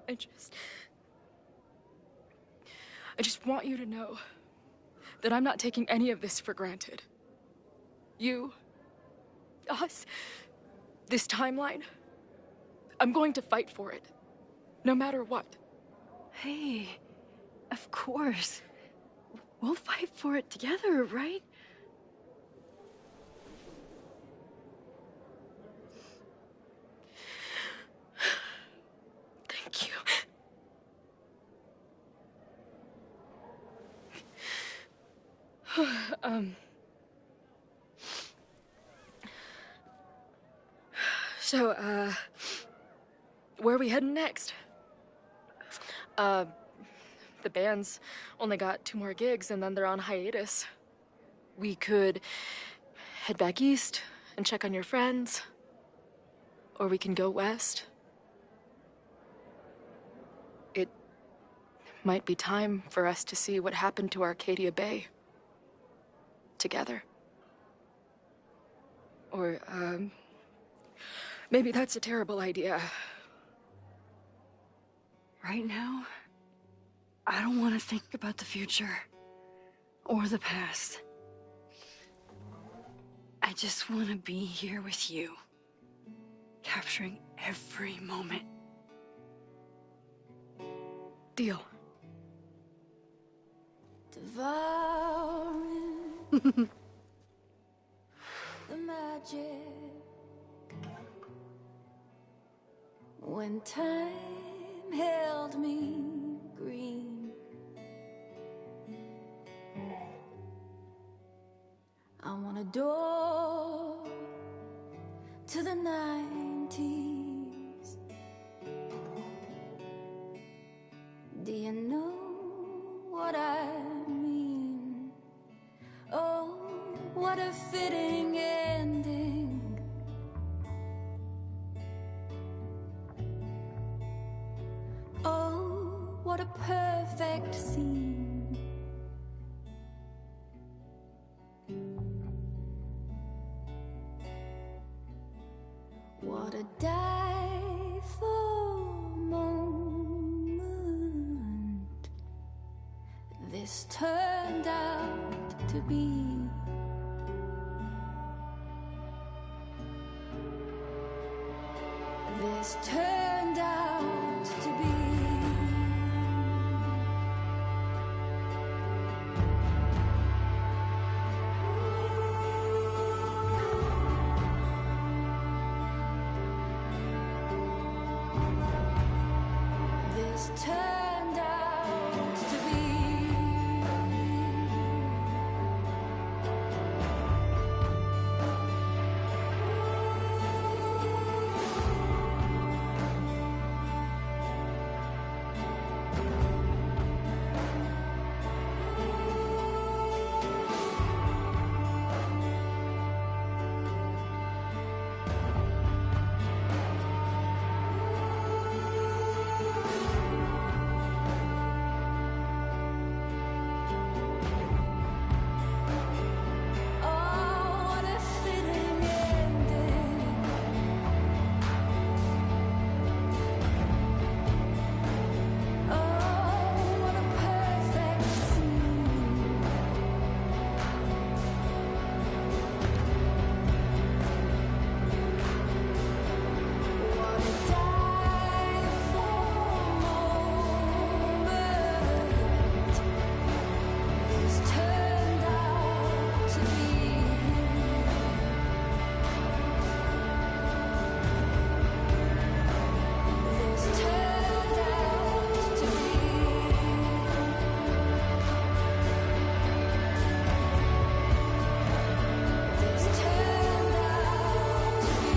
I just want you to know that I'm not taking any of this for granted. You, us, this timeline. I'm going to fight for it, no matter what. Hey, of course. We'll fight for it together, right? Thank you. So, where are we heading next? The band's only got 2 more gigs and then they're on hiatus. We could head back east and check on your friends. Or we can go west. It might be time for us to see what happened to Arcadia Bay. Together. Or, maybe that's a terrible idea. Right now, I don't want to think about the future or the past. I just want to be here with you, capturing every moment. Deal. Devouring the magic when time held me green. I want a door to the 90s. Do you know what I mean? Oh, what a fitting ending. Oh, what a perfect scene. What a die for moment this turned out to be. This turned out to be. This turned out to be. Oh, what a fitting ending. Oh, what a perfect scene. What a die for moment this turned out to be. This turned out to be. This turned out to be.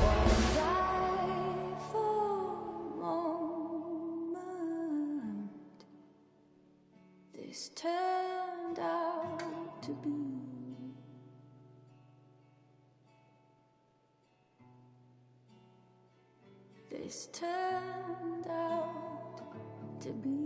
What a die for moment this turned out to be. This this turned out to be.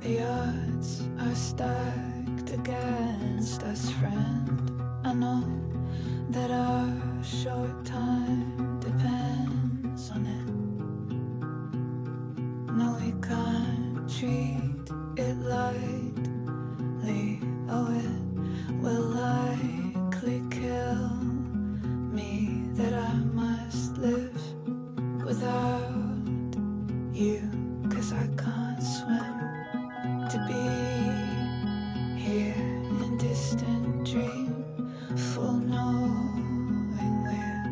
The odds are stacked against us, friend. I know that our short time depends on it. No, we can't treat it lightly. Oh, it will likely kill me that I must live without you, 'cause I can't swim. To be here in distant dream, full knowing we're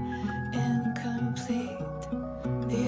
incomplete. The